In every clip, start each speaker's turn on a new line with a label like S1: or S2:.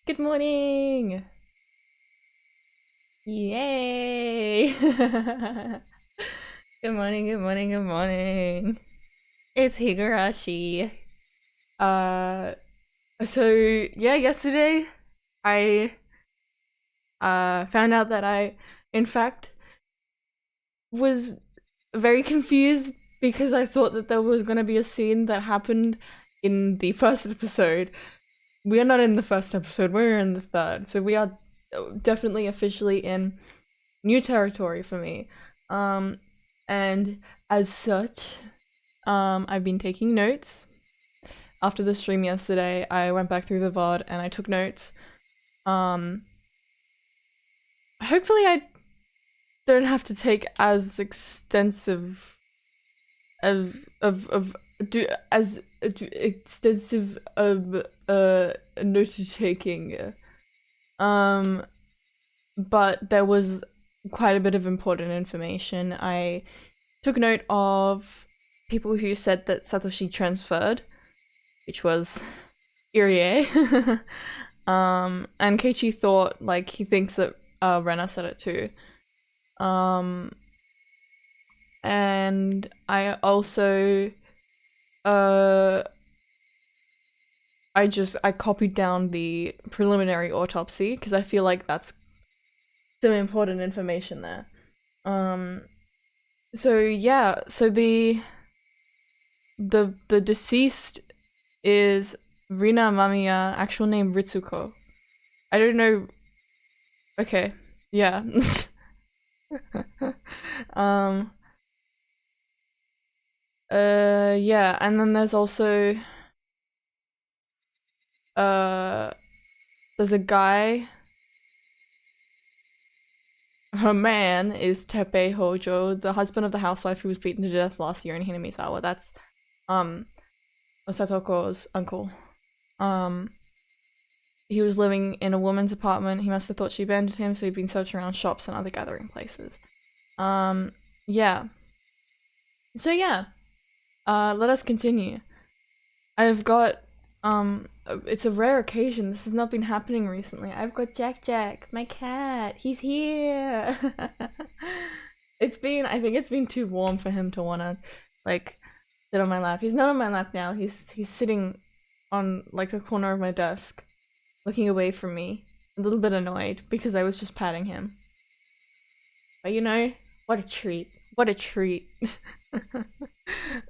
S1: Good morning! Yay! Good morning, good morning, good morning. It's Higurashi. Uh, so yeah, yesterday I found out that I, in fact, was very confused because I thought that there was gonna be a scene that happened in the first episode. We are not in the first episode, we're in the third, so we are definitely officially in new territory for me. And as such, I've been taking notes. After the stream yesterday, I went back through the VOD and I took notes. Hopefully I don't have to take as extensive extensive note taking. But there was quite a bit of important information. I took note of people who said that Satoshi transferred, which was Irie. And Keiichi thought, like, he thinks that Rena said it too. And I also I copied down the preliminary autopsy because I feel like that's some important information there. So yeah, so the deceased is Rina Mamiya, actual name Ritsuko. I don't know. Okay, yeah. Yeah, and then there's also there's a guy. Her man is Teppei Hojo, the husband of the housewife who was beaten to death last year in Hinamizawa. That's Satoko's uncle. He was living in a woman's apartment. He must have thought she abandoned him, so he'd been searching around shops and other gathering places. Yeah. So yeah. Let us continue. I've got it's a rare occasion. This has not been happening recently. I've got Jack, my cat. He's here. I think it's been too warm for him to wanna, like, sit on my lap. He's not on my lap now. He's sitting on, like, a corner of my desk, looking away from me, a little bit annoyed because I was just patting him. But you know, what a treat. What a treat.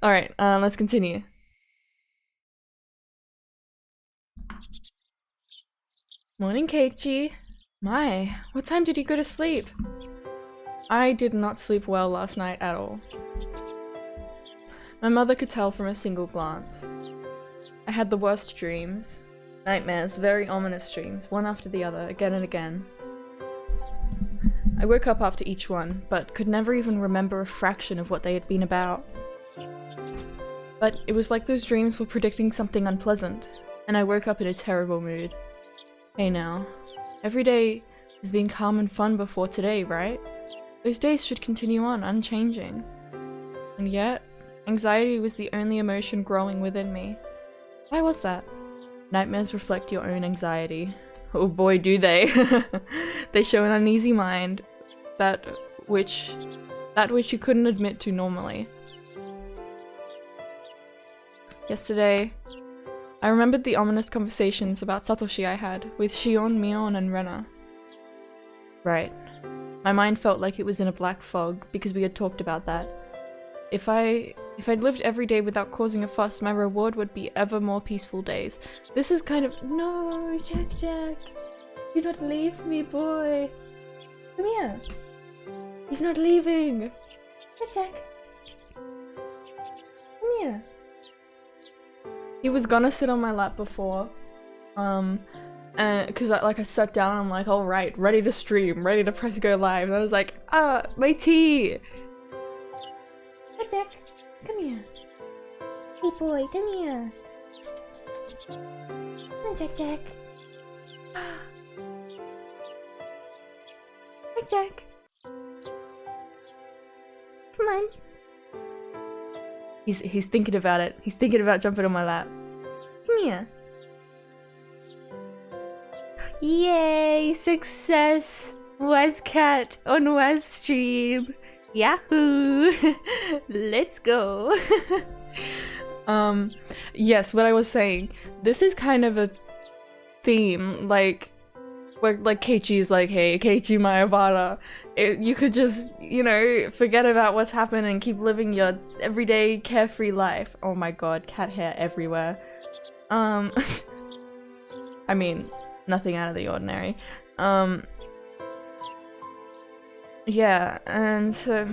S1: Alright, let's continue. Morning, Keiichi. My, what time did you go to sleep? I did not sleep well last night at all. My mother could tell from a single glance. I had the worst dreams. Nightmares, very ominous dreams, one after the other, again and again. I woke up after each one, but could never even remember a fraction of what they had been about. But it was like those dreams were predicting something unpleasant, and I woke up in a terrible mood. Hey now, every day has been calm and fun before today, right? Those days should continue on, unchanging. And yet, anxiety was the only emotion growing within me. Why was that? Nightmares reflect your own anxiety. Oh boy, do they. They show an uneasy mind, that which you couldn't admit to normally. Yesterday, I remembered the ominous conversations about Satoshi I had with Shion, Mion, and Rena. Right. My mind felt like it was in a black fog because we had talked about that. If I'd lived every day without causing a fuss, my reward would be ever more peaceful days. This is kind of— No, Jack. Do not leave me, boy. Come here. He's not leaving. Jack. Come here. He was gonna sit on my lap before, and because I sat down, I'm like, all right, ready to stream, ready to press go live, and I was like, my tea. Hi, Jack, come here. Hey, boy, come here. Come on, Jack. Hi, Jack. Come on. He's thinking about it. He's thinking about jumping on my lap. Come here. Yay! Success! Wescat on Wes stream. Yahoo! Let's go. Yes, what I was saying. This is kind of a theme, like where like Keiichi's like, hey, Keiichi Maebara. You could just, you know, forget about what's happened and keep living your everyday carefree life. Oh my god, cat hair everywhere. I mean, nothing out of the ordinary. Yeah, and so,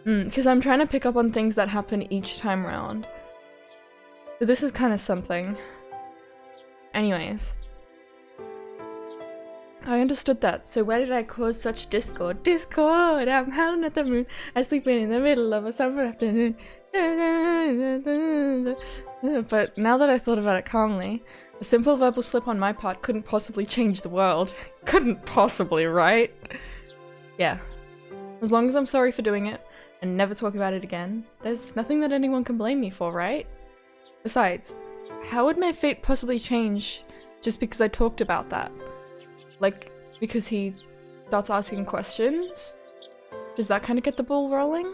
S1: because I'm trying to pick up on things that happen each time round. But this is kind of something. Anyways. I understood that, so why did I cause such discord? Discord! I'm howling at the moon. I sleep in the middle of a summer afternoon. But now that I thought about it calmly, a simple verbal slip on my part couldn't possibly change the world. Couldn't possibly, right? Yeah. As long as I'm sorry for doing it, and never talk about it again, there's nothing that anyone can blame me for, right? Besides, how would my fate possibly change just because I talked about that? Like, because he starts asking questions? Does that kind of get the ball rolling?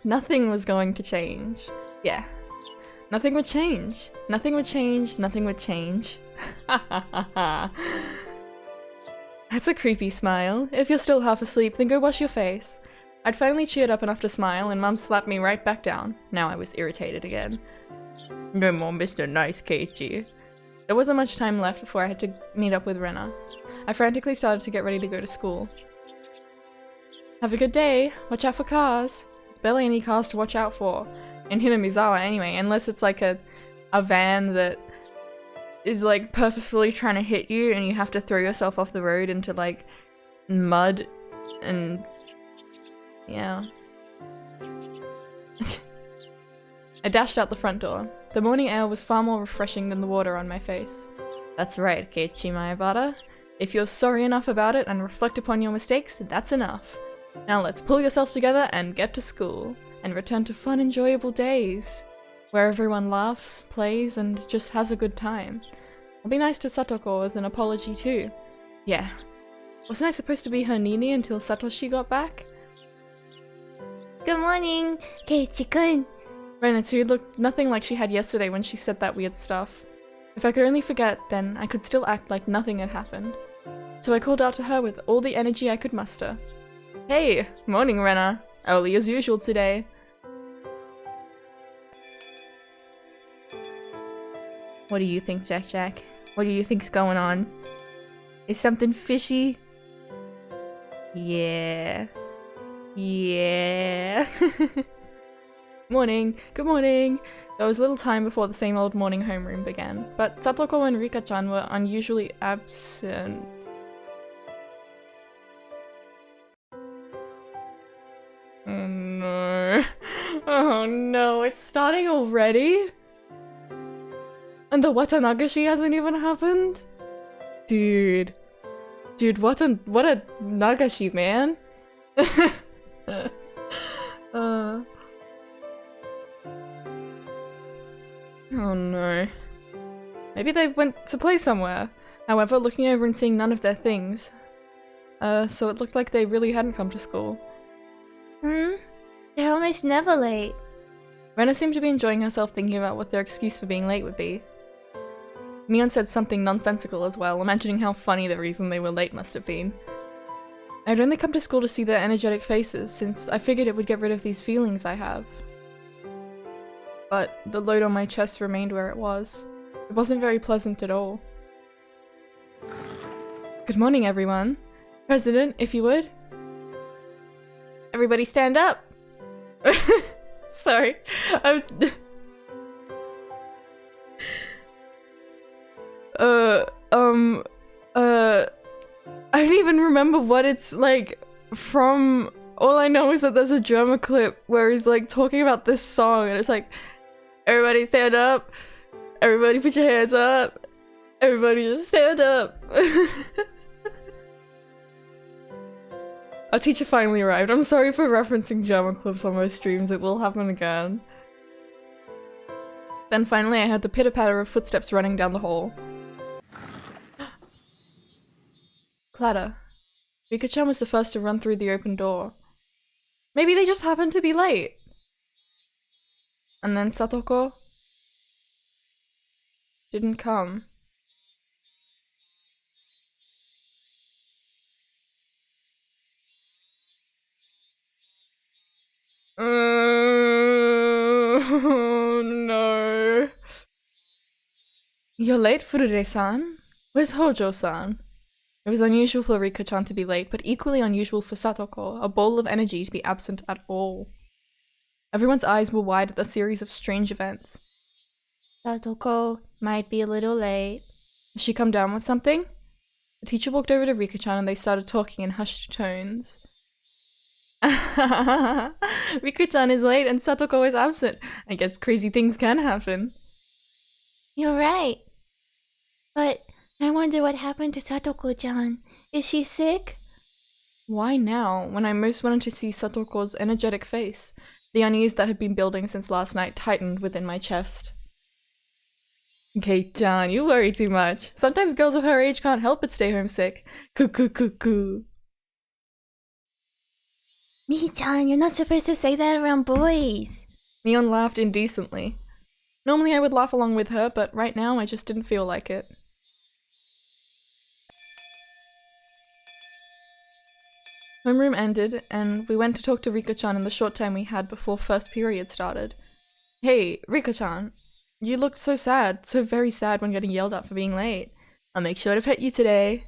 S1: Nothing was going to change. Yeah. Nothing would change. Nothing would change. Nothing would change. That's a creepy smile. If you're still half asleep, then go wash your face. I'd finally cheered up enough to smile, and Mum slapped me right back down. Now I was irritated again. No more Mr. Nice Keiichi. There wasn't much time left before I had to meet up with Rena. I frantically started to get ready to go to school. Have a good day. Watch out for cars. There's barely any cars to watch out for. In Hinamizawa anyway, unless it's like a van that is like purposefully trying to hit you and you have to throw yourself off the road into like mud and yeah. I dashed out the front door. The morning air was far more refreshing than the water on my face. That's right, Keiichi Maebara. If you're sorry enough about it and reflect upon your mistakes, that's enough. Now let's pull yourself together and get to school, and return to fun, enjoyable days, where everyone laughs, plays, and just has a good time. I'll be nice to Satoko as an apology too. Yeah. Wasn't I supposed to be her Nini until Satoshi got back? Good morning, Keiichi-kun. Rena too looked nothing like she had yesterday when she said that weird stuff. If I could only forget, then I could still act like nothing had happened. So I called out to her with all the energy I could muster. Hey! Morning, Rena. Early as usual today. What do you think, Jack? What do you think's going on? Is something fishy? Yeah. Yeah. Morning. Good morning. There was little time before the same old morning homeroom began, but Satoko and Rika-chan were unusually absent. Oh no. Oh no, it's starting already? And the Watanagashi hasn't even happened? Dude. Dude, what a Nagashi, man. Oh no. Maybe they went to play somewhere. However, looking over and seeing none of their things. So it looked like they really hadn't come to school.
S2: They're almost never late.
S1: Rena seemed to be enjoying herself thinking about what their excuse for being late would be. Mion said something nonsensical as well, imagining how funny the reason they were late must have been. I'd only come to school to see their energetic faces, since I figured it would get rid of these feelings I have. But the load on my chest remained where it was. It wasn't very pleasant at all. Good morning, everyone. President, if you would. Everybody stand up! Sorry. I don't even remember what it's like from. All I know is that there's a drama clip where he's like talking about this song and it's like, everybody stand up, everybody put your hands up, everybody just stand up. Our teacher finally arrived. I'm sorry for referencing drama clips on my streams, it will happen again. Then finally I heard the pitter-patter of footsteps running down the hall. Clatter. Rika-chan was the first to run through the open door. Maybe they just happened to be late. And then Satoko didn't come. Oh no. You're late, Furure-san? Where's Hojo-san? It was unusual for Rika-chan to be late, but equally unusual for Satoko, a ball of energy, to be absent at all. Everyone's eyes were wide at the series of strange events. Satoko might be a little late. Has she come down with something? The teacher walked over to Rika-chan and they started talking in hushed tones. Rika-chan is late and Satoko is absent. I guess crazy things can happen.
S2: You're right. But I wonder what happened to Satoko-chan. Is she sick?
S1: Why now, when I most wanted to see Satoko's energetic face? The unease that had been building since last night tightened within my chest. Kate-chan, you worry too much. Sometimes girls of her age can't help but stay homesick. Cuckoo.
S2: Mii-chan, you're not supposed to say that around boys.
S1: Neon laughed indecently. Normally I would laugh along with her, but right now I just didn't feel like it. Homeroom ended, and we went to talk to Rika-chan in the short time we had before first period started. Hey, Rika-chan, you looked so sad, so very sad when getting yelled at for being late. I'll make sure to pet you today.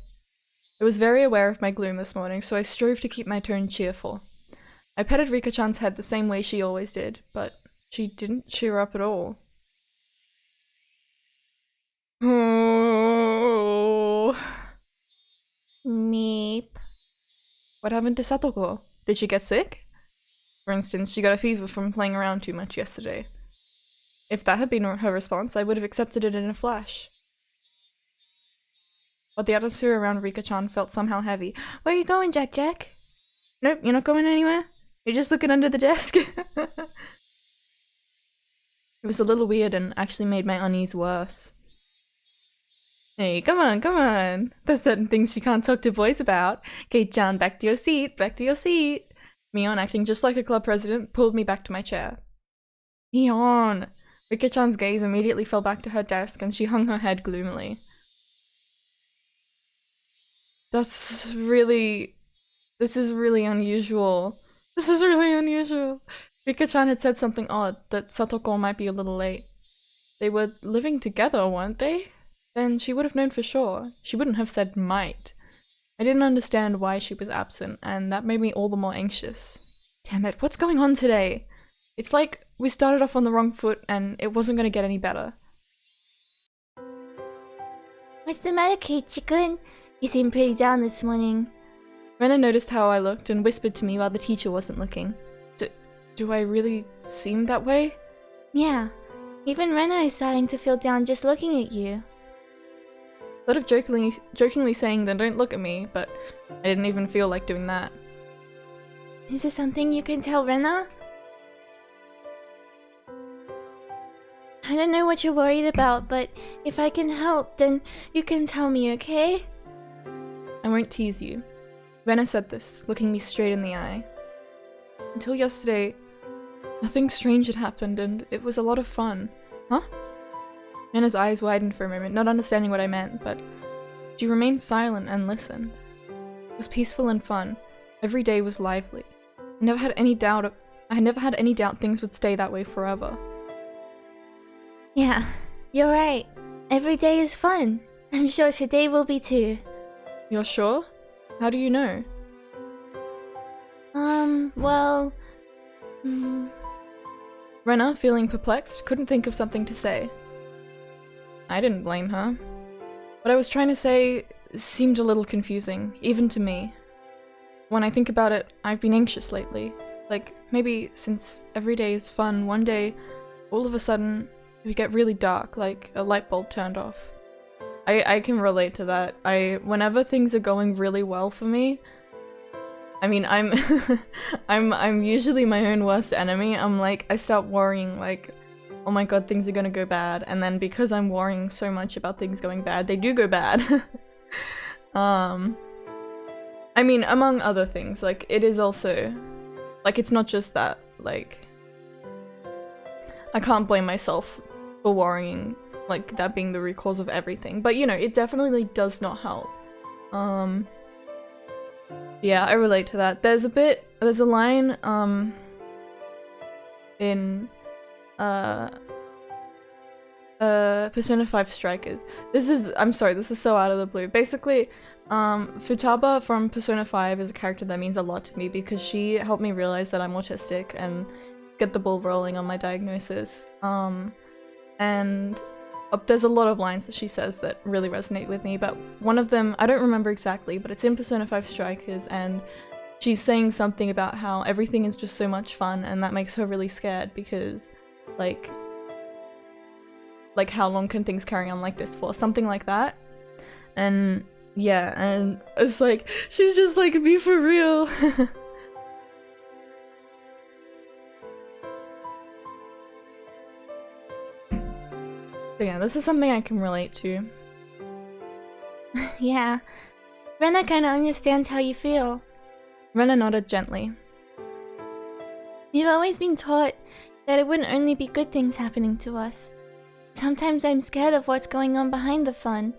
S1: I was very aware of my gloom this morning, so I strove to keep my tone cheerful. I petted Rika-chan's head the same way she always did, but she didn't cheer up at all. Oh.
S2: Meep.
S1: What happened to Satoko? Did she get sick? For instance, she got a fever from playing around too much yesterday. If that had been her response, I would have accepted it in a flash. But the atmosphere around Rika-chan felt somehow heavy. Where are you going, Jack? Nope, you're not going anywhere? You're just looking under the desk? It was a little weird and actually made my unease worse. Hey, come on. There's certain things you can't talk to boys about. Kate-chan, back to your seat. Mion, acting just like a club president, pulled me back to my chair. Mion! Rika-chan's gaze immediately fell back to her desk and she hung her head gloomily. This is really unusual. Rika-chan had said something odd, that Satoko might be a little late. They were living together, weren't they? Then she would have known for sure. She wouldn't have said might. I didn't understand why she was absent, and that made me all the more anxious. Damn it, what's going on today? It's like we started off on the wrong foot and it wasn't gonna get any better.
S2: What's the matter, Keiichi-kun? You seem pretty down this morning.
S1: Rena noticed how I looked and whispered to me while the teacher wasn't looking. Do I really seem that way?
S2: Yeah, even Rena is starting to feel down just looking at you.
S1: Thought of jokingly saying then don't look at me, but I didn't even feel like doing that.
S2: Is there something you can tell Rena? I don't know what you're worried about, but if I can help, then you can tell me, okay?
S1: I won't tease you. Rena said this, looking me straight in the eye. Until yesterday, nothing strange had happened and it was a lot of fun. Huh? Rena's eyes widened for a moment, not understanding what I meant, but she remained silent and listened. It was peaceful and fun. Every day was lively. I never had any doubt things would stay that way forever.
S2: Yeah, you're right. Every day is fun. I'm sure today will be too.
S1: You're sure? How do you know?
S2: Well...
S1: Rena, feeling perplexed, couldn't think of something to say. I didn't blame her. What I was trying to say seemed a little confusing, even to me. When I think about it, I've been anxious lately. Like, maybe since every day is fun, one day, all of a sudden, it would get really dark, like a light bulb turned off. I can relate to that. Whenever things are going really well for me, I mean, I'm I'm usually my own worst enemy. I'm like, I start worrying like, oh my god, things are gonna go bad, and then because I'm worrying so much about things going bad, they do go bad. I mean, among other things, like, it is also, like, it's not just that, like, I can't blame myself for worrying, like, that being the root cause of everything, but, you know, it definitely does not help. Yeah, I relate to that. There's a line, in, Persona 5 Strikers. I'm sorry, this is so out of the blue. Basically, Futaba from Persona 5 is a character that means a lot to me because she helped me realize that I'm autistic and get the ball rolling on my diagnosis. And there's a lot of lines that she says that really resonate with me, but one of them, I don't remember exactly, but it's in Persona 5 Strikers, and she's saying something about how everything is just so much fun, and that makes her really scared because, like how long can things carry on like this for? Something like that. And yeah, and it's like, she's just like, be for real. So yeah, this is something I can relate to.
S2: Yeah. Rena kinda understands how you feel.
S1: Rena nodded gently.
S2: We've always been taught that it wouldn't only be good things happening to us. Sometimes I'm scared of what's going on behind the fun.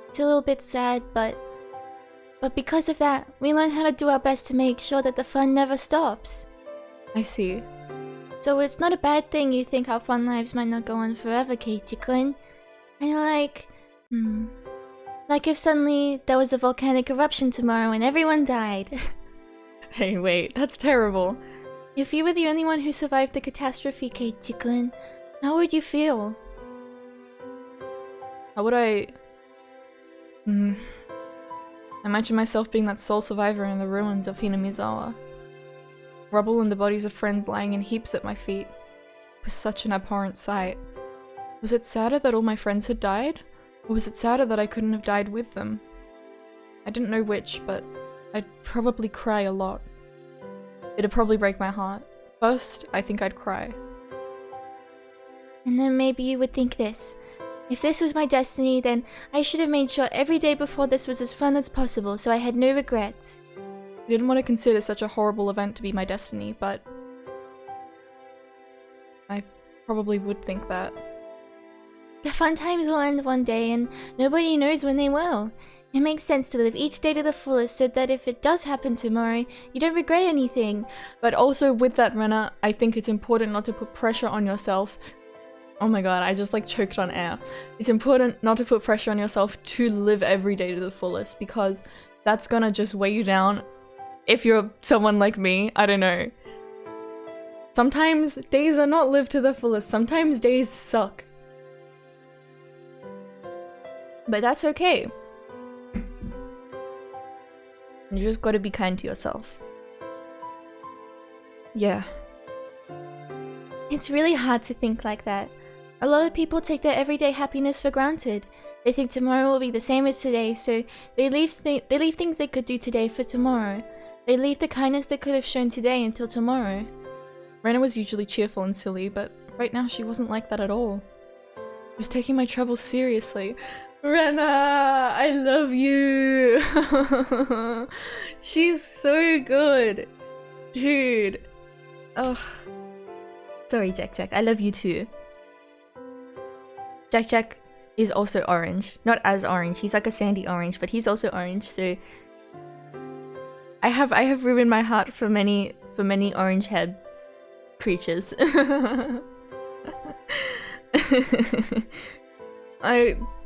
S2: It's a little bit sad, but because of that, we learn how to do our best to make sure that the fun never stops.
S1: I see.
S2: So it's not a bad thing you think our fun lives might not go on forever, Keiichi-kun. Kinda like if suddenly there was a volcanic eruption tomorrow and everyone died.
S1: Hey, wait, that's terrible.
S2: If you were the only one who survived the catastrophe, Keiichi-kun, how would you feel?
S1: How would I... Imagine myself being that sole survivor in the ruins of Hinamizawa. Rubble and the bodies of friends lying in heaps at my feet. It was such an abhorrent sight. Was it sadder that all my friends had died? Or was it sadder that I couldn't have died with them? I didn't know which, but I'd probably cry a lot. It'd probably break my heart. First, I think I'd cry.
S2: And then maybe you would think this. If this was my destiny, then I should have made sure every day before this was as fun as possible, so I had no regrets.
S1: I didn't want to consider such a horrible event to be my destiny, but I probably would think that.
S2: The fun times will end one day, and nobody knows when they will. It makes sense to live each day to the fullest so that if it does happen tomorrow, you don't regret anything.
S1: But also with that, Rena, I think it's important not to put pressure on yourself. Oh my god, I just like choked on air. It's important not to put pressure on yourself to live every day to the fullest, because that's gonna just weigh you down. If you're someone like me, I don't know. Sometimes days are not lived to the fullest. Sometimes days suck. But that's okay. You just gotta be kind to yourself. Yeah.
S2: It's really hard to think like that. A lot of people take their everyday happiness for granted. They think tomorrow will be the same as today, so they leave things they could do today for tomorrow. They leave the kindness they could have shown today until tomorrow.
S1: Rena was usually cheerful and silly, but right now she wasn't like that at all. She was taking my troubles seriously. Rena, I love you! She's so good! Dude. Ugh. Sorry, Jack Jack, I love you too. Jack Jack is also orange. Not as orange, he's like a sandy orange, but he's also orange, so... I have room in my heart for many orange-haired creatures.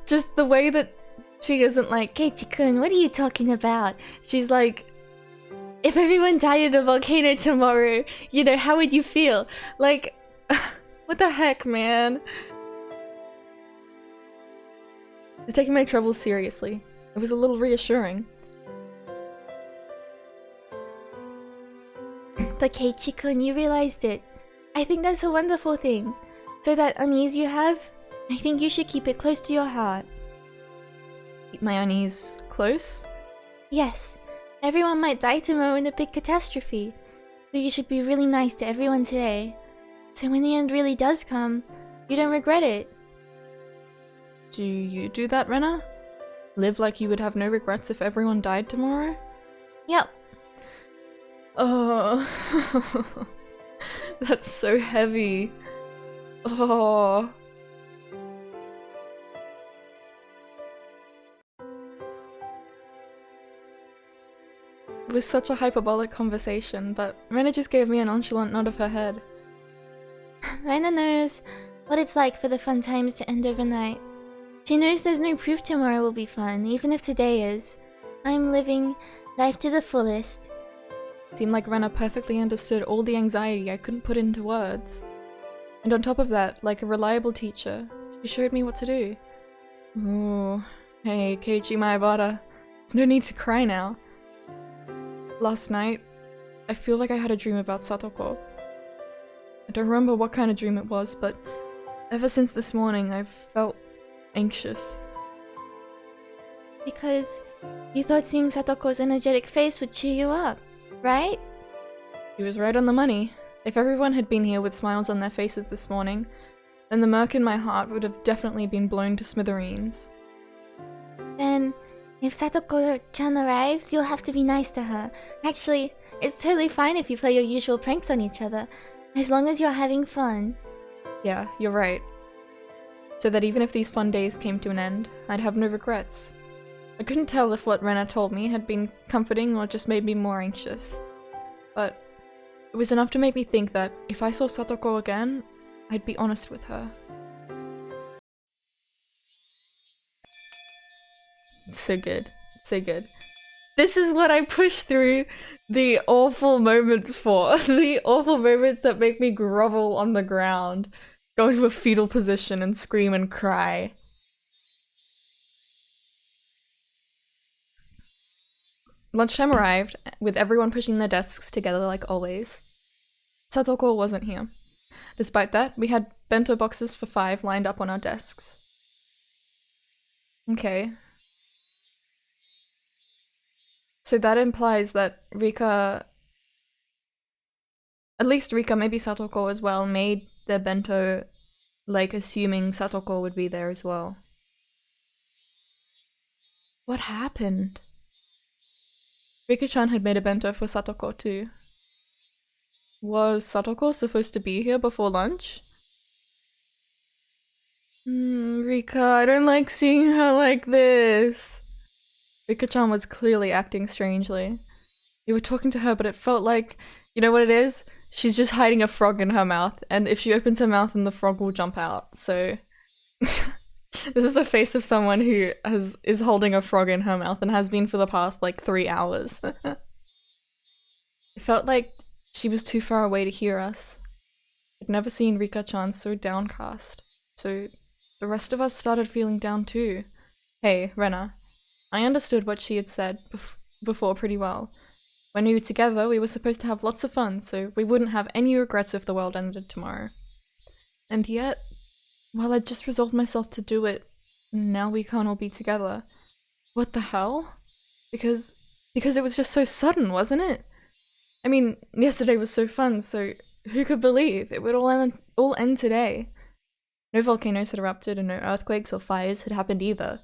S1: Just the way that she isn't like,
S2: Keiichi-kun, what are you talking about?
S1: She's like, if everyone died in a volcano tomorrow, you know, how would you feel? Like, what the heck, man? She's taking my troubles seriously. It was a little reassuring.
S2: But Keiichi-kun, you realized it. I think that's a wonderful thing. So that unease you have, I think you should keep it close to your heart.
S1: Keep my unease close?
S2: Yes. Everyone might die tomorrow in a big catastrophe. So you should be really nice to everyone today. So when the end really does come, you don't regret it.
S1: Do you do that, Rena? Live like you would have no regrets if everyone died tomorrow?
S2: Yep.
S1: Oh, that's so heavy. Oh. It was such a hyperbolic conversation, but Rena just gave me a nonchalant nod of her head.
S2: Rena knows what it's like for the fun times to end overnight. She knows there's no proof tomorrow will be fun, even if today is. I'm living life to the fullest.
S1: It seemed like Rena perfectly understood all the anxiety I couldn't put into words. And on top of that, like a reliable teacher, she showed me what to do. Ooh, hey, Keiichi Maebara. There's no need to cry now. Last night, I feel like I had a dream about Satoko. I don't remember what kind of dream it was, but ever since this morning, I've felt anxious.
S2: Because you thought seeing Satoko's energetic face would cheer you up, right?
S1: He was right on the money. If everyone had been here with smiles on their faces this morning, then the murk in my heart would have definitely been blown to smithereens.
S2: Then, if Satoko-chan arrives, you'll have to be nice to her. Actually, it's totally fine if you play your usual pranks on each other, as long as you're having fun.
S1: Yeah, you're right. So that even if these fun days came to an end, I'd have no regrets. I couldn't tell if what Rena told me had been comforting or just made me more anxious. But it was enough to make me think that if I saw Satoko again, I'd be honest with her. So good. So good. This is what I push through the awful moments for. The awful moments that make me grovel on the ground, go into a fetal position and scream and cry. Lunchtime arrived, with everyone pushing their desks together like always. Satoko wasn't here. Despite that, we had bento boxes for 5 lined up on our desks. Okay. So that implies that Rika, at least Rika, maybe Satoko as well, made their bento, like, assuming Satoko would be there as well. What happened? Rika-chan had made a bento for Satoko too. Was Satoko supposed to be here before lunch? Rika, I don't like seeing her like this. Rika-chan was clearly acting strangely. You were talking to her, but it felt like, you know what it is? She's just hiding a frog in her mouth, and if she opens her mouth, then the frog will jump out, so... This is the face of someone who is holding a frog in her mouth and has been for the past, like, 3 hours. It felt like she was too far away to hear us. I'd never seen Rika-chan so downcast, so the rest of us started feeling down too. Hey, Rena. I understood what she had said before pretty well. When we were together, we were supposed to have lots of fun, so we wouldn't have any regrets if the world ended tomorrow. And yet, well, I'd just resolved myself to do it, and now we can't all be together. What the hell? Because it was just so sudden, wasn't it? I mean, yesterday was so fun, so who could believe it would all end today? No volcanoes had erupted and no earthquakes or fires had happened either.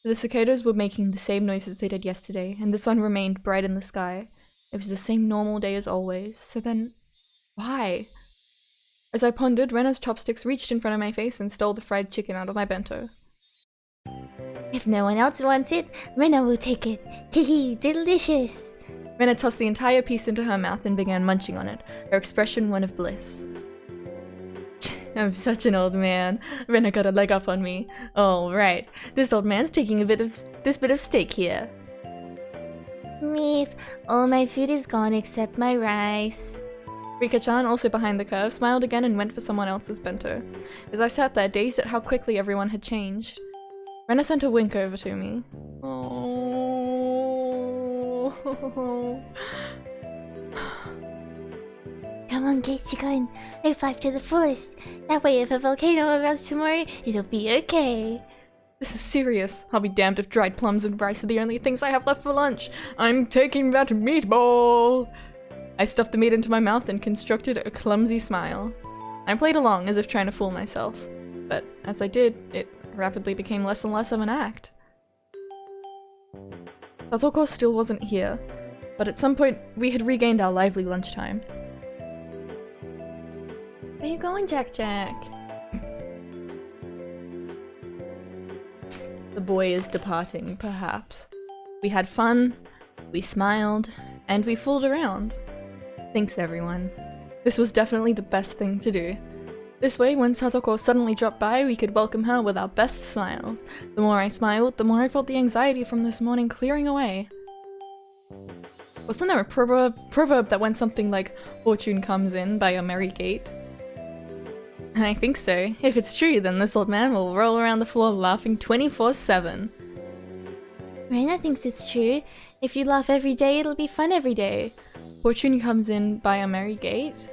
S1: The cicadas were making the same noises they did yesterday, and the sun remained bright in the sky. It was the same normal day as always, so then, why? As I pondered, Rena's chopsticks reached in front of my face and stole the fried chicken out of my bento.
S2: If no one else wants it, Rena will take it. Hehe, delicious!
S1: Rena tossed the entire piece into her mouth and began munching on it, her expression one of bliss. I'm such an old man. Rena got a leg up on me. Oh, right. This old man's taking this bit of steak here.
S2: Meep, all my food is gone except my rice.
S1: Rika-chan, also behind the curve, smiled again and went for someone else's bento. As I sat there, dazed at how quickly everyone had changed. Rena sent a wink over to me. Oh.
S2: Come on, Keiichi-kun. Live life to the fullest. That way if a volcano erupts tomorrow, it'll be okay.
S1: This is serious. I'll be damned if dried plums and rice are the only things I have left for lunch. I'm taking that meatball! I stuffed the meat into my mouth and constructed a clumsy smile. I played along as if trying to fool myself, but as I did, it rapidly became less and less of an act. Satoko still wasn't here. but at some point we had regained our lively lunchtime. Where you going, Jack Jack? The boy is departing, perhaps. We had fun, we smiled, and we fooled around. Thanks, everyone. This was definitely the best thing to do. This way, when Satoko suddenly dropped by, we could welcome her with our best smiles. The more I smiled, the more I felt the anxiety from this morning clearing away. Wasn't there a proverb that went something like, "Fortune comes in by a merry gate"? I think so. If it's true, then this old man will roll around the floor laughing 24/7.
S2: Rena thinks it's true. If you laugh every day, it'll be fun every day.
S1: Fortune comes in by a merry gate?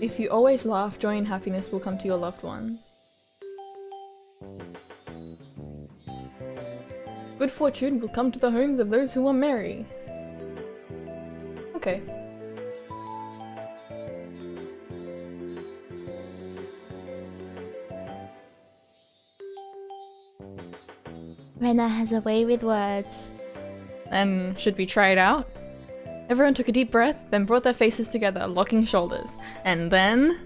S1: If you always laugh, joy and happiness will come to your loved one. Good fortune will come to the homes of those who are merry. Okay.
S2: Rena has a way with words.
S1: Then, should we try it out? Everyone took a deep breath, then brought their faces together, locking shoulders. And then...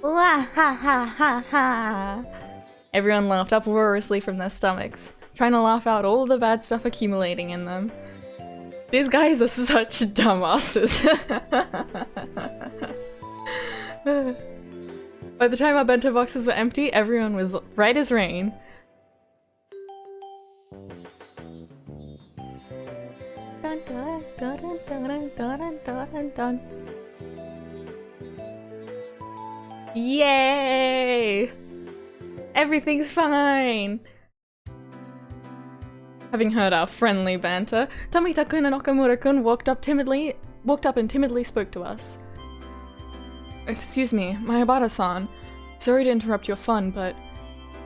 S2: Wah ha ha ha ha!
S1: Everyone laughed uproariously from their stomachs, trying to laugh out all the bad stuff accumulating in them. These guys are such dumbasses. By the time our bento boxes were empty, everyone was right as rain. Dun, dun, dun, dun, dun, dun, dun, dun, dun. Yay! Everything's fine! Having heard our friendly banter, Tomita-kun and Okamura-kun walked up and timidly spoke to us. Excuse me, Mayabara-san. Sorry to interrupt your fun, but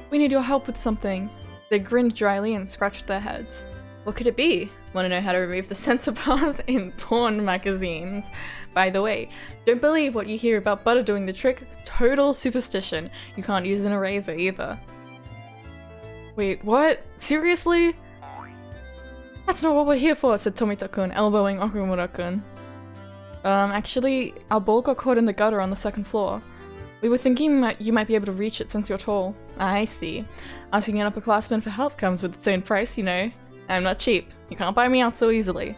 S1: we need your help with something. They grinned dryly and scratched their heads. What could it be? Want to know how to remove the censor bars in porn magazines? By the way, don't believe what you hear about butter doing the trick. Total superstition. You can't use an eraser either. Wait, what? Seriously? That's not what we're here for, said Tomita-kun, elbowing Okamura-kun. Actually, our ball got caught in the gutter on the second floor. We were thinking you might be able to reach it since you're tall. I see. Asking an upperclassman for help comes with its own price, you know. I'm not cheap. You can't buy me out so easily.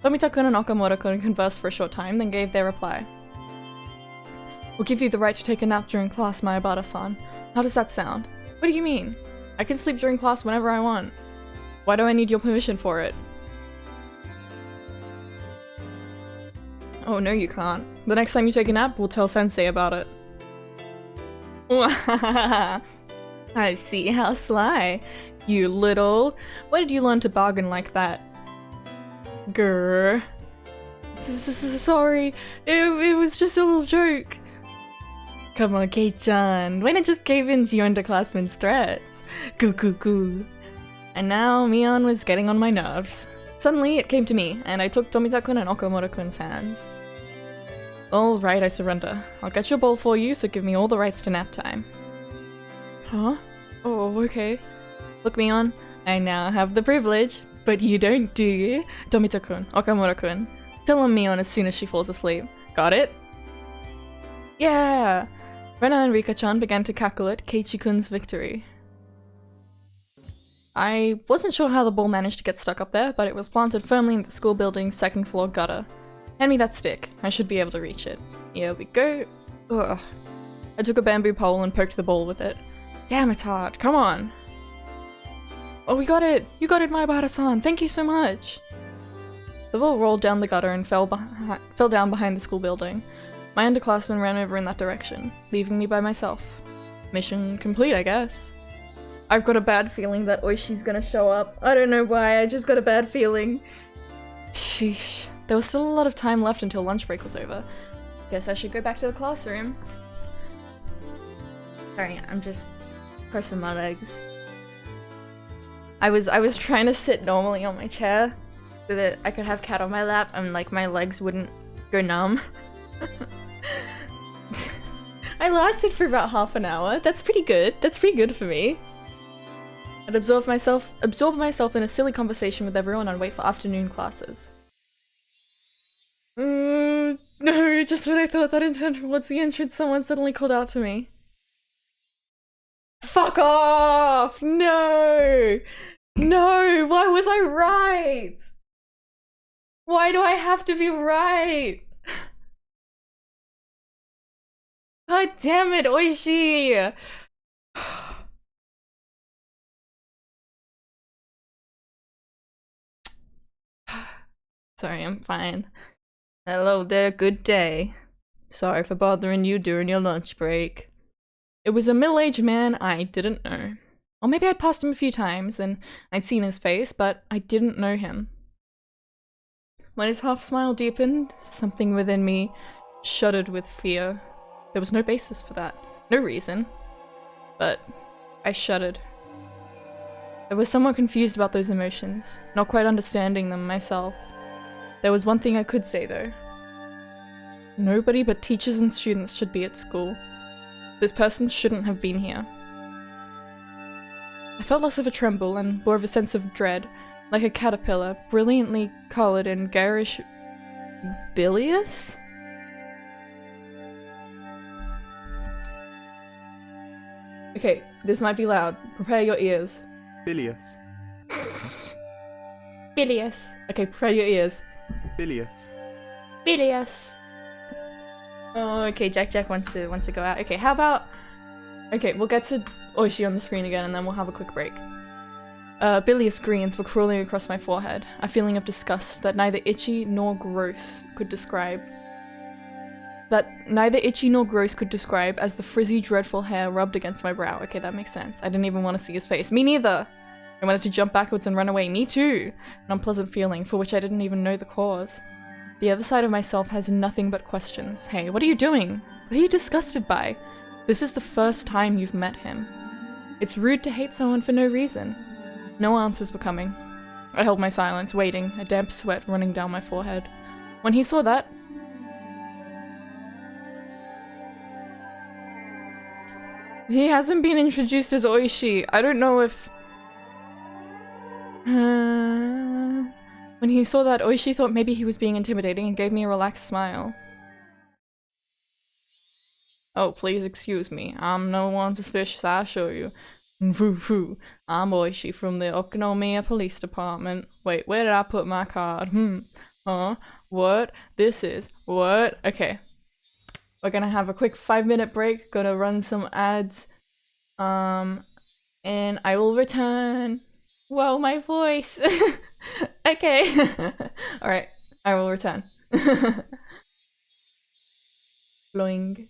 S1: Tomita-kun and Okamura-kun conversed for a short time, then gave their reply. We'll give you the right to take a nap during class, Mayabara-san. How does that sound? What do you mean? I can sleep during class whenever I want. Why do I need your permission for it? Oh, no you can't. The next time you take a nap, we'll tell Sensei about it. I see, how sly. You little... Where did you learn to bargain like that? Grr. Sorry, it was just a little joke. Come on, Kei-chan. When it just gave in to your underclassman's threats. Goo. And now Mion was getting on my nerves. Suddenly it came to me, and I took Tomita-kun and Okamura-kun's hands. Alright, I surrender. I'll get your bowl for you, so give me all the rights to nap time. Huh? Oh, okay. Look, Mion, I now have the privilege, but you don't, do you? Tomita-kun, Okamura-kun. Tell him Mion as soon as she falls asleep. Got it? Yeah! Rena and Rika-chan began to cackle at Keiichi-kun's victory. I wasn't sure how the ball managed to get stuck up there, but it was planted firmly in the school building's second floor gutter. Hand me that stick. I should be able to reach it. Here we go. Ugh. I took a bamboo pole and poked the ball with it. Damn, it's hard. Come on. Oh, we got it! You got it, Mayabara-san! Thank you so much! The ball rolled down the gutter and fell down behind the school building. My underclassman ran over in that direction, leaving me by myself. Mission complete, I guess. I've got a bad feeling that Oishi's gonna show up. I don't know why, I just got a bad feeling. Sheesh. There was still a lot of time left until lunch break was over. Guess I should go back to the classroom. Sorry, I'm just crossing my legs. I was trying to sit normally on my chair so that I could have Cat on my lap and like my legs wouldn't go numb. I lasted for about half an hour. That's pretty good. That's pretty good for me. I'd absorb myself in a silly conversation with everyone and wait for afternoon classes. No, just when I thought that in turn towards the entrance, someone suddenly called out to me. Fuck off! No! No! Why was I right? Why do I have to be right? God damn it, Oishi! Sorry, I'm fine. Hello there, good day. Sorry for bothering you during your lunch break. It was a middle-aged man I didn't know. Or maybe I'd passed him a few times and I'd seen his face, but I didn't know him. When his half-smile deepened, something within me shuddered with fear. There was no basis for that, no reason. But I shuddered. I was somewhat confused about those emotions, not quite understanding them myself. There was one thing I could say though. Nobody but teachers and students should be at school. This person shouldn't have been here. I felt less of a tremble and more of a sense of dread, like a caterpillar, brilliantly coloured in garish bilious? Okay, this might be loud. Prepare your ears.
S3: Bilious.
S2: Bilious.
S1: Okay, prepare your ears.
S3: Bilious.
S2: Bilious.
S1: Oh, okay, Jack wants to go out. Okay, how about... Okay, we'll get to Oishi on the screen again and then we'll have a quick break. Bilious greens were crawling across my forehead, a feeling of disgust that neither itchy nor gross could describe. As the frizzy, dreadful hair rubbed against my brow. Okay, that makes sense. I didn't even want to see his face. Me neither! I wanted to jump backwards and run away. Me too! An unpleasant feeling for which I didn't even know the cause. The other side of myself has nothing but questions. Hey, what are you doing? What are you disgusted by? This is the first time you've met him. It's rude to hate someone for no reason. No answers were coming. I held my silence, waiting, a damp sweat running down my forehead. When he saw that... He hasn't been introduced as Oishi. I don't know if... When he saw that, Oishi thought maybe he was being intimidating and gave me a relaxed smile. Oh, please excuse me. I'm no one suspicious, I assure you. Woo-hoo. I'm Oishi from the Okinomiya Police Department. Wait, where did I put my card? Huh? What? This is... What? Okay. We're gonna have a quick 5-minute break. Gonna run some ads. And I will return. Whoa, my voice! Okay. Alright, I will return. Bloing.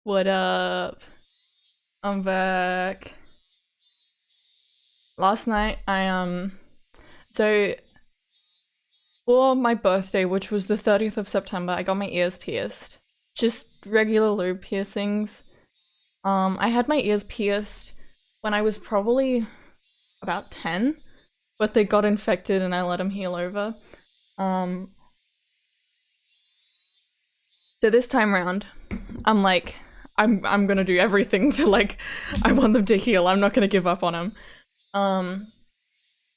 S1: What up? I'm back. Last night so for my birthday, which was the 30th of September, I got my ears pierced. Just regular lobe piercings. I had my ears pierced when I was probably about 10, but they got infected and I let them heal over. So this time round, I'm like, I'm gonna do everything to like, I want them to heal. I'm not gonna give up on them.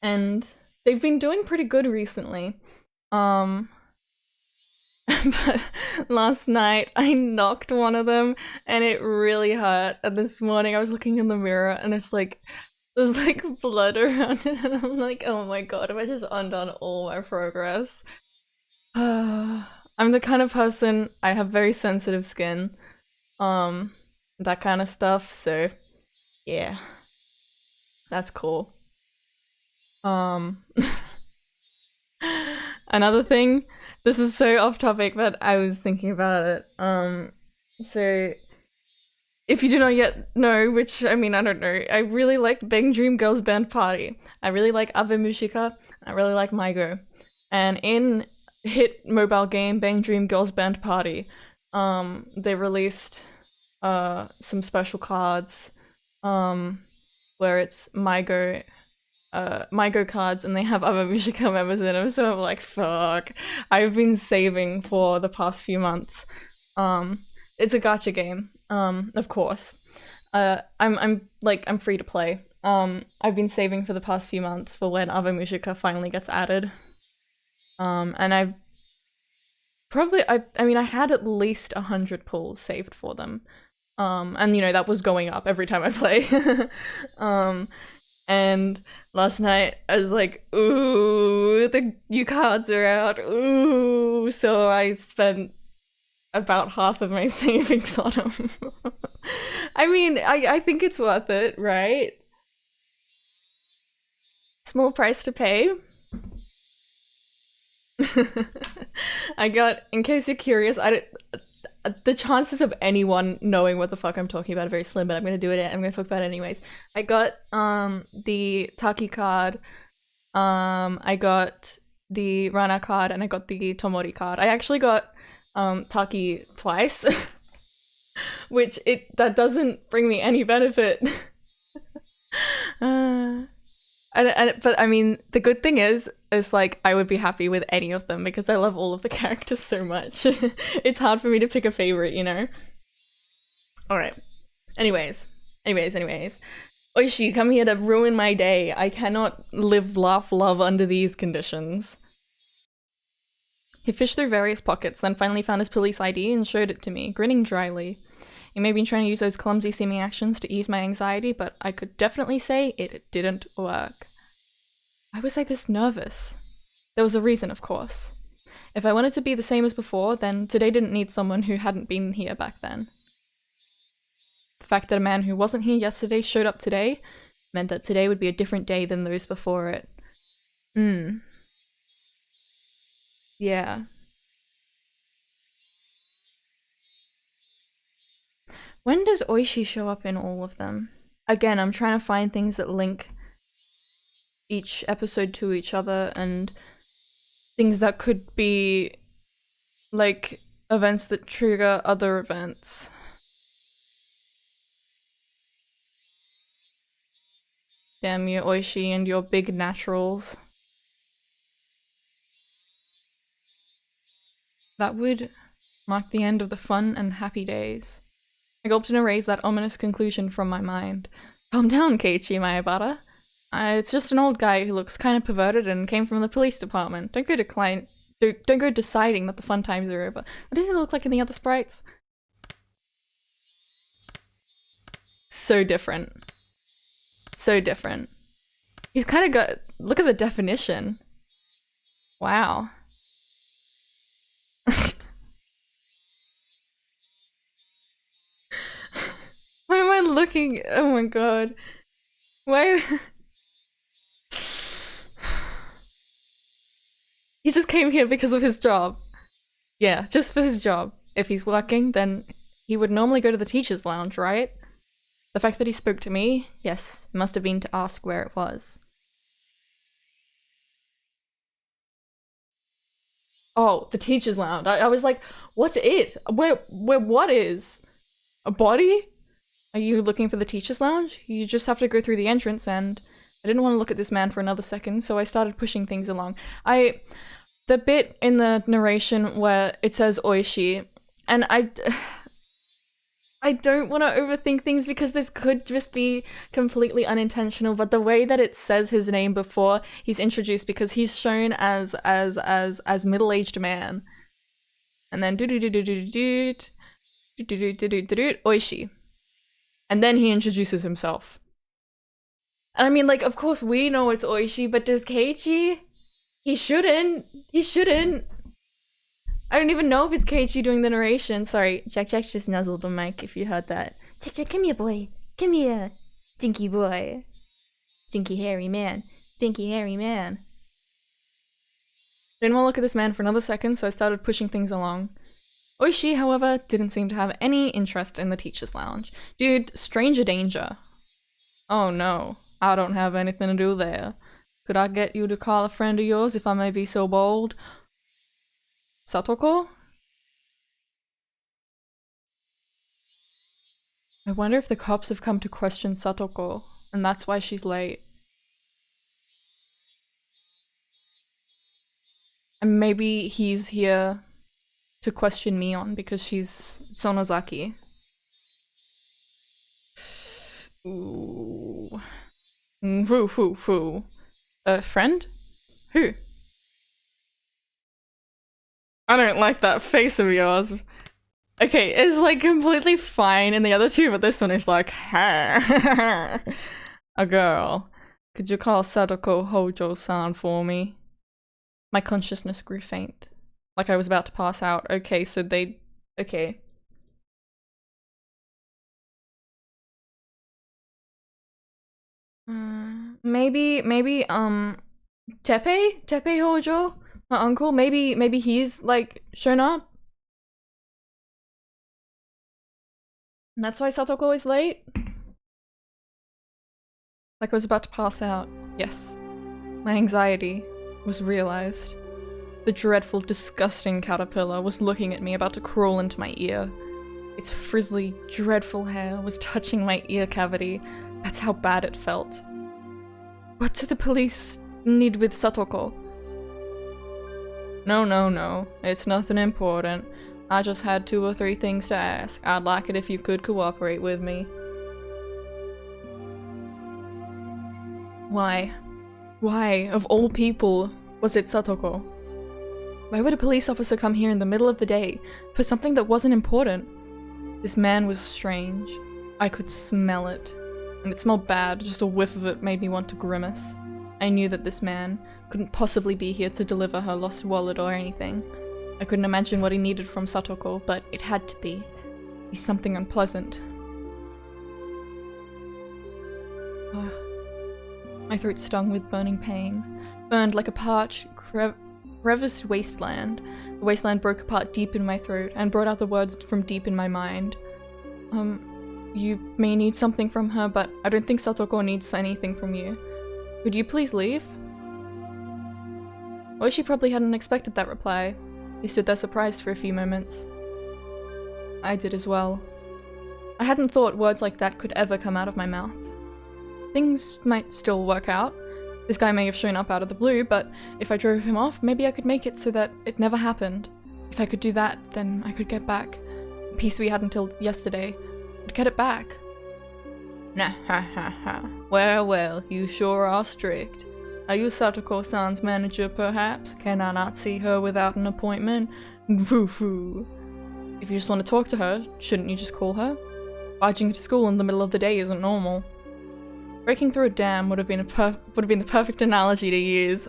S1: And they've been doing pretty good recently. But last night I knocked one of them and it really hurt. And this morning I was looking in the mirror and it's like, there's like blood around it and I'm like, oh my god, have I just undone all my progress? I'm the kind of person, I have very sensitive skin, that kind of stuff, so yeah, that's cool. Another thing, this is so off topic, but I was thinking about it, so if you do not yet know, which, I mean, I don't know, I really liked Bang Dream Girls Band Party, I really like Ave Mushika, I really like Maigo, and in hit mobile game Bang Dream Girls Band Party, they released some special cards where it's Maigo cards and they have other Mushika members in them, so I'm like, fuck. I've been saving for the past few months. It's a gacha game, of course. I'm free to play. I've been saving for the past few months for when other Mushika finally gets added. And I've probably, I mean, I had at least 100 pulls saved for them. And you know, that was going up every time I play. And last night I was like, ooh, the new cards are out, ooh. So I spent about half of my savings on them. I mean, I think it's worth it, right? Small price to pay. I got, in case you're curious, the chances of anyone knowing what the fuck I'm talking about are very slim, but I'm gonna do it. I'm gonna talk about it anyways. I got the Taki card, I got the Rana card, and I got the Tomori card. I actually got Taki twice, which that doesn't bring me any benefit. But I mean, the good thing is like I would be happy with any of them because I love all of the characters so much. It's hard for me to pick a favorite, you know? Alright. Anyways. Oishi, come here to ruin my day. I cannot live, laugh, love under these conditions. He fished through various pockets, then finally found his police ID and showed it to me, grinning dryly. He may have been trying to use those clumsy seeming actions to ease my anxiety, but I could definitely say it didn't work. Why was I this nervous? There was a reason, of course. If I wanted to be the same as before, then today didn't need someone who hadn't been here back then. The fact that a man who wasn't here yesterday showed up today meant that today would be a different day than those before it. Yeah. When does Oishi show up in all of them? Again, I'm trying to find things that link each episode to each other and things that could be like events that trigger other events. Damn you, Oishi, and your big naturals. That would mark the end of the fun and happy days. I gulped and erased that ominous conclusion from my mind. Calm down, Keiichi Maebara. It's just an old guy who looks kind of perverted and came from the police department. Don't go deciding that the fun times are over. What does he look like in the other sprites? So different. So different. He's kind of got... Look at the definition. Wow. Why am I looking? Oh my god. Why? He just came here because of his job. Yeah, just for his job. If he's working, then he would normally go to the teacher's lounge, right? The fact that he spoke to me, yes, it must have been to ask where it was. Oh, the teacher's lounge. I was like, what's it? Where what is? A body? Are you looking for the teacher's lounge? You just have to go through the entrance, and I didn't want to look at this man for another second, so I started pushing things along. The bit in the narration where it says Oishi, and I don't want to overthink things because this could just be completely unintentional, but the way that it says his name before he's introduced, because he's shown as middle-aged man, and then Oishi, and then he introduces himself. And I mean, like, of course we know it's Oishi, but does Keiichi? He shouldn't. I don't even know if it's Keiichi doing the narration. Sorry, Jack just nuzzled the mic if you heard that.
S2: Jack, come here, boy. Come here. Stinky boy. Stinky hairy man. Stinky hairy man.
S1: Didn't want to look at this man for another second, so I started pushing things along. Oishi, however, didn't seem to have any interest in the teacher's lounge. Dude, stranger danger. Oh no, I don't have anything to do there. Could I get you to call a friend of yours if I may be so bold? Satoko? I wonder if the cops have come to question Satoko, and that's why she's late. And maybe he's here to question Mion because she's Sonozaki. Ooh. Foo. A friend? Who? I don't like that face of yours. Okay, it's like completely fine in the other two, but this one is like, ha. A girl. Could you call Sadako Hojo-san for me? My consciousness grew faint. Like I was about to pass out. Okay, so they... Okay. Maybe, Tepe Hojo? My uncle? Maybe he's, like, shown up? And that's why Satoko is late? Like I was about to pass out. Yes. My anxiety was realized. The dreadful, disgusting caterpillar was looking at me, about to crawl into my ear. Its frizzly, dreadful hair was touching my ear cavity. That's how bad it felt. What do the police need with Satoko? No. It's nothing important. I just had 2 or 3 things to ask. I'd like it if you could cooperate with me. Why? Why, of all people, was it Satoko? Why would a police officer come here in the middle of the day for something that wasn't important? This man was strange. I could smell it. And it smelled bad, just a whiff of it made me want to grimace. I knew that this man couldn't possibly be here to deliver her lost wallet or anything. I couldn't imagine what he needed from Satoko, but it had to be something unpleasant. My throat stung with burning pain. Burned like a parched, creviced wasteland. The wasteland broke apart deep in my throat and brought out the words from deep in my mind. You may need something from her, but I don't think Satoko needs anything from you. Could you please leave? Or she probably hadn't expected that reply. He stood there surprised for a few moments. I did as well. I hadn't thought words like that could ever come out of my mouth. Things might still work out. This guy may have shown up out of the blue, but if I drove him off, maybe I could make it so that it never happened. If I could do that, then I could get back. The peace we had until yesterday. I'd get it back. Nah, ha. Well, you sure are strict. Are you Satoko-san's manager, perhaps? Can I not see her without an appointment? Foo. If you just want to talk to her, shouldn't you just call her? Barging into school in the middle of the day isn't normal. Breaking through a dam would have been the perfect analogy to use.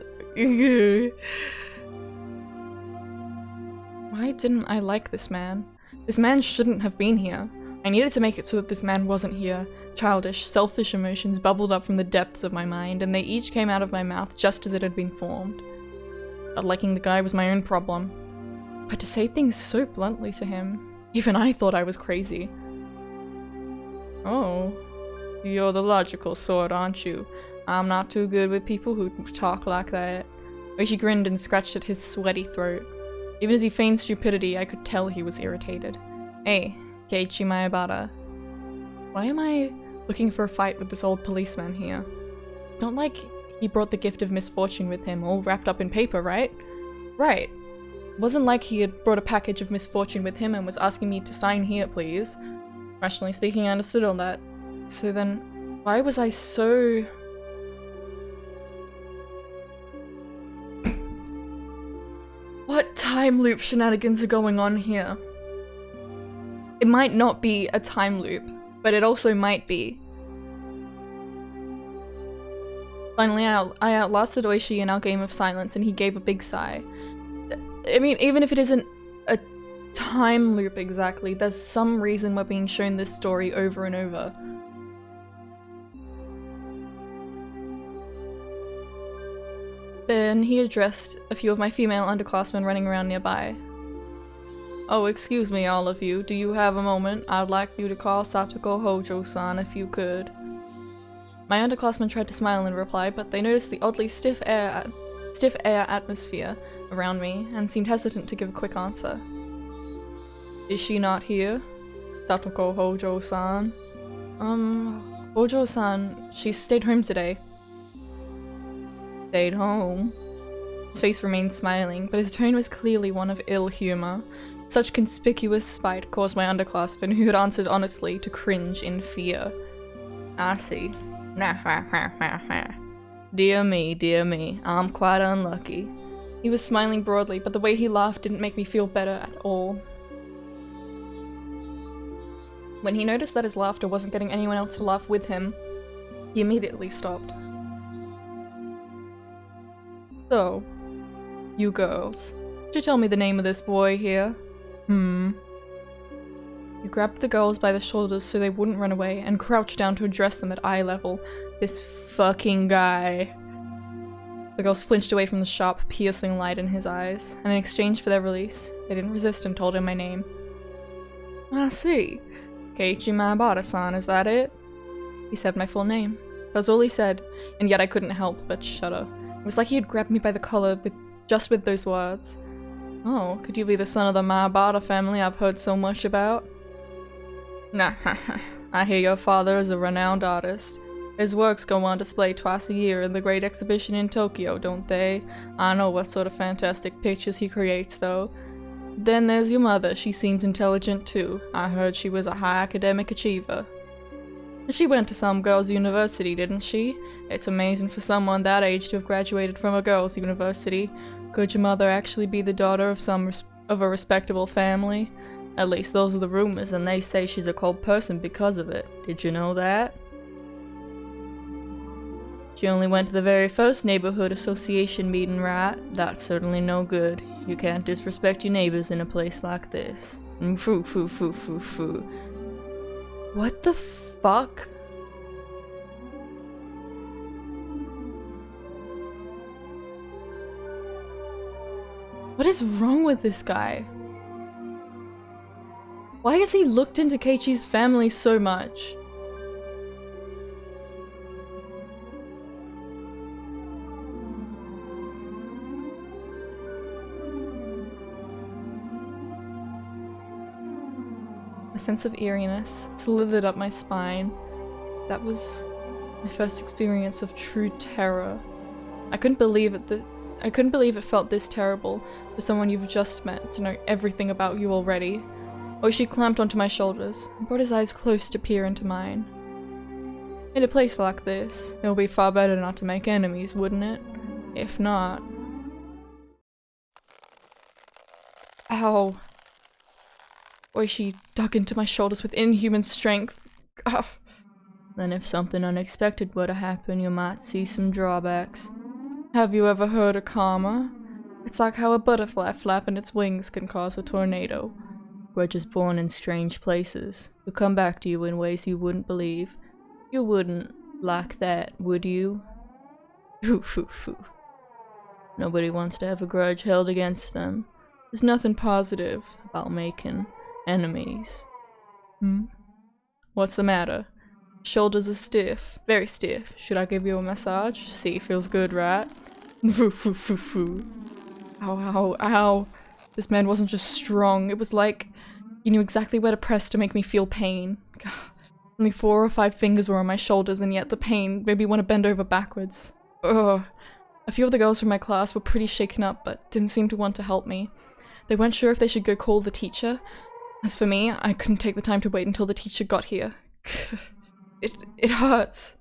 S1: Why didn't I like this man? This man shouldn't have been here. I needed to make it so that this man wasn't here. Childish, selfish emotions bubbled up from the depths of my mind, and they each came out of my mouth just as it had been formed. Not liking the guy was my own problem. But to say things so bluntly to him, Even I thought I was crazy. Oh, you're the logical sort, aren't you? I'm not too good with people who talk like that. Oishi grinned and scratched at his sweaty throat. Even as he feigned stupidity, I could tell he was irritated. Hey, Keiichi Maebara. Why am I looking for a fight with this old policeman here? It's not like he brought the gift of misfortune with him, all wrapped up in paper, right? Right. It wasn't like he had brought a package of misfortune with him and was asking me to sign here, please. Rationally speaking, I understood all that. So then, why was I so... What time loop shenanigans are going on here? It might not be a time loop, but it also might be. Finally, I outlasted Oishi in our game of silence and he gave a big sigh. I mean, even if it isn't a time loop exactly, there's some reason we're being shown this story over and over. Then he addressed a few of my female underclassmen running around nearby. Oh, excuse me, all of you. Do you have a moment? I'd like you to call Satoko Hojo-san if you could. My underclassmen tried to smile in reply, but they noticed the oddly stiff air atmosphere around me and seemed hesitant to give a quick answer. Is she not here? Satoko Hojo-san? Hojo-san, she stayed home today. Stayed home? His face remained smiling, but his tone was clearly one of ill humor. Such conspicuous spite caused my underclassmen, who had answered honestly, to cringe in fear. I see. Dear me, I'm quite unlucky. He was smiling broadly, but the way he laughed didn't make me feel better at all. When he noticed that his laughter wasn't getting anyone else to laugh with him, he immediately stopped. So, you girls, could you tell me the name of this boy here? He grabbed the girls by the shoulders so they wouldn't run away and crouched down to address them at eye level. This fucking guy. The girls flinched away from the sharp, piercing light in his eyes, and in exchange for their release, they didn't resist and told him my name. I see. Keiichi Maebara-san, is that it? He said my full name. That was all he said, and yet I couldn't help but shudder. It was like he had grabbed me by the collar with those words. Oh, could you be the son of the Maebara family I've heard so much about? Nah, I hear your father is a renowned artist. His works go on display twice a year in the Great Exhibition in Tokyo, don't they? I know what sort of fantastic pictures he creates, though. Then there's your mother. She seemed intelligent, too. I heard she was a high academic achiever. She went to some girls' university, didn't she? It's amazing for someone that age to have graduated from a girls' university. Could your mother actually be the daughter of a respectable family? At least those are the rumors, and they say she's a cold person because of it. Did you know that? She only went to the very first neighborhood association meeting, right? That's certainly no good. You can't disrespect your neighbors in a place like this. Foo. What the fuck? What is wrong with this guy? Why has he looked into Keiichi's family so much? A sense of eeriness slithered up my spine. That was my first experience of true terror. I couldn't believe it felt this terrible for someone you've just met to know everything about you already. Oishi clamped onto my shoulders and brought his eyes close to peer into mine. In a place like this, it would be far better not to make enemies, wouldn't it? If not... Ow. Oishi dug into my shoulders with inhuman strength. Ugh. Then if something unexpected were to happen, you might see some drawbacks. Have you ever heard of karma? It's like how a butterfly flapping its wings can cause a tornado. Grudges born in strange places will come back to you in ways you wouldn't believe. You wouldn't like that, would you? Foo. Nobody wants to have a grudge held against them. There's nothing positive about making enemies. Hmm? What's the matter? Shoulders are stiff. Very stiff. Should I give you a massage? See, feels good, right? Foo foo foo foo. Ow, ow, ow. This man wasn't just strong, it was like he knew exactly where to press to make me feel pain. God. Only 4 or 5 fingers were on my shoulders, and yet the pain made me want to bend over backwards. Ugh. A few of the girls from my class were pretty shaken up, but didn't seem to want to help me. They weren't sure if they should go call the teacher. As for me, I couldn't take the time to wait until the teacher got here. It hurts.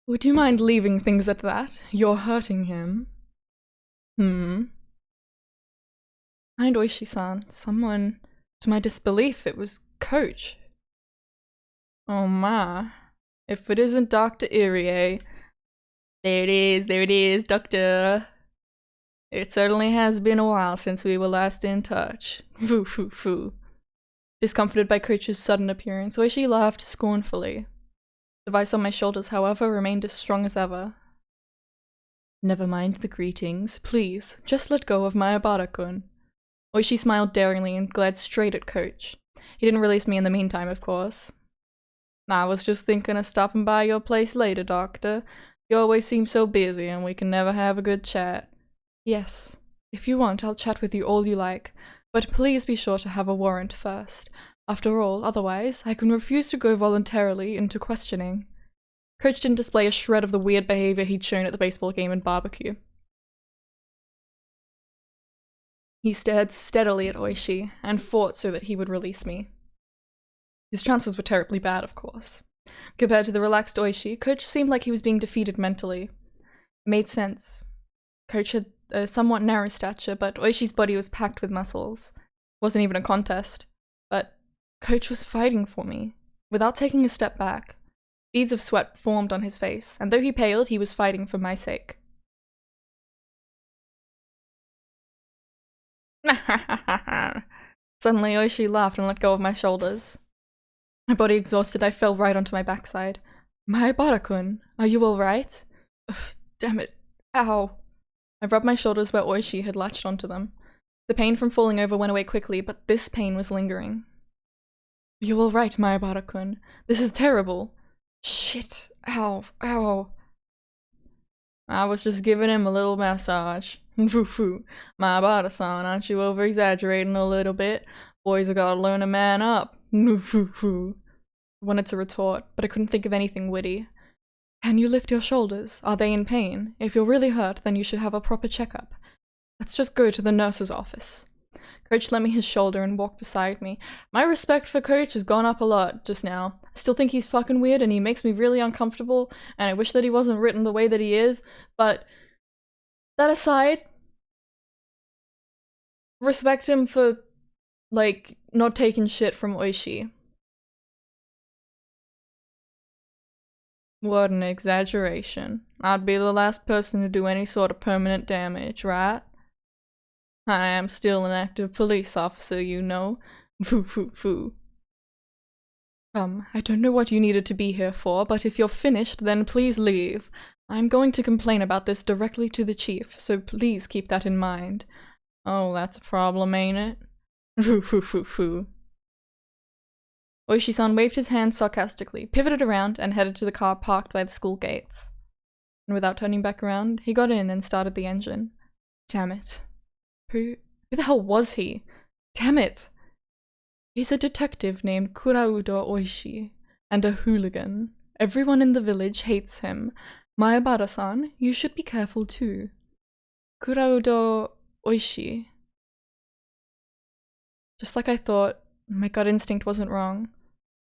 S1: Would you mind leaving things at that? You're hurting him. Mind Oishi-san, someone, to my disbelief, it was Coach. Oh my. If it isn't Dr. Irie. There it is, Doctor. It certainly has been a while since we were last in touch. Foo foo foo. Discomforted by Coach's sudden appearance, Oishi laughed scornfully. The vice on my shoulders, however, remained as strong as ever. Never mind the greetings. Please, just let go of my Abara-kun. Oishi smiled daringly and glared straight at Coach. He didn't release me in the meantime, of course. I was just thinking of stopping by your place later, Doctor. You always seem so busy and we can never have a good chat. Yes, if you want, I'll chat with you all you like, but please be sure to have a warrant first. After all, otherwise, I can refuse to go voluntarily into questioning. Coach didn't display a shred of the weird behavior he'd shown at the baseball game and barbecue. He stared steadily at Oishi, and fought so that he would release me. His chances were terribly bad, of course. Compared to the relaxed Oishi, Coach seemed like he was being defeated mentally. It made sense. Coach had a somewhat narrow stature, but Oishi's body was packed with muscles. It wasn't even a contest. But Coach was fighting for me, without taking a step back. Beads of sweat formed on his face, and though he paled, he was fighting for my sake. Suddenly, Oishi laughed and let go of my shoulders. My body exhausted, I fell right onto my backside. My Abara-kun, are you alright? Damn it. Ow. I rubbed my shoulders where Oishi had latched onto them. The pain from falling over went away quickly, but this pain was lingering. Are you alright, my Abara-kun? This is terrible. Shit. Ow. Ow. I was just giving him a little massage. Foo-foo. My Abara-san, aren't you over-exaggerating a little bit? Boys have gotta learn to man up. Foo-foo. I wanted to retort, but I couldn't think of anything witty. Can you lift your shoulders? Are they in pain? If you're really hurt, then you should have a proper checkup. Let's just go to the nurse's office. Coach lent me his shoulder and walked beside me. My respect for Coach has gone up a lot just now. I still think he's fucking weird and he makes me really uncomfortable, and I wish that he wasn't written the way that he is, but that aside, respect him for, like, not taking shit from Oishi. What an exaggeration. I'd be the last person to do any sort of permanent damage, right? I am still an active police officer, you know. Foo foo foo. I don't know what you needed to be here for, but if you're finished, then please leave. I'm going to complain about this directly to the chief, so please keep that in mind. Oh, that's a problem, ain't it? Foo foo foo foo. Oishi-san waved his hand sarcastically, pivoted around, and headed to the car parked by the school gates. And without turning back around, he got in and started the engine. Damn it. Who the hell was he? Damn it! He's a detective named Kuraudo Oishi, and a hooligan. Everyone in the village hates him. My Abara-san, you should be careful too. Kuraudo Oishi. Just like I thought, my gut instinct wasn't wrong.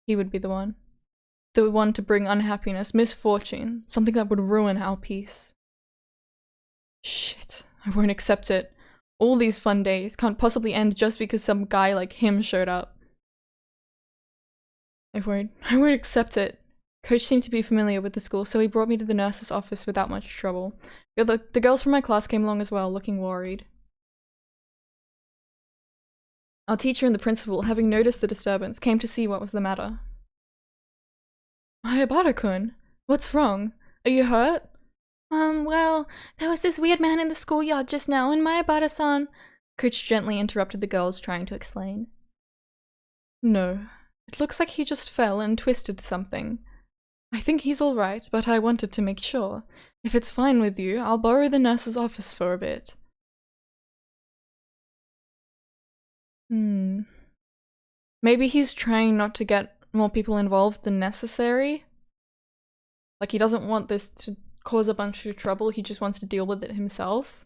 S1: He would be the one. The one to bring unhappiness, misfortune, something that would ruin our peace. Shit, I won't accept it. All these fun days can't possibly end just because some guy like him showed up. I won't accept it. Coach seemed to be familiar with the school, so he brought me to the nurse's office without much trouble. The girls from my class came along as well, looking worried. Our teacher and the principal, having noticed the disturbance, came to see what was the matter. My Abara-kun, what's wrong? Are you hurt?
S2: Well, there was this weird man in the schoolyard just now, and Mayabata-san...
S1: Coach gently interrupted the girls trying to explain. No, it looks like he just fell and twisted something. I think he's alright, but I wanted to make sure. If it's fine with you, I'll borrow the nurse's office for a bit. Maybe he's trying not to get more people involved than necessary? Like, he doesn't want this to cause a bunch of trouble, he just wants to deal with it himself?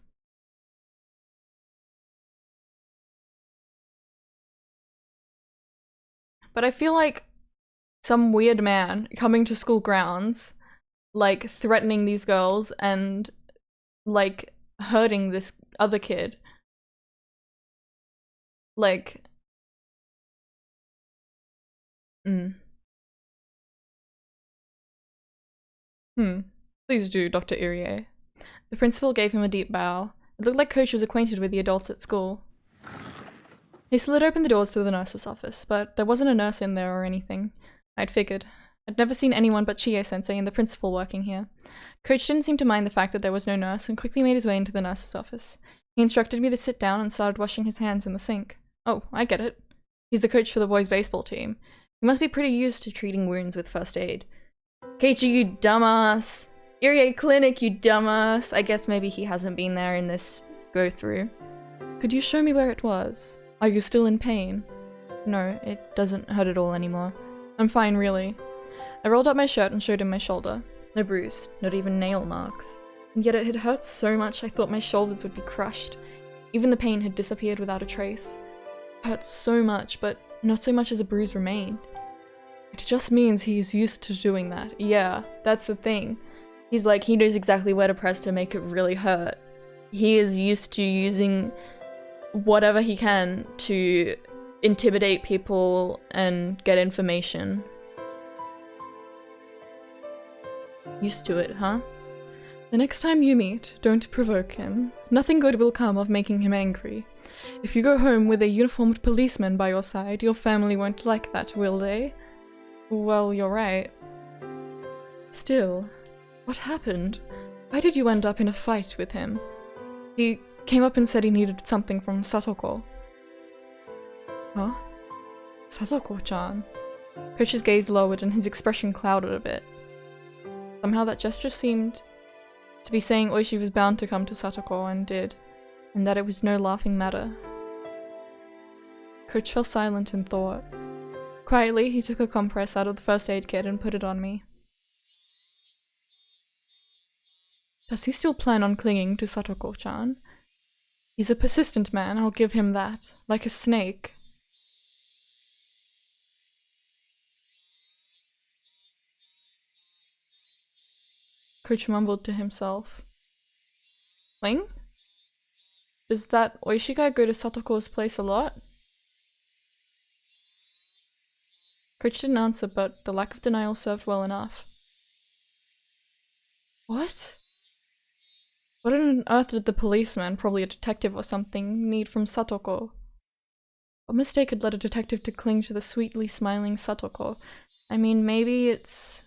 S1: But I feel like some weird man coming to school grounds, like, threatening these girls and, like, hurting this other kid. Like... Please do, Dr. Irie. The principal gave him a deep bow. It looked like Coach was acquainted with the adults at school. He slid open the doors to the nurse's office, but there wasn't a nurse in there or anything. I'd figured. I'd never seen anyone but Chie-sensei and the principal working here. Coach didn't seem to mind the fact that there was no nurse and quickly made his way into the nurse's office. He instructed me to sit down and started washing his hands in the sink. Oh, I get it. He's the coach for the boys' baseball team. He must be pretty used to treating wounds with first aid. Keiichi, you dumbass! Irie Clinic, you dumbass! I guess maybe he hasn't been there in this go-through. Could you show me where it was? Are you still in pain? No, it doesn't hurt at all anymore. I'm fine, really. I rolled up my shirt and showed him my shoulder. No bruise, not even nail marks. And yet it had hurt so much I thought my shoulders would be crushed. Even the pain had disappeared without a trace. It hurt so much, but not so much as a bruise remained. It just means he's used to doing that. Yeah, that's the thing. He's like, he knows exactly where to press to make it really hurt. He is used to using whatever he can to intimidate people and get information. Used to it, huh? The next time you meet, don't provoke him. Nothing good will come of making him angry. If you go home with a uniformed policeman by your side, your family won't like that, will they? Well, you're right. Still, what happened? Why did you end up in a fight with him? He came up and said he needed something from Satoko. Huh? Satoko-chan? Coach's gaze lowered and his expression clouded a bit. Somehow that gesture seemed to be saying Oishi was bound to come to Satoko and did, and that it was no laughing matter. Coach fell silent in thought. Quietly, he took a compress out of the first aid kit and put it on me. Does he still plan on clinging to Satoko-chan? He's a persistent man, I'll give him that. Like a snake. Coach mumbled to himself. Cling? Does that Oishi guy go to Satoko's place a lot? Coach didn't answer, but the lack of denial served well enough. What? What on earth did the policeman, probably a detective or something, need from Satoko? What mistake had led a detective to cling to the sweetly smiling Satoko? I mean, maybe it's...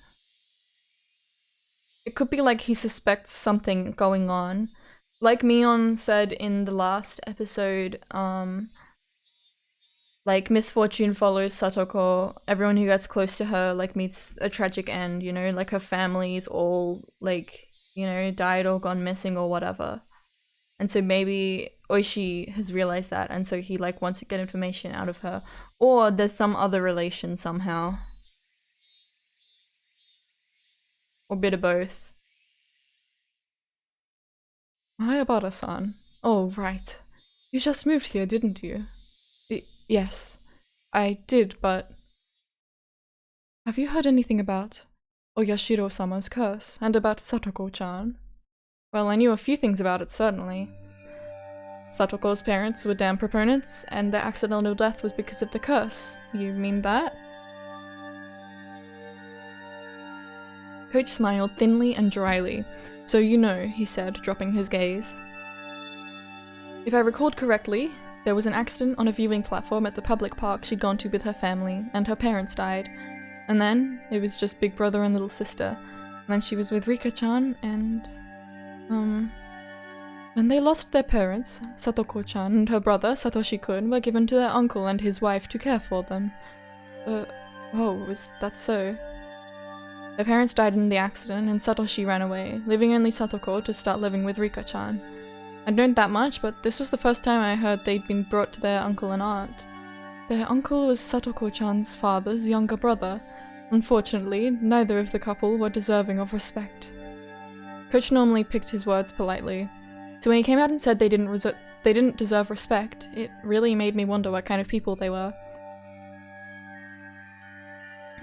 S1: It could be like he suspects something going on. Like Mion said in the last episode, like, misfortune follows Satoko. Everyone who gets close to her, like, meets a tragic end, you know? Like, her family's all, like, you know, died or gone missing or whatever. And so maybe Oishi has realized that, and so he, like, wants to get information out of her. Or there's some other relation somehow. Or a bit of both. Mayabara-san. Oh, right. You just moved here, didn't you? Yes, I did, but... Have you heard anything about Oyashiro-sama's curse, and about Satoko-chan? Well, I knew a few things about it, certainly. Satoko's parents were damn proponents, and their accidental death was because of the curse. You mean that? Coach smiled thinly and dryly. So you know, he said, dropping his gaze. If I recalled correctly, there was an accident on a viewing platform at the public park she'd gone to with her family, and her parents died. And then, it was just big brother and little sister. And then she was with Rika-chan, and... When they lost their parents, Satoko-chan and her brother, Satoshi-kun, were given to their uncle and his wife to care for them. Oh, is that so? Their parents died in the accident, and Satoshi ran away, leaving only Satoko to start living with Rika-chan. I'd known that much, but this was the first time I heard they'd been brought to their uncle and aunt. Their uncle was Satoko-chan's father's younger brother. Unfortunately, neither of the couple were deserving of respect. Coach normally picked his words politely, so when he came out and said they didn't deserve respect, it really made me wonder what kind of people they were.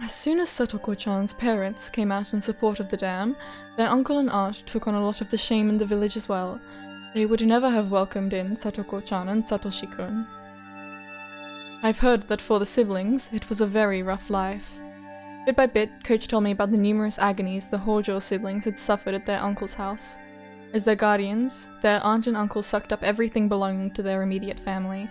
S1: As soon as Satoko-chan's parents came out in support of the dam, their uncle and aunt took on a lot of the shame in the village as well. They would never have welcomed in Satoko-chan and Satoshi-kun. I've heard that for the siblings, it was a very rough life. Bit by bit, Coach told me about the numerous agonies the Hojo siblings had suffered at their uncle's house. As their guardians, their aunt and uncle sucked up everything belonging to their immediate family.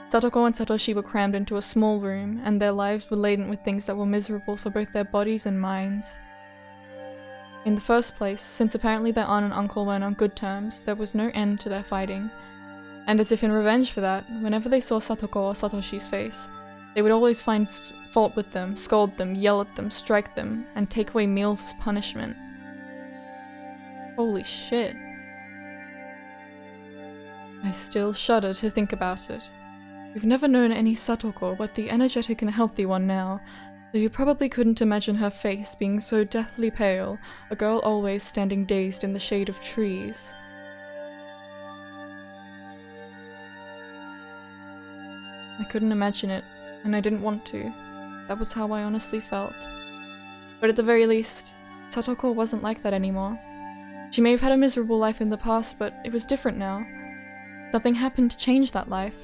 S1: Satoko and Satoshi were crammed into a small room, and their lives were laden with things that were miserable for both their bodies and minds. In the first place, since apparently their aunt and uncle weren't on good terms, there was no end to their fighting. And as if in revenge for that, whenever they saw Satoko or Satoshi's face, they would always find fault with them, scold them, yell at them, strike them, and take away meals as punishment. Holy shit. I still shudder to think about it. You've never known any Satoko but the energetic and healthy one now, though you probably couldn't imagine her face being so deathly pale, a girl always standing dazed in the shade of trees. I couldn't imagine it, and I didn't want to. That was how I honestly felt. But at the very least, Satoko wasn't like that anymore. She may have had a miserable life in the past, but it was different now. Something happened to change that life.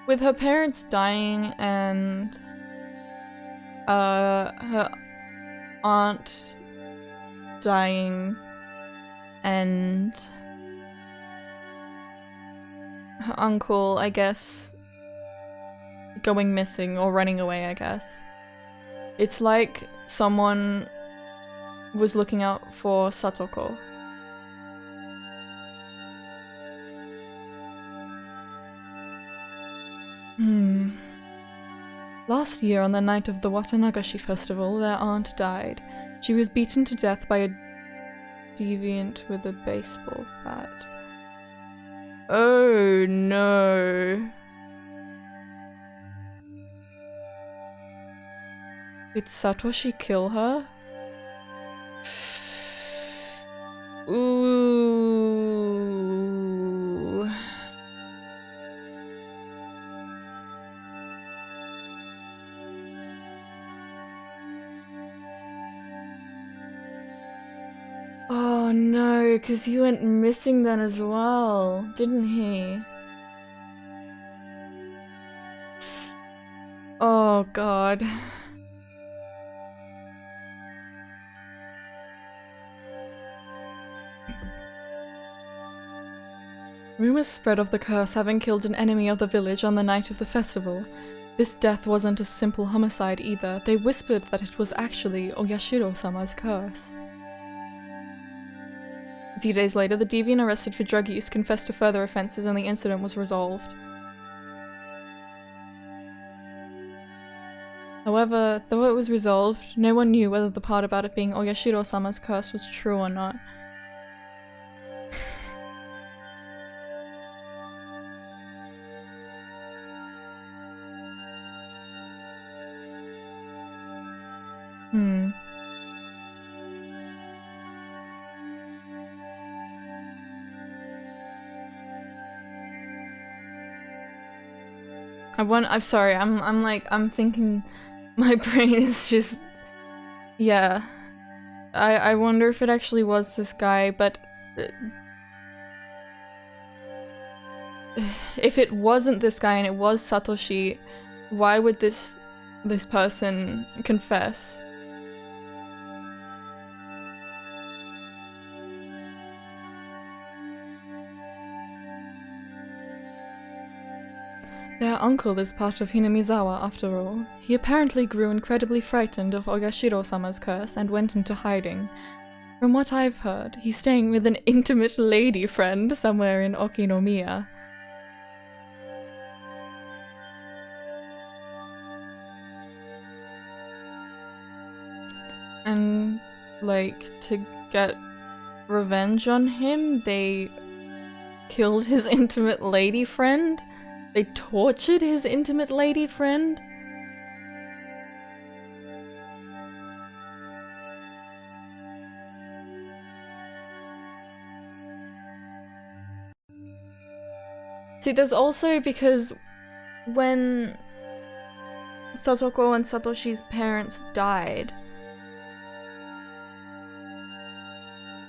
S1: With her parents dying and her aunt dying and her uncle, I guess, going missing or running away, I guess. It's like someone was looking out for Satoko. Last year, on the night of the Watanagashi festival, their aunt died. She was beaten to death by a deviant with a baseball bat. Oh no. Did Satoshi kill her? Ooh. Oh no, because he went missing then as well, didn't he? Oh god. Rumors spread of the curse having killed an enemy of the village on the night of the festival. This death wasn't a simple homicide either. They whispered that it was actually Oyashiro-sama's curse. A few days later, the deviant arrested for drug use confessed to further offenses and the incident was resolved. However, though it was resolved, no one knew whether the part about it being Oyashiro-sama's curse was true or not. I'm sorry, I'm thinking my brain is just, yeah. I wonder if it actually was this guy, but if it wasn't this guy and it was Satoshi, why would this person confess? Their uncle is part of Hinamizawa, after all. He apparently grew incredibly frightened of Ogashiro-sama's curse and went into hiding. From what I've heard, he's staying with an intimate lady friend somewhere in Okinomiya. And, like, to get revenge on him, they killed his intimate lady friend? They tortured his intimate lady friend? See, there's also because when Satoko and Satoshi's parents died,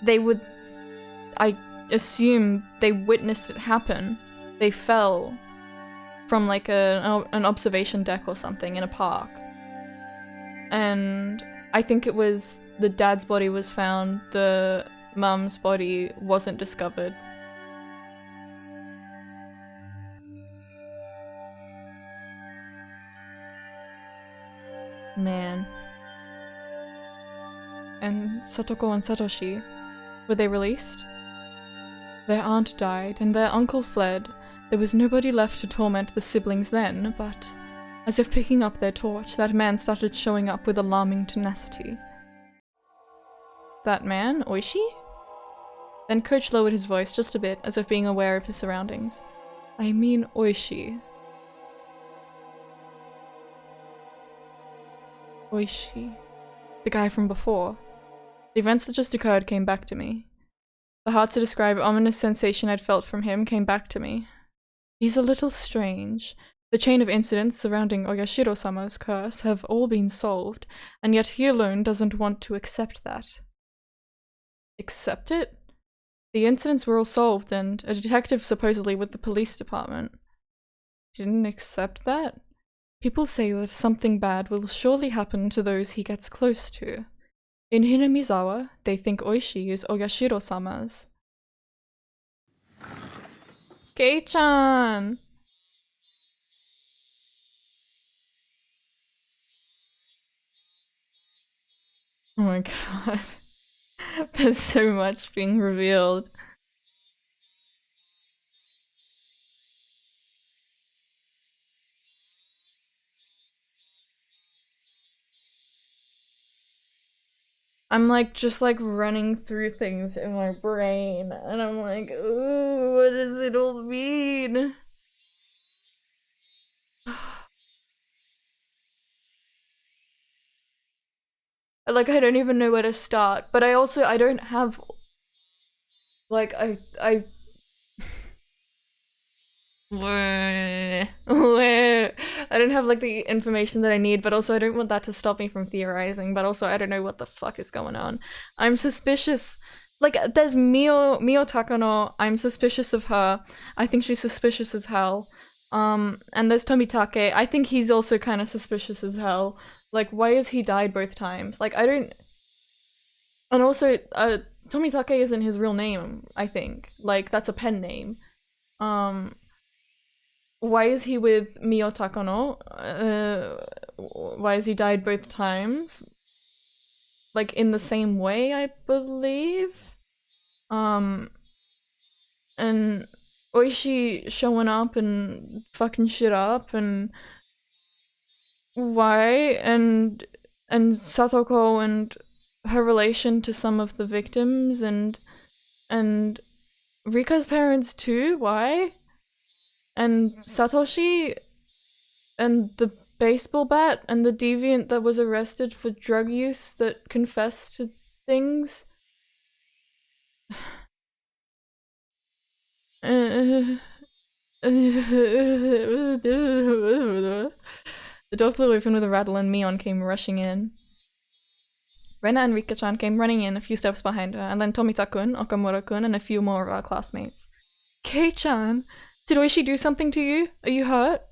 S1: they would, I assume, they witnessed it happen. They fell from like an observation deck or something in a park. And I think it was the dad's body was found, the mum's body wasn't discovered. Man. And Satoko and Satoshi, were they released? Their aunt died, and their uncle fled. There was nobody left to torment the siblings then, but as if picking up their torch, that man started showing up with alarming tenacity. That man? Oishi? Then Coach lowered his voice just a bit, as if being aware of his surroundings. I mean Oishi. Oishi. The guy from before. The events that just occurred came back to me. The hard-to-describe ominous sensation I'd felt from him came back to me. He's a little strange. The chain of incidents surrounding Oyashiro-sama's curse have all been solved, and yet he alone doesn't want to accept that. Accept it? The incidents were all solved, and a detective supposedly with the police department didn't accept that? People say that something bad will surely happen to those he gets close to. In Hinamizawa, they think Oishi is Oyashiro-sama's. Kei-chan! Oh my god. There's so much being revealed. I'm like just like running through things in my brain and I'm like, ooh, what does it all mean? Like I don't even know where to start, but I don't have like I I don't have like the information that I need, but also I don't want that to stop me from theorizing, but also I don't know what the fuck is going on. I'm suspicious. Like there's Mio Takano, I'm suspicious of her. I think she's suspicious as hell. And there's Tomitake. I think he's also kind of suspicious as hell. Like why has he died both times? Like I don't. And also Tomitake isn't his real name, I think. Like that's a pen name. Why is he with Mio Takano? Why has he died both times? Like in the same way, I believe. And Oishi showing up and fucking shit up and why? And Satoko and her relation to some of the victims and Rika's parents too, why? And Satoshi and the baseball bat and the deviant that was arrested for drug use that confessed to things. The door flew open with a rattle and Mion came rushing in. Rena and Rika-chan came running in a few steps behind her, and then Tomita-kun, Okamura-kun, and a few more of our classmates. Kei-chan! Did Oishi do something to you? Are you hurt?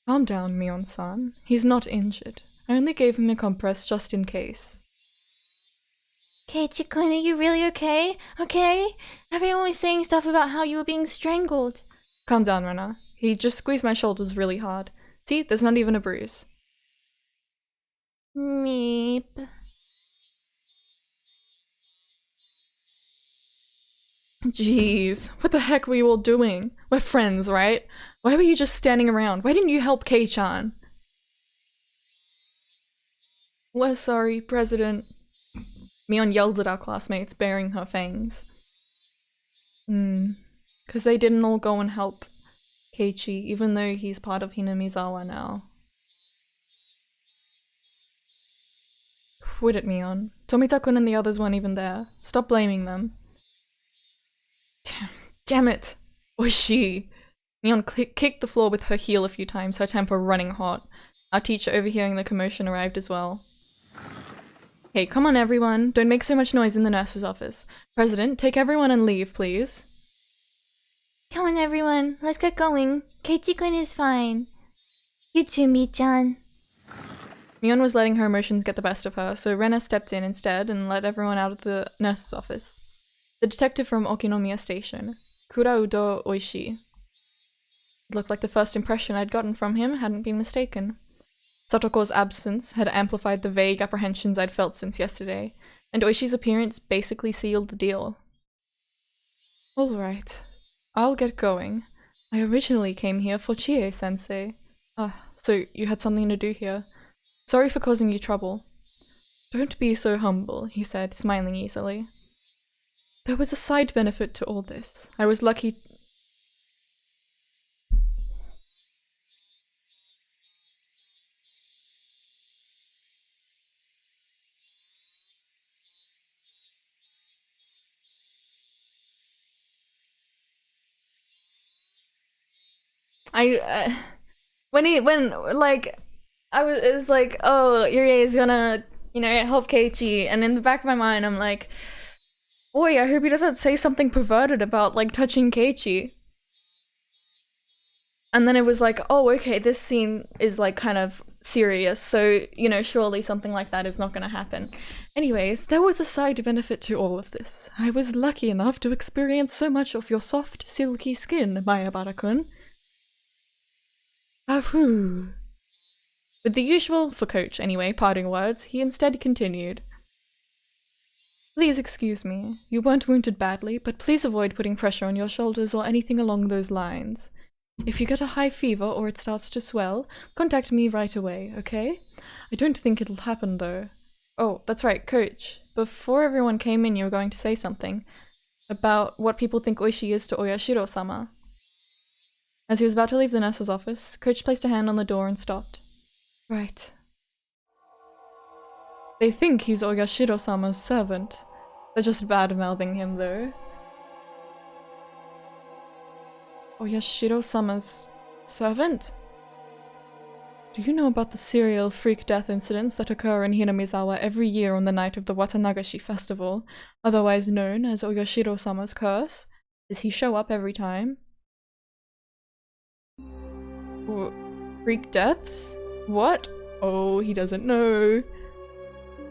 S1: Calm down, Mion-san. He's not injured. I only gave him a compress just in case.
S2: Keiichi-kun, are you really okay? Okay? Everyone was saying stuff about how you were being strangled.
S1: Calm down, Rena. He just squeezed my shoulders really hard. See, there's not even a bruise.
S2: Meep.
S1: Jeez, what the heck were you all doing? We're friends, right? Why were you just standing around? Why didn't you help Kei-chan? We're sorry, President. Mion yelled at our classmates, baring her fangs. Because they didn't all go and help Keiichi, even though he's part of Hinamizawa now. Quit it, Mion. Tomita-kun and the others weren't even there. Stop blaming them. Damn it! Oishi! Mion kicked the floor with her heel a few times, her temper running hot. Our teacher, overhearing the commotion, arrived as well. Hey, come on everyone, don't make so much noise in the nurse's office. President, take everyone and leave, please.
S2: Come on everyone, let's get going. Keiichi-kun is fine. You too, Mi-chan.
S1: Mion was letting her emotions get the best of her, so Rena stepped in instead and let everyone out of the nurse's office. The detective from Okinomiya Station, Kuraudo Oishi. It looked like the first impression I'd gotten from him hadn't been mistaken. Satoko's absence had amplified the vague apprehensions I'd felt since yesterday, and Oishi's appearance basically sealed the deal. Alright, I'll get going. I originally came here for Chie-sensei. So you had something to do here. Sorry for causing you trouble. Don't be so humble, he said, smiling easily. There was a side benefit to all this. I was lucky. It was like, oh, Yurie is gonna, help Keiichi, and in the back of my mind, I'm like, boy, I hope he doesn't say something perverted about, touching Keiichi. And then it was like, oh, okay, this scene is, kind of serious, so, surely something like that is not gonna happen. Anyways, there was a side benefit to all of this. I was lucky enough to experience so much of your soft, silky skin, Mayabara-kun. Ahoo. With the usual, for Coach anyway, parting words, he instead continued. Please excuse me. You weren't wounded badly, but please avoid putting pressure on your shoulders or anything along those lines. If you get a high fever or it starts to swell, contact me right away, okay? I don't think it'll happen though. Oh, that's right, Coach. Before everyone came in, you were going to say something about what people think Oishi is to Oyashiro-sama. As he was about to leave the nurse's office, Coach placed a hand on the door and stopped. Right. They think he's Oyashiro-sama's servant. They're just bad-mouthing him, though. Oyashiro-sama's servant? Do you know about the serial freak death incidents that occur in Hinamizawa every year on the night of the Watanagashi festival, otherwise known as Oyashiro-sama's curse? Does he show up every time? Freak deaths? What? Oh, he doesn't know.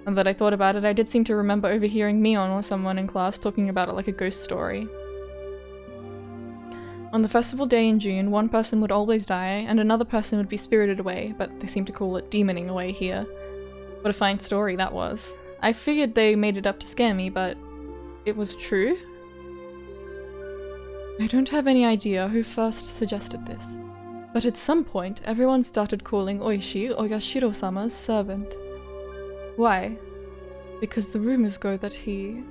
S1: And that I thought about it, I did seem to remember overhearing Mion or someone in class talking about it like a ghost story. On the festival day in June, one person would always die, and another person would be spirited away, but they seem to call it demoning away here. What a fine story that was. I figured they made it up to scare me, but it was true? I don't have any idea who first suggested this. But at some point, everyone started calling Oishi Oyashiro-sama's servant. Why? Because the rumors go that he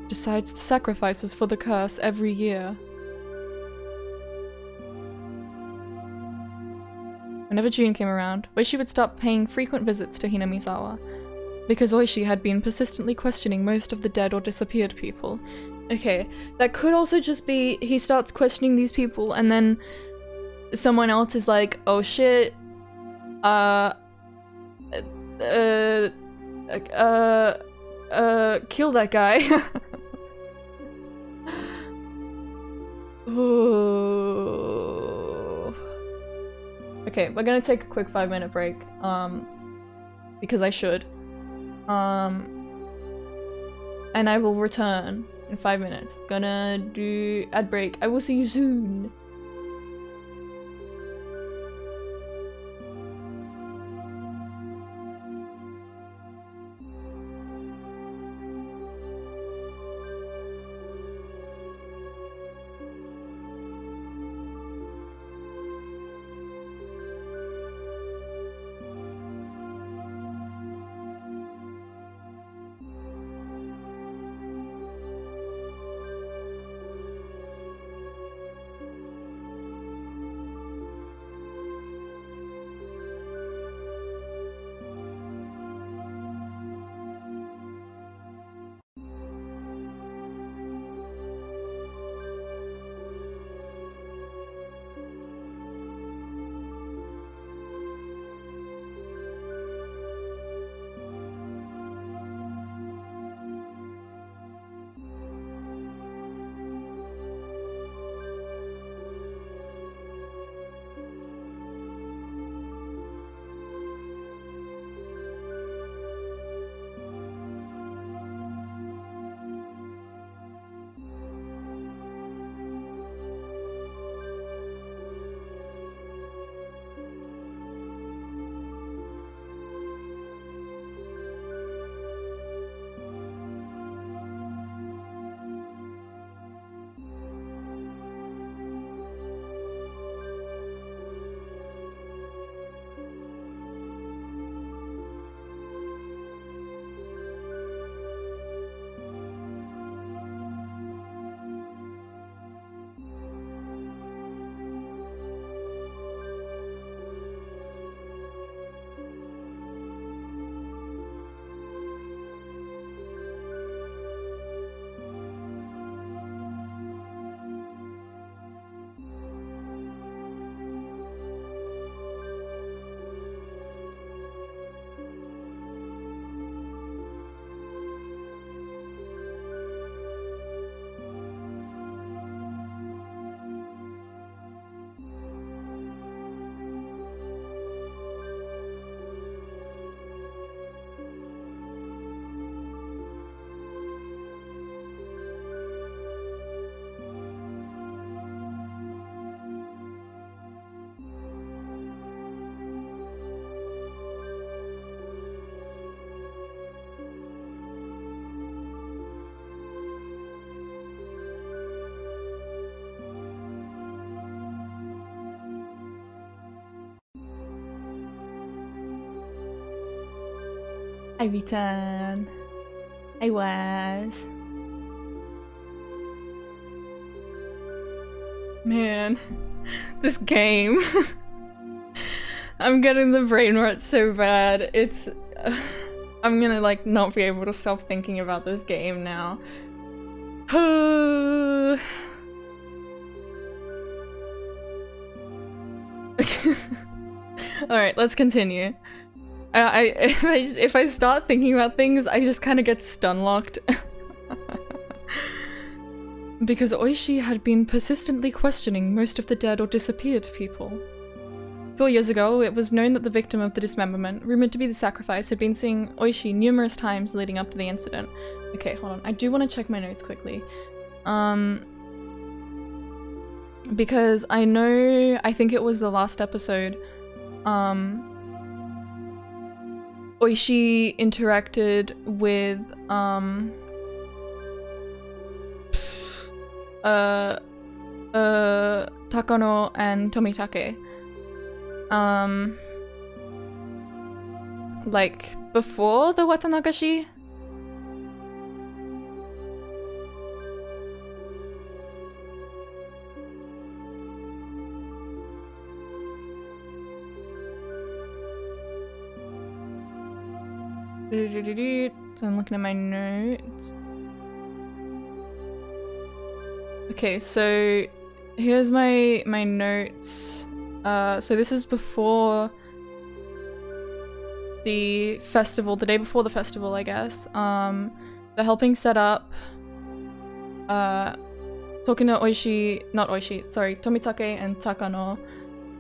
S1: decides the sacrifices for the curse every year. Whenever June came around, Oishi would start paying frequent visits to Hinamizawa, because Oishi had been persistently questioning most of the dead or disappeared people. Okay, that could also just be he starts questioning these people and then someone else is like, oh shit, kill that guy. Ooh. Okay, we're gonna take a quick 5-minute break. Because I should. And I will return in 5 minutes. Gonna do ad break. I will see you soon. I return. I was. Man, this game. I'm getting the brain rot so bad. It's. I'm gonna like not be able to stop thinking about this game now. Alright, let's continue. If I start thinking about things, I just kind of get stun-locked. Because Oishi had been persistently questioning most of the dead or disappeared people. 4 years ago, it was known that the victim of the dismemberment, rumored to be the sacrifice, had been seeing Oishi numerous times leading up to the incident. Okay, hold on. I do want to check my notes quickly. Because I think it was the last episode, Oishi interacted with, Takano and Tomitake. Like, before the Watanagashi? So I'm looking at my notes. Okay, so here's my notes. So this is before the festival, the day before the festival, I guess. They're helping set up talking to Tomitake and Takano.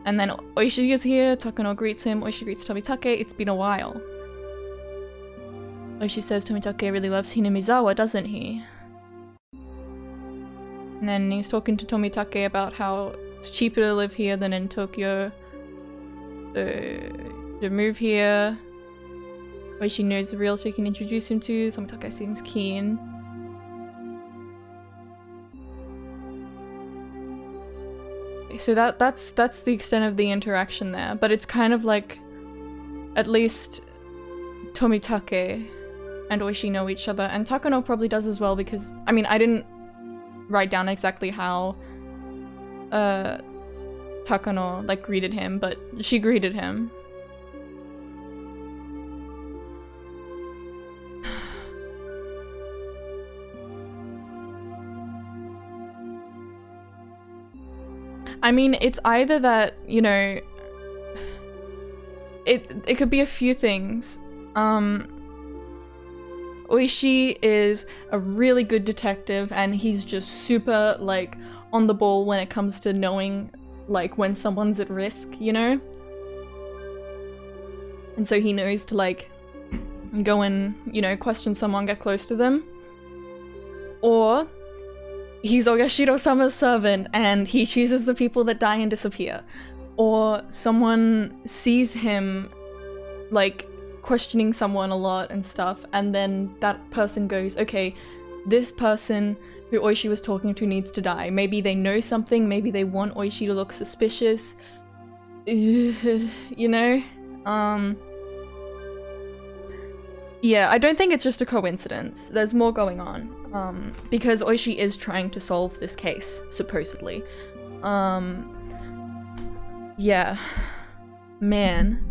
S1: And then Oishi is here, Takano greets him, Oishi greets Tomitake, it's been a while. Oishi says Tomitake really loves Hinamizawa, doesn't he? And then he's talking to Tomitake about how it's cheaper to live here than in Tokyo. To move here. Oishi knows the realtor he can introduce him to. Tomitake seems keen. So that's the extent of the interaction there, but it's kind of like at least Tomitake and Oishi know each other, and Takano probably does as well because I mean I didn't write down exactly how Takano like greeted him, but she greeted him. I mean, it's either that, you know, it could be a few things. Oishi is a really good detective and he's just super, like, on the ball when it comes to knowing, like, when someone's at risk, you know? And so he knows to, like, go and, you know, question someone, get close to them. Or he's Oyashiro-sama's servant and he chooses the people that die and disappear. Or someone sees him, like, questioning someone a lot and stuff, and then that person goes, okay, this person who Oishi was talking to needs to die. Maybe they know something, maybe they want Oishi to look suspicious. You know? Yeah, I don't think it's just a coincidence. There's more going on. Because Oishi is trying to solve this case, supposedly. Yeah. Man.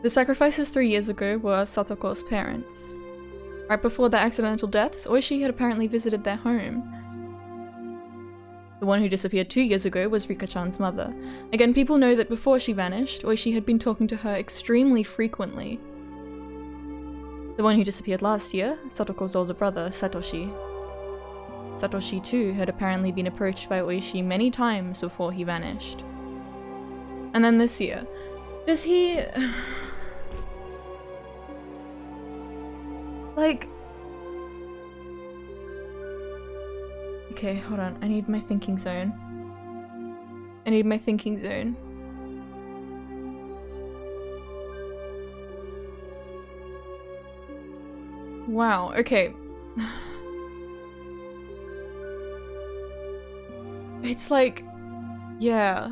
S1: The sacrifices 3 years ago were Satoko's parents. Right before their accidental deaths, Oishi had apparently visited their home. The one who disappeared 2 years ago was Rika-chan's mother. Again, people know that before she vanished, Oishi had been talking to her extremely frequently. The one who disappeared last year, Satoko's older brother, Satoshi. Satoshi too had apparently been approached by Oishi many times before he vanished. And then this year, does he... like... Okay, hold on. I need my thinking zone. Wow, okay. It's like... yeah.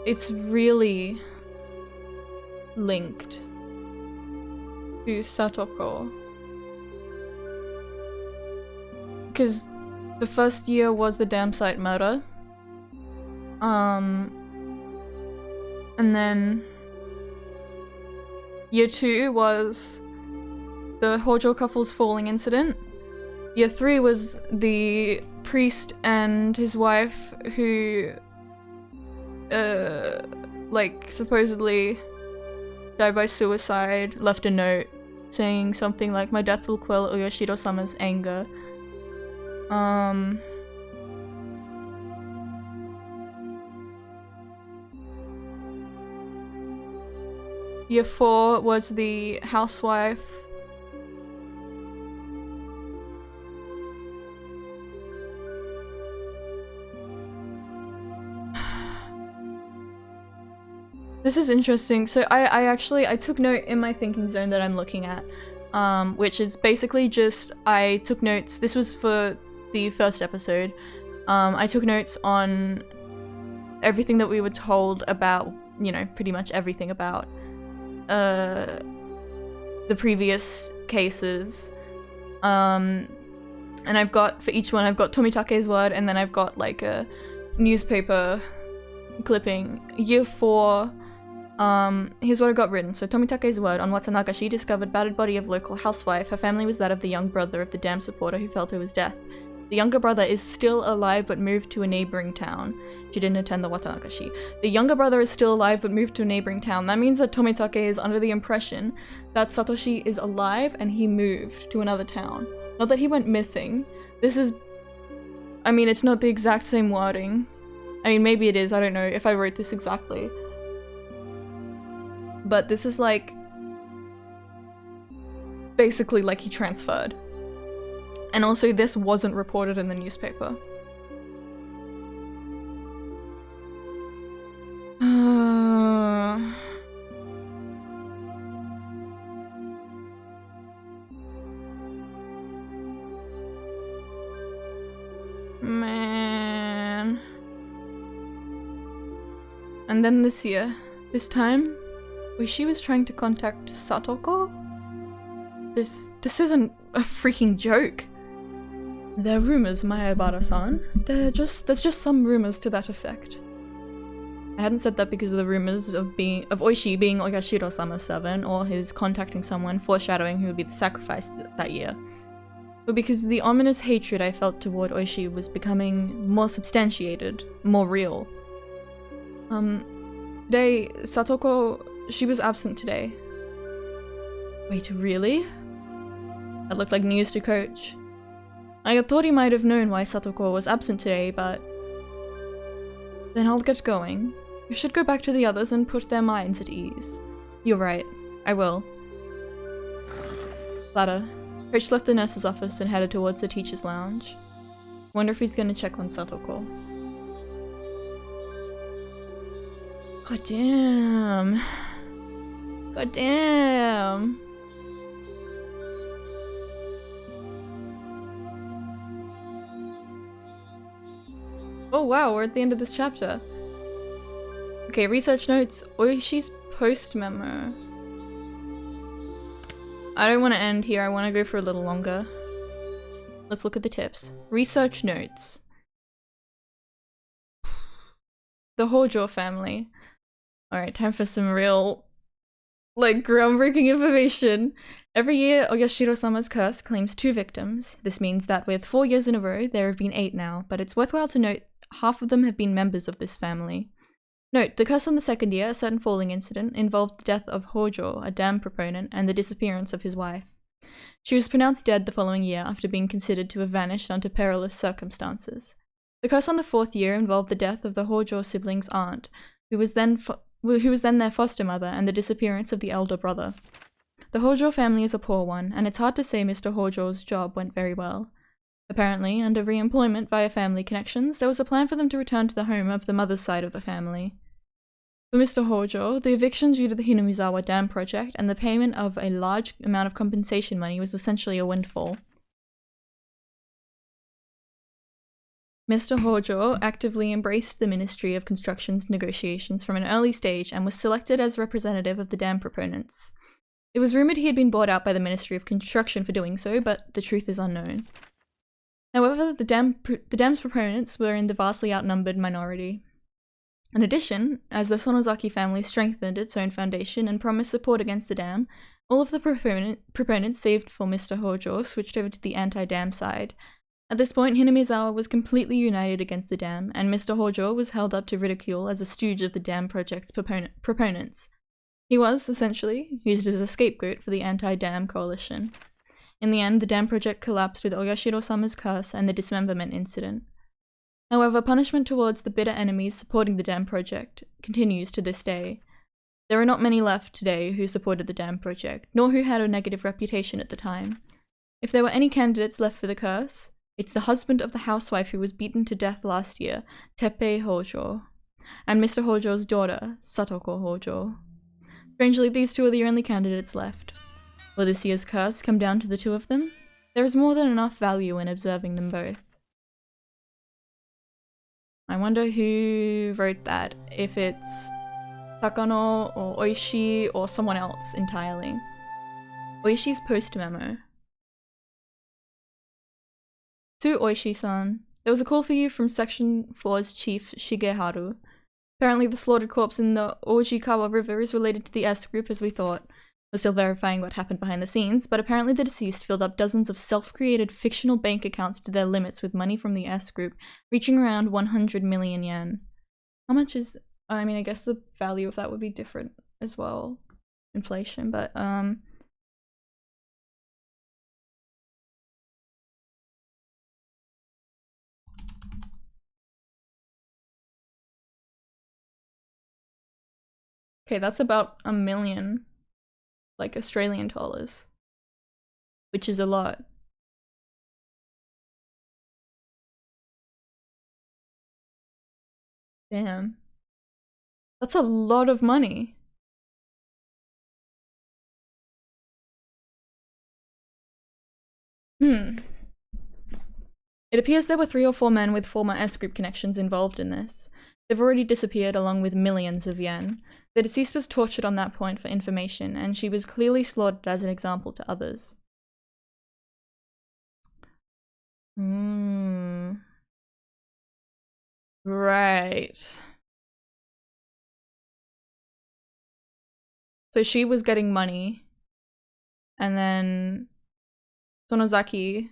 S1: It's really linked to Satoko. Because the first year was the dam site murder. And then year 2 was the Hojo couple's falling incident. Year 3 was the priest and his wife who like supposedly died by suicide, left a note saying something like, "My death will quell Oyashiro-sama's anger." Year 4 was the housewife. This is interesting. So I took note in my thinking zone that I'm looking at, which is basically just, I took notes, this was for the first episode, I took notes on everything that we were told about, you know, pretty much everything about the previous cases, and I've got, for each one, I've got Tomitake's word, and then I've got like a newspaper clipping. Year 4, here's what I got written. So Tomitake's word: on Watanagashi, discovered battered body of local housewife. Her family was that of the young brother of the dam supporter who fell to his death. The younger brother is still alive but moved to a neighboring town. She didn't attend the Watanagashi. The younger brother is still alive but moved to a neighboring town. That means that Tomitake is under the impression that Satoshi is alive and he moved to another town. Not that he went missing. This is... I mean, it's not the exact same wording. I mean, maybe it is, I don't know if I wrote this exactly. But this is like... basically like he transferred. And also this wasn't reported in the newspaper. Man. And then this year, this time, where she was trying to contact Satoko? This isn't a freaking joke. They're rumors, Mayabara-san. There's just some rumors to that effect. I hadn't said that because of the rumors of Oishi being Oyashiro-sama's servant, or his contacting someone, foreshadowing who would be the sacrifice that year. But because the ominous hatred I felt toward Oishi was becoming more substantiated, more real. Today, Satoko, she was absent today. Wait, really? That looked like news to Coach. I thought he might have known why Satoko was absent today, but... Then I'll get going. I should go back to the others and put their minds at ease. You're right. I will. Later, Coach left the nurse's office and headed towards the teacher's lounge. Wonder if he's gonna check on Satoko. God damn. God damn. Oh wow, we're at the end of this chapter. Okay, research notes. Oishi's post memo. I don't want to end here, I want to go for a little longer. Let's look at the tips. Research notes. The Hojo family. Alright, time for some real, like, groundbreaking information. Every year, Oyashiro-sama's curse claims 2 victims. This means that with 4 years in a row, there have been 8 now, but it's worthwhile to note half of them have been members of this family. Note, the curse on the second year, a certain falling incident, involved the death of Hojo, a dam proponent, and the disappearance of his wife. She was pronounced dead the following year after being considered to have vanished under perilous circumstances. The curse on the 4th year involved the death of the Hojo siblings' aunt, who was then their foster mother, and the disappearance of the elder brother. The Hojo family is a poor one, and it's hard to say Mr. Hojo's job went very well. Apparently, under re-employment via family connections, there was a plan for them to return to the home of the mother's side of the family. For Mr. Hojo, the eviction due to the Hinamizawa Dam project and the payment of a large amount of compensation money was essentially a windfall. Mr. Hojo actively embraced the Ministry of Construction's negotiations from an early stage and was selected as representative of the dam proponents. It was rumoured he had been bought out by the Ministry of Construction for doing so, but the truth is unknown. However, the dam's proponents were in the vastly outnumbered minority. In addition, as the Sonozaki family strengthened its own foundation and promised support against the dam, all of the proponents saved for Mr. Hojo switched over to the anti-dam side. At this point, Hinamizawa was completely united against the dam, and Mr. Hojo was held up to ridicule as a stooge of the dam project's proponents. He was, essentially, used as a scapegoat for the anti-dam coalition. In the end, the dam project collapsed with Oyashiro-sama's curse and the dismemberment incident. However, punishment towards the bitter enemies supporting the dam project continues to this day. There are not many left today who supported the dam project, nor who had a negative reputation at the time. If there were any candidates left for the curse, it's the husband of the housewife who was beaten to death last year, Teppei Hojo, and Mr. Hojo's daughter, Satoko Hojo. Strangely, these 2 are the only candidates left. Will this year's curse come down to the 2 of them? There is more than enough value in observing them both. I wonder who wrote that, if it's Takano or Oishi or someone else entirely. Oishi's post memo. To Oishi-san, there was a call for you from Section 4's Chief Shigeharu. Apparently the slaughtered corpse in the Ojikawa River is related to the S group as we thought. We're still verifying what happened behind the scenes, but apparently the deceased filled up dozens of self-created fictional bank accounts to their limits with money from the S group, reaching around 100 million yen. How much is... I mean, I guess the value of that would be different as well. Inflation, but, okay, that's about $1 million, like, Australian dollars. Which is a lot. Damn. That's a lot of money. It appears there were 3 or 4 men with former S group connections involved in this. They've already disappeared along with millions of yen. The deceased was tortured on that point for information, and she was clearly slaughtered as an example to others. Right. So she was getting money, and then Sonozaki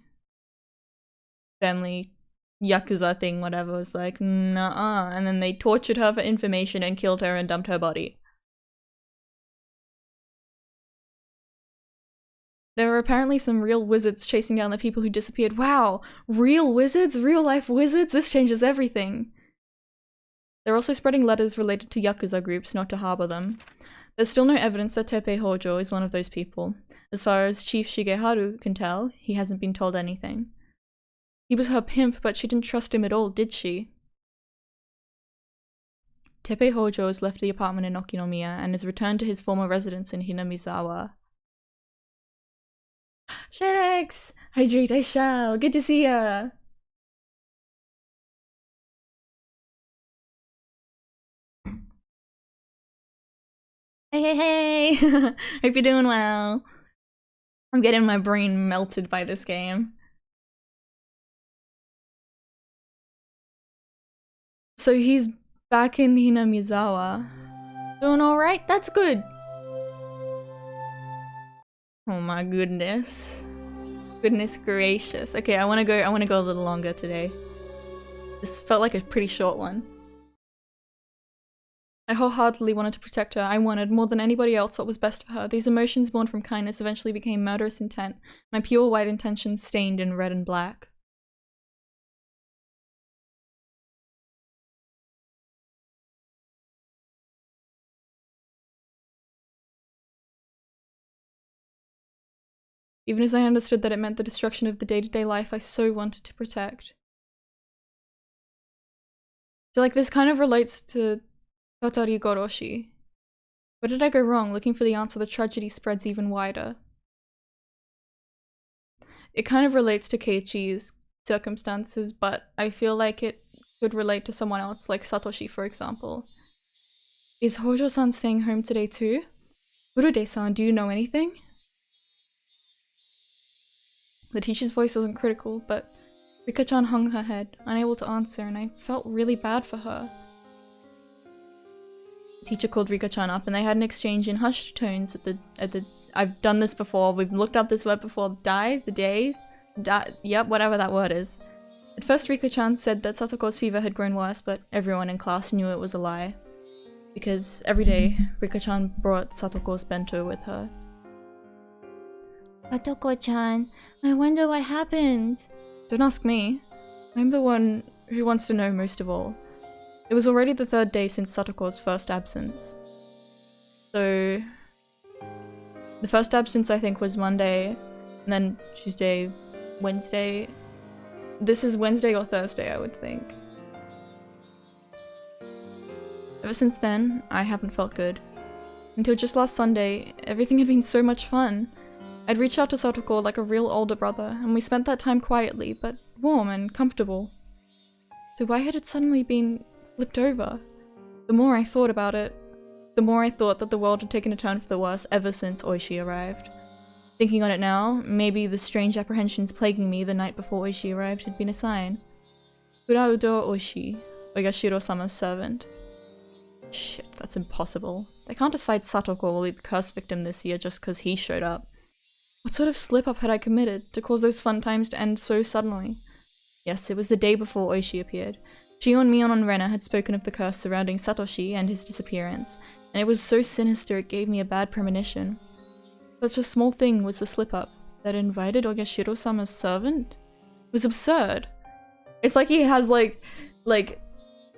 S1: family Yakuza thing, whatever, was like, nah, and then they tortured her for information and killed her and dumped her body. There were apparently some real wizards chasing down the people who disappeared. Wow, real wizards? Real life wizards? This changes everything. They're also spreading letters related to Yakuza groups, not to harbor them. There's still no evidence that Teppei Hojo is one of those people. As far as Chief Shigeharu can tell, he hasn't been told anything. He was her pimp, but she didn't trust him at all, did she? Teppei Hojo has left the apartment in Okinomiya and has returned to his former residence in Hinamizawa. Sherex! Hydrate I shall! Good to see ya! Hey! Hope you're doing well. I'm getting my brain melted by this game. So he's back in Hinamizawa. Doing alright? That's good. Oh my goodness. Goodness gracious. Okay, I wanna go a little longer today. This felt like a pretty short one. I wholeheartedly wanted to protect her. I wanted, more than anybody else, what was best for her. These emotions born from kindness eventually became murderous intent. My pure white intentions stained in red and black. Even as I understood that it meant the destruction of the day-to-day life I so wanted to protect. So like this kind of relates to Tatari Goroshi. Where did I go wrong? Looking for the answer, the tragedy spreads even wider. It kind of relates to Keiichi's circumstances, but I feel like it could relate to someone else, like Satoshi, for example. Is Hojo-san staying home today too? Furude-san, do you know anything? The teacher's voice wasn't critical, but Rika-chan hung her head, unable to answer, and I felt really bad for her. The teacher called Rika-chan up, and they had an exchange in hushed tones at the I've done this before, we've looked up this word before, yep, whatever that word is. At first Rika-chan said that Satoko's fever had grown worse, but everyone in class knew it was a lie. Because every day, Rika-chan brought Satoko's bento with her.
S2: Satoko-chan, I wonder what happened.
S1: Don't ask me. I'm the one who wants to know most of all. It was already the 3rd day since Satoko's first absence. So... the first absence I think was Monday, and then Tuesday, Wednesday. This is Wednesday or Thursday, I would think. Ever since then, I haven't felt good. Until just last Sunday, everything had been so much fun. I'd reached out to Satoko like a real older brother, and we spent that time quietly, but warm and comfortable. So why had it suddenly been flipped over? The more I thought about it, the more I thought that the world had taken a turn for the worse ever since Oishi arrived. Thinking on it now, maybe the strange apprehensions plaguing me the night before Oishi arrived had been a sign. Kuraudo Oishi, Oyashiro-sama's servant. Shit. That's impossible. They can't decide Satoko will be the curse victim this year just because he showed up. What sort of slip-up had I committed to cause those fun times to end so suddenly? Yes, it was the day before Oishi appeared. Shion, Mion, and Rena had spoken of the curse surrounding Satoshi and his disappearance, and it was so sinister it gave me a bad premonition. Such a small thing was the slip-up that invited Ogashiro-sama's servant? It was absurd. It's like he has like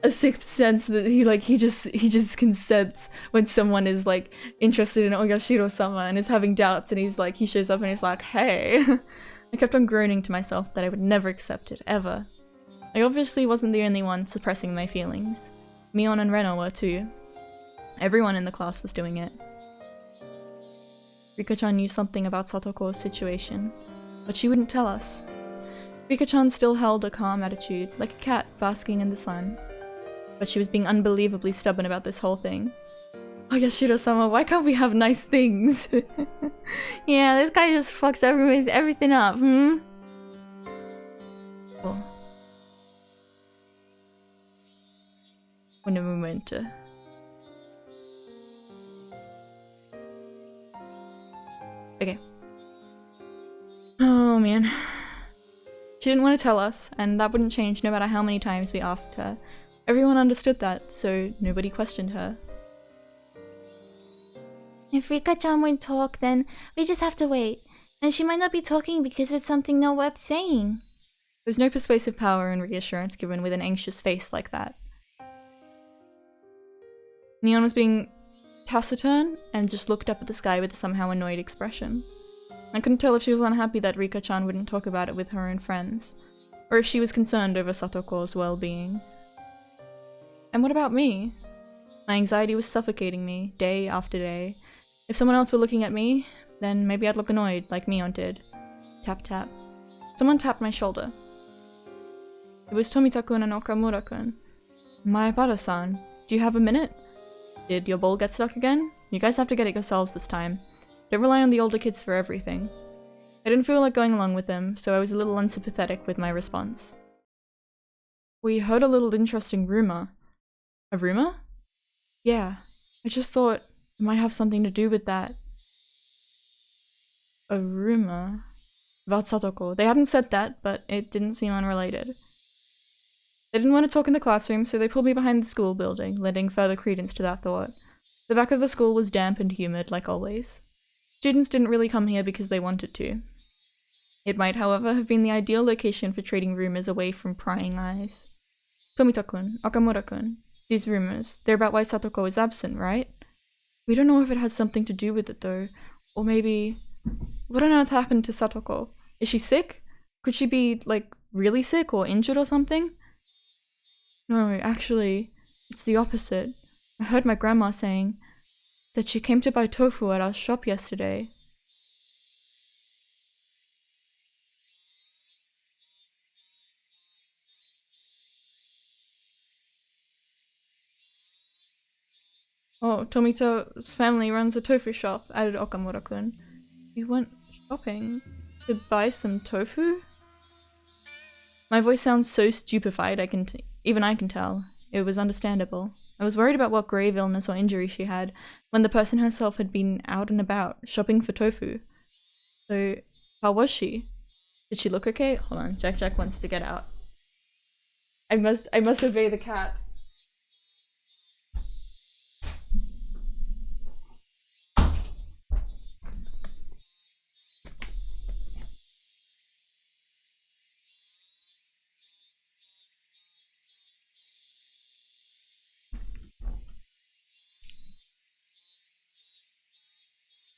S1: a sixth sense that he just can sense when someone is like interested in Ogashiro-sama and is having doubts, and he shows up and he's like, hey. I kept on groaning to myself that I would never accept it, ever. I obviously wasn't the only one suppressing my feelings. Mion and Rena were too. Everyone in the class was doing it. Rika-chan knew something about Satoko's situation, but she wouldn't tell us. Rika-chan still held a calm attitude, like a cat basking in the sun. But she was being unbelievably stubborn about this whole thing. Ogashiro-sama, why can't we have nice things?
S2: Yeah, this guy just fucks everything up,
S1: Oh. Un momento. Okay. Oh man. She didn't want to tell us, and that wouldn't change no matter how many times we asked her. Everyone understood that, so nobody questioned her.
S2: If Rika-chan won't talk, then we just have to wait. And she might not be talking because it's something not worth saying.
S1: There's no persuasive power in reassurance given with an anxious face like that. Neon was being taciturn and just looked up at the sky with a somehow annoyed expression. I couldn't tell if she was unhappy that Rika-chan wouldn't talk about it with her own friends, or if she was concerned over Satoko's well-being. And what about me? My anxiety was suffocating me, day after day. If someone else were looking at me, then maybe I'd look annoyed, like Mion did. Tap tap. Someone tapped my shoulder. It was Tomita-kun and Okamura-kun. Maebara-san, do you have a minute? Did your bowl get stuck again? You guys have to get it yourselves this time. Don't rely on the older kids for everything. I didn't feel like going along with them, so I was a little unsympathetic with my response. We heard a little interesting rumor. A rumor? Yeah, I just thought it might have something to do with that. A rumor? About Satoko. They hadn't said that, but it didn't seem unrelated. They didn't want to talk in the classroom, so they pulled me behind the school building, lending further credence to that thought. The back of the school was damp and humid, like always. Students didn't really come here because they wanted to. It might, however, have been the ideal location for trading rumors away from prying eyes. Tomita-kun, Okamura-kun, these rumors, they're about why Satoko is absent, right? We don't know if it has something to do with it, though. Or maybe... What on earth happened to Satoko? Is she sick? Could she be, like, really sick or injured or something? No, actually, it's the opposite. I heard my grandma saying that she came to buy tofu at our shop yesterday. Oh, Tomito's family runs a tofu shop, added Okamura-kun. You went shopping to buy some tofu? My voice sounds so stupefied, even I can tell. It was understandable. I was worried about what grave illness or injury she had, when the person herself had been out and about, shopping for tofu. So, how was she? Did she look okay? Hold on, Jack wants to get out. I must obey the cat.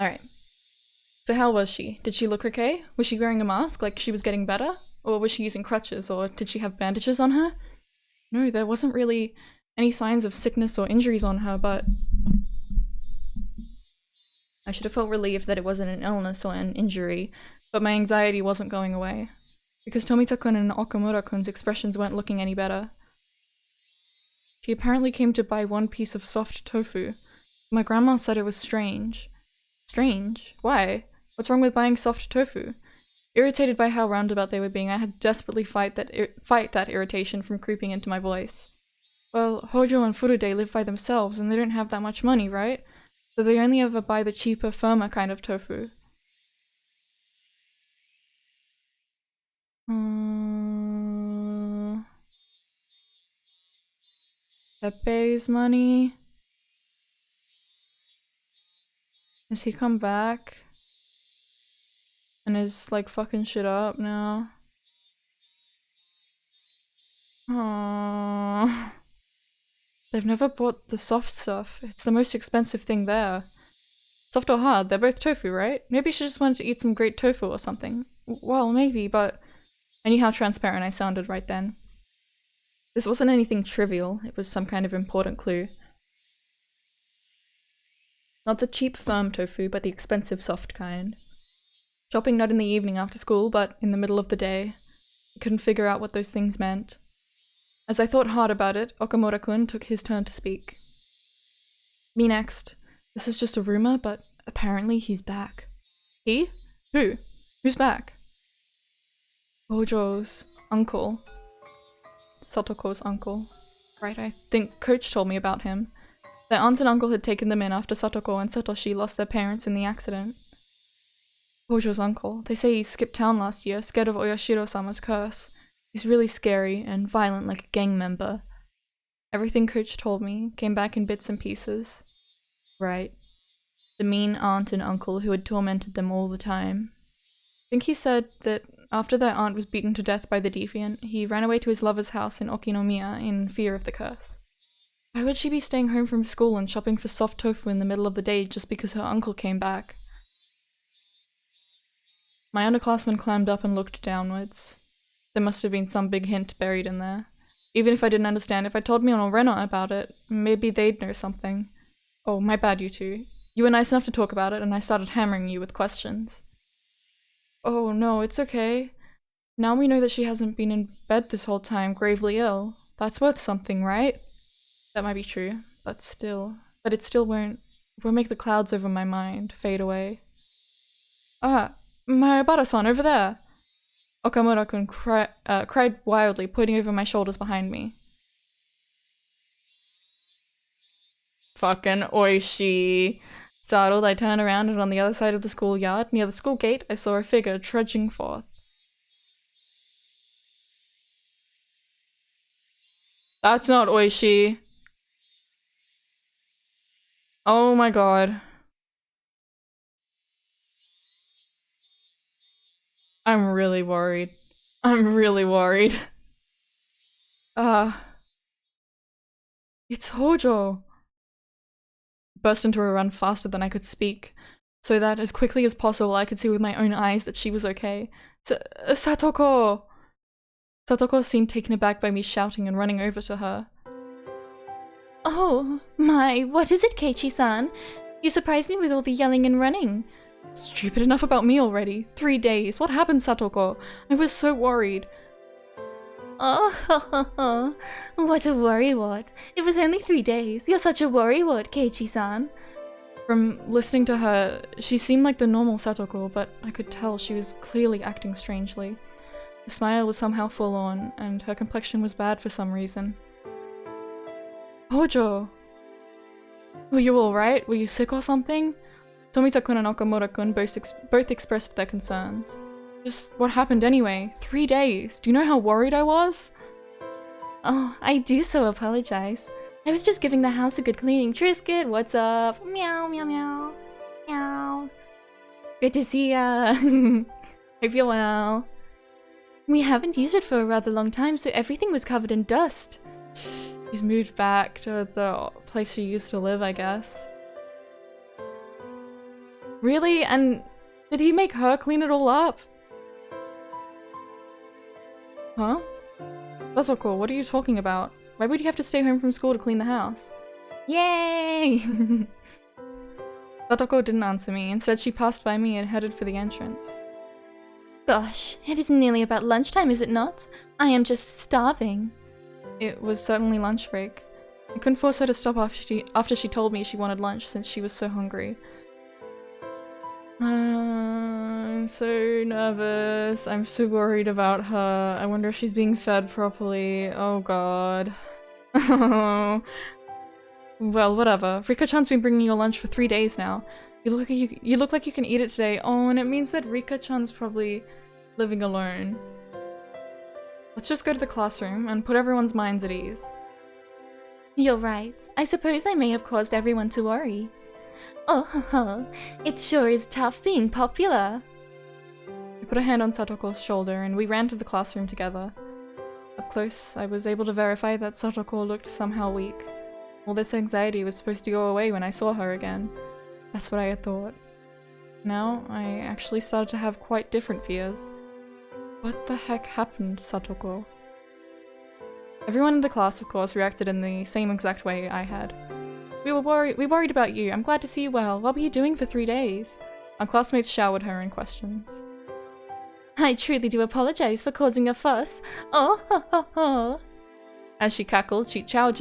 S1: Alright. So how was she? Did she look okay? Was she wearing a mask, like she was getting better? Or was she using crutches, or did she have bandages on her? No, there wasn't really any signs of sickness or injuries on her, but... I should have felt relieved that it wasn't an illness or an injury, but my anxiety wasn't going away. Because Tomita-kun and Okamura-kun's expressions weren't looking any better. She apparently came to buy one piece of soft tofu. My grandma said it was strange. Strange? Why? What's wrong with buying soft tofu? Irritated by how roundabout they were being, I had to desperately fight that irritation from creeping into my voice. Well, Hojo and Furude live by themselves and they don't have that much money, right? So they only ever buy the cheaper, firmer kind of tofu. Pepe's money. Has he come back? And is like fucking shit up now? Aww. They've never bought the soft stuff. It's the most expensive thing there. Soft or hard, they're both tofu, right? Maybe she just wanted to eat some great tofu or something. Well, maybe, but I knew how transparent I sounded right then. This wasn't anything trivial, it was some kind of important clue. Not the cheap firm tofu, but the expensive soft kind. Shopping not in the evening after school, but in the middle of the day. I couldn't figure out what those things meant. As I thought hard about it, Okamura-kun took his turn to speak. Me next. This is just a rumor, but apparently he's back. He? Who? Who's back? Hojo's uncle. Satoko's uncle. Right, I think Coach told me about him. Their aunt and uncle had taken them in after Satoko and Satoshi lost their parents in the accident. Hojo's uncle. They say he skipped town last year, scared of Oyashiro-sama's curse. He's really scary and violent like a gang member. Everything Coach told me came back in bits and pieces. Right. The mean aunt and uncle who had tormented them all the time. I think he said that after their aunt was beaten to death by the deviant, he ran away to his lover's house in Okinomiya in fear of the curse. Why would she be staying home from school and shopping for soft tofu in the middle of the day just because her uncle came back? My underclassmen climbed up and looked downwards. There must have been some big hint buried in there. Even if I didn't understand, if I told Mion or Rena about it, maybe they'd know something. Oh, my bad, you two. You were nice enough to talk about it, and I started hammering you with questions. Oh, no, it's okay. Now we know that she hasn't been in bed this whole time, gravely ill. That's worth something, right? That might be true, but it still won't make the clouds over my mind fade away. Ah, my Obata-san over there! Okamura-kun cried wildly, pointing over my shoulders behind me. Fucking oishi! Startled, I turned around and on the other side of the schoolyard, near the school gate, I saw a figure trudging forth. That's not oishi! Oh my god. I'm really worried. I'm really worried. It's Hojo! Burst into a run faster than I could speak, so that as quickly as possible I could see with my own eyes that she was okay. Satoko! Satoko seemed taken aback by me shouting and running over to her.
S2: Oh, my, what is it, Keiichi-san? You surprised me with all the yelling and running.
S1: Stupid enough about me already. 3 days. What happened, Satoko? I was so worried.
S2: Oh, what a worrywart. It was only 3 days. You're such a worrywart, Keiichi-san.
S1: From listening to her, she seemed like the normal Satoko, but I could tell she was clearly acting strangely. Her smile was somehow forlorn, and her complexion was bad for some reason. Hojo! Were you alright? Were you sick or something? Tomita-kun and Okamura-kun both expressed their concerns. Just what happened anyway? 3 days. Do you know how worried I was?
S2: Oh, I do so apologize. I was just giving the house a good cleaning. Trisket, what's up? Meow, meow, meow. Meow. Good to see ya. Hope you're well. We haven't used it for a rather long time, so everything was covered in dust.
S1: She's moved back to the place she used to live, I guess. Really? And did he make her clean it all up? Huh? That's so cool. What are you talking about? Why would you have to stay home from school to clean the house?
S2: Yay!
S1: Satoko didn't answer me. Instead, she passed by me and headed for the entrance.
S2: Gosh, it is nearly about lunchtime, is it not? I am just starving.
S1: It was certainly lunch break. I couldn't force her to stop after she told me she wanted lunch since she was so hungry. I'm so nervous. I'm so worried about her. I wonder if she's being fed properly. Oh god. Oh. Well, whatever. Rika-chan's been bringing you lunch for 3 days now. You look like you can eat it today. Oh, and it means that Rika-chan's probably living alone. Let's just go to the classroom and put everyone's minds at ease.
S2: You're right. I suppose I may have caused everyone to worry. Oh, it sure is tough being popular.
S1: I put a hand on Satoko's shoulder and we ran to the classroom together. Up close, I was able to verify that Satoko looked somehow weak. All this anxiety was supposed to go away when I saw her again. That's what I had thought. Now, I actually started to have quite different fears. What the heck happened, Satoko? Everyone in the class, of course, reacted in the same exact way I had. We worried about you. I'm glad to see you well. What were you doing for 3 days? Our classmates showered her in questions.
S2: I truly do apologize for causing a fuss. Oh, ho, ho, ho.
S1: As she cackled, she chowed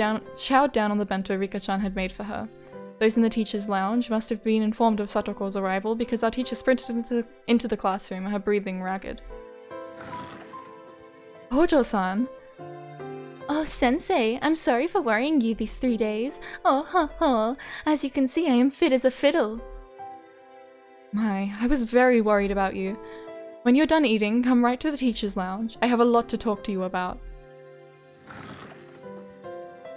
S1: down on the bento Rika-chan had made for her. Those in the teacher's lounge must have been informed of Satoko's arrival because our teacher sprinted into the classroom, her breathing ragged. Hojo-san!
S2: Oh, Sensei, I'm sorry for worrying you these 3 days. Oh, ho, ho. As you can see, I am fit as a fiddle.
S1: My, I was very worried about you. When you're done eating, come right to the teacher's lounge. I have a lot to talk to you about.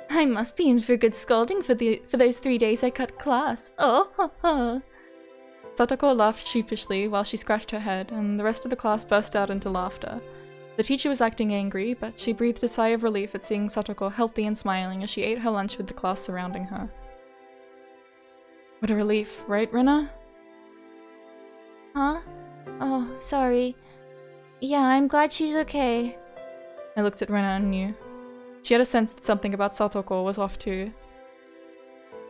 S2: I must be in for a good scolding for those 3 days I cut class. Oh, ho, ho.
S1: Satoko laughed sheepishly while she scratched her head, and the rest of the class burst out into laughter. The teacher was acting angry, but she breathed a sigh of relief at seeing Satoko healthy and smiling as she ate her lunch with the class surrounding her. What a relief, right, Rena?
S2: Huh? Oh, sorry. Yeah, I'm glad she's okay.
S1: I looked at Rena and knew. She had a sense that something about Satoko was off too.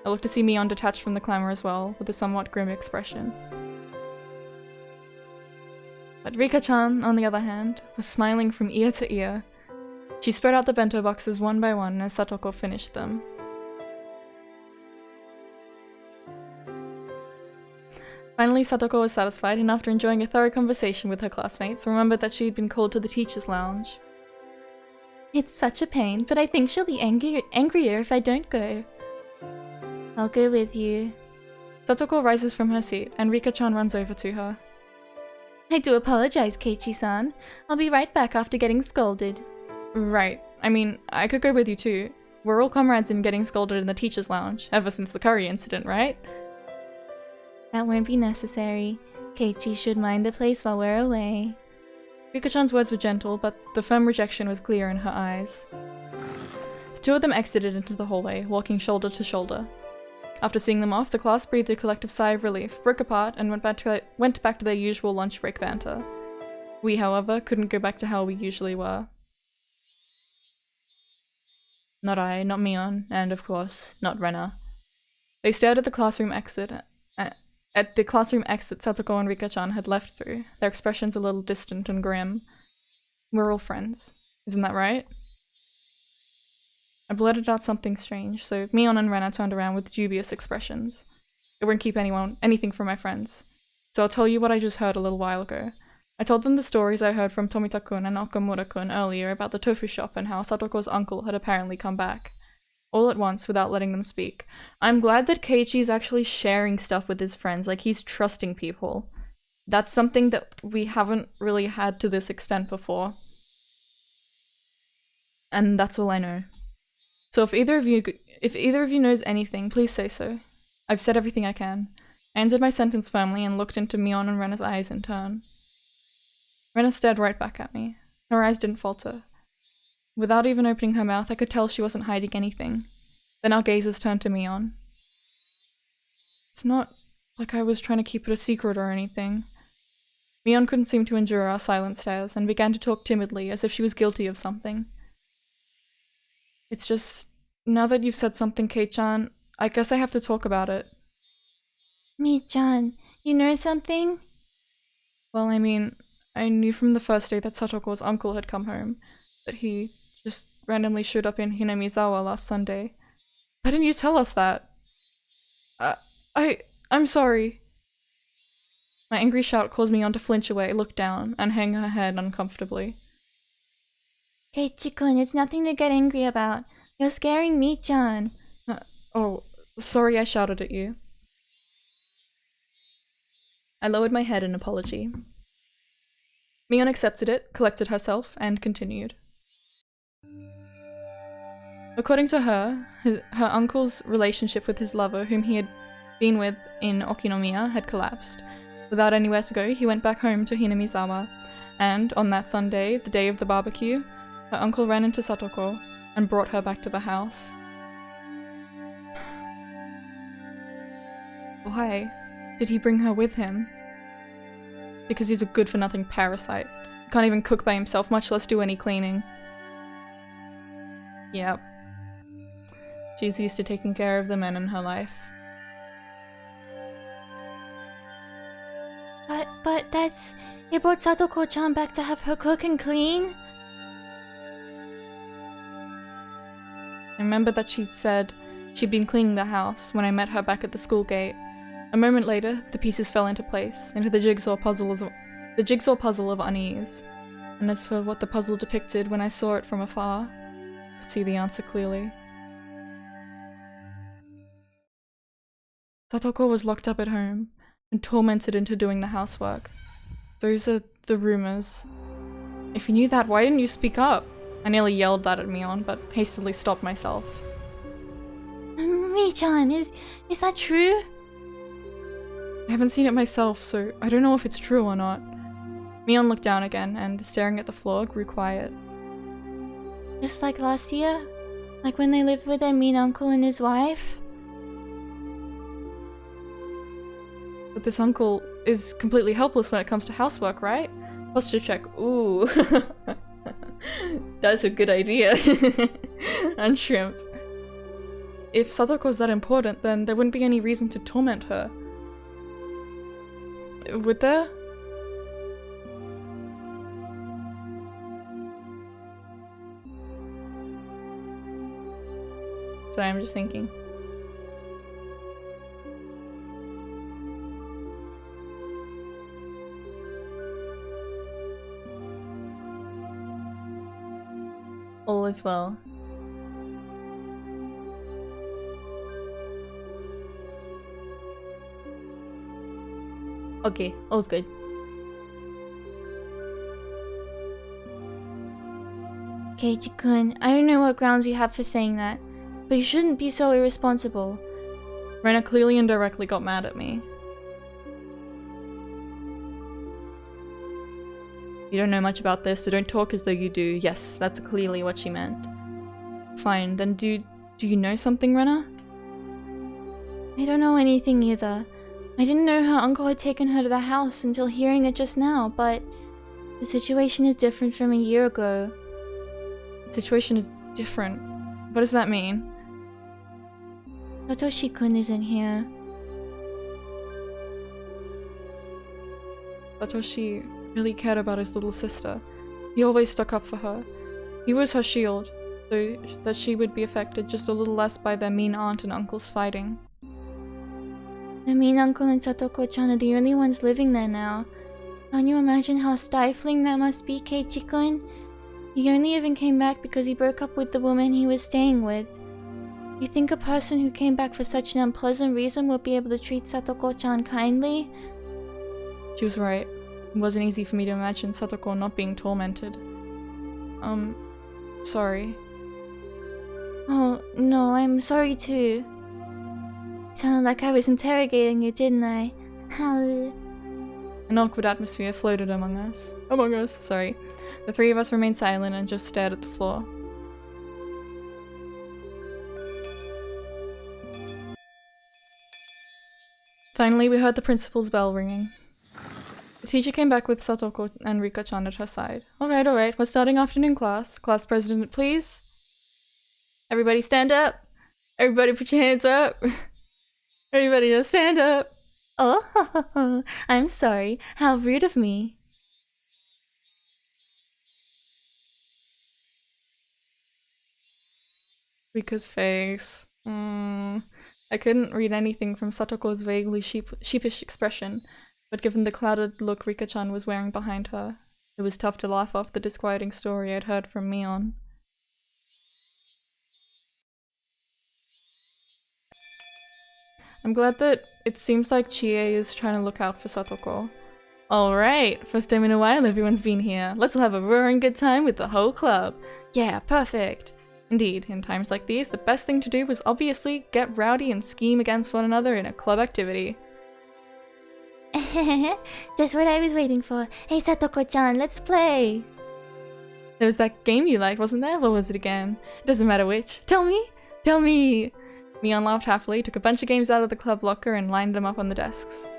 S1: I looked to see Mion detached from the clamor as well, with a somewhat grim expression. But Rika-chan, on the other hand, was smiling from ear to ear. She spread out the bento boxes one by one as Satoko finished them. Finally, Satoko was satisfied, and after enjoying a thorough conversation with her classmates, remembered that she had been called to the teacher's lounge.
S2: It's such a pain, but I think she'll be angrier if I don't go. I'll go with you.
S1: Satoko rises from her seat, and Rika-chan runs over to her.
S2: I do apologize, Keiichi-san. I'll be right back after getting scolded.
S1: Right. I mean, I could go with you too. We're all comrades in getting scolded in the teacher's lounge, ever since the curry incident, right?
S2: That won't be necessary. Keiichi should mind the place while we're away.
S1: Rika-chan's words were gentle, but the firm rejection was clear in her eyes. The two of them exited into the hallway, walking shoulder to shoulder. After seeing them off, the class breathed a collective sigh of relief, broke apart, and went back to their usual lunch break banter. We, however, couldn't go back to how we usually were. Not I, not Mion, and of course, not Rena. They stared at the classroom exit. Satoko and Rika-chan had left through, their expressions a little distant and grim. We're all friends. Isn't that right? I blurted out something strange, so Mion and Rena turned around with dubious expressions. I won't keep anything from my friends. So I'll tell you what I just heard a little while ago. I told them the stories I heard from Tomita-kun and Okamura-kun earlier about the tofu shop and how Satoko's uncle had apparently come back. All at once, without letting them speak. I'm glad that Keiichi is actually sharing stuff with his friends, like he's trusting people. That's something that we haven't really had to this extent before. And that's all I know. So if either of you knows anything, please say so. I've said everything I can. I ended my sentence firmly and looked into Mion and Rena's eyes in turn. Rena stared right back at me. Her eyes didn't falter. Without even opening her mouth, I could tell she wasn't hiding anything. Then our gazes turned to Mion. It's not like I was trying to keep it a secret or anything. Mion couldn't seem to endure our silent stares and began to talk timidly as if she was guilty of something. It's just, now that you've said something, Kei-chan, I guess I have to talk about it.
S2: Mi-chan, you know something?
S1: Well, I mean, I knew from the first day that Satoko's uncle had come home, that he just randomly showed up in Hinamizawa last Sunday. Why didn't you tell us that? I'm sorry. My angry shout caused Mion to flinch away, look down, and hang her head uncomfortably.
S2: Keiichi-kun, it's nothing to get angry about. You're scaring me, John.
S1: Oh, sorry I shouted at you. I lowered my head in apology. Mion accepted it, collected herself, and continued. According to her, her uncle's relationship with his lover, whom he had been with in Okinomiya, had collapsed. Without anywhere to go, he went back home to Hinamizawa, and on that Sunday, the day of the barbecue, her uncle ran into Satoko and brought her back to the house. Why did he bring her with him? Because he's a good-for-nothing parasite. He can't even cook by himself, much less do any cleaning. Yep. She's used to taking care of the men in her life.
S2: But that's... He brought Satoko-chan back to have her cook and clean?
S1: I remember that she said she'd been cleaning the house when I met her back at the school gate. A moment later, the pieces fell into place, into the jigsaw puzzle of unease. And as for what the puzzle depicted when I saw it from afar, I could see the answer clearly. Satoko was locked up at home and tormented into doing the housework. Those are the rumors. If you knew that, why didn't you speak up? I nearly yelled that at Mion, but hastily stopped myself.
S2: Mi-chan, is that true?
S1: I haven't seen it myself, so I don't know if it's true or not. Mion looked down again and, staring at the floor, grew quiet.
S2: Just like last year? Like when they lived with their mean uncle and his wife?
S1: But this uncle is completely helpless when it comes to housework, right? Posture check. Ooh. That's a good idea. And shrimp. If Satoko's that important, then there wouldn't be any reason to torment her. Would there? Sorry, I'm just thinking. All is well. Okay, all's good.
S2: Keiichi-kun, I don't know what grounds you have for saying that, but you shouldn't be so irresponsible.
S1: Rena clearly and directly got mad at me. You don't know much about this, so don't talk as though you do. Yes, that's clearly what she meant. Fine, then do you know something, Rena?
S2: I don't know anything either. I didn't know her uncle had taken her to the house until hearing it just now, but the situation is different from a year ago.
S1: Situation is different. What does that mean?
S2: Satoshi-kun isn't here.
S1: Satoshi really cared about his little sister. He always stuck up for her. He was her shield, though that she would be affected just a little less by their mean aunt and uncle's fighting.
S2: The mean uncle and Satoko-chan are the only ones living there now. Can't you imagine how stifling that must be, Keiichi-kun? He only even came back because he broke up with the woman he was staying with. You think a person who came back for such an unpleasant reason would be able to treat Satoko-chan kindly?
S1: She was right. It wasn't easy for me to imagine Satoko not being tormented. Sorry.
S2: Oh, no, I'm sorry too. Sounded like I was interrogating you, didn't I?
S1: An awkward atmosphere floated among us. Sorry. The three of us remained silent and just stared at the floor. Finally, we heard the principal's bell ringing. The teacher came back with Satoko and Rika-chan at her side. Alright, we're starting afternoon class. Class president, please. Everybody stand up. Everybody put your hands up. Everybody just stand up.
S2: Oh, I'm sorry. How rude of me.
S1: Rika's face. I couldn't read anything from Satoko's vaguely sheepish expression, but given the clouded look Rika-chan was wearing behind her, it was tough to laugh off the disquieting story I'd heard from Mion. I'm glad that it seems like Chie is trying to look out for Satoko. Alright, first time in a while everyone's been here. Let's have a roaring good time with the whole club. Yeah, perfect. Indeed, in times like these, the best thing to do was obviously get rowdy and scheme against one another in a club activity.
S2: Just what I was waiting for. Hey Satoko-chan, let's play!
S1: There was that game you liked, wasn't there? What was it again? It doesn't matter which. Tell me! Tell me! Mion laughed happily, took a bunch of games out of the club locker and lined them up on the desks.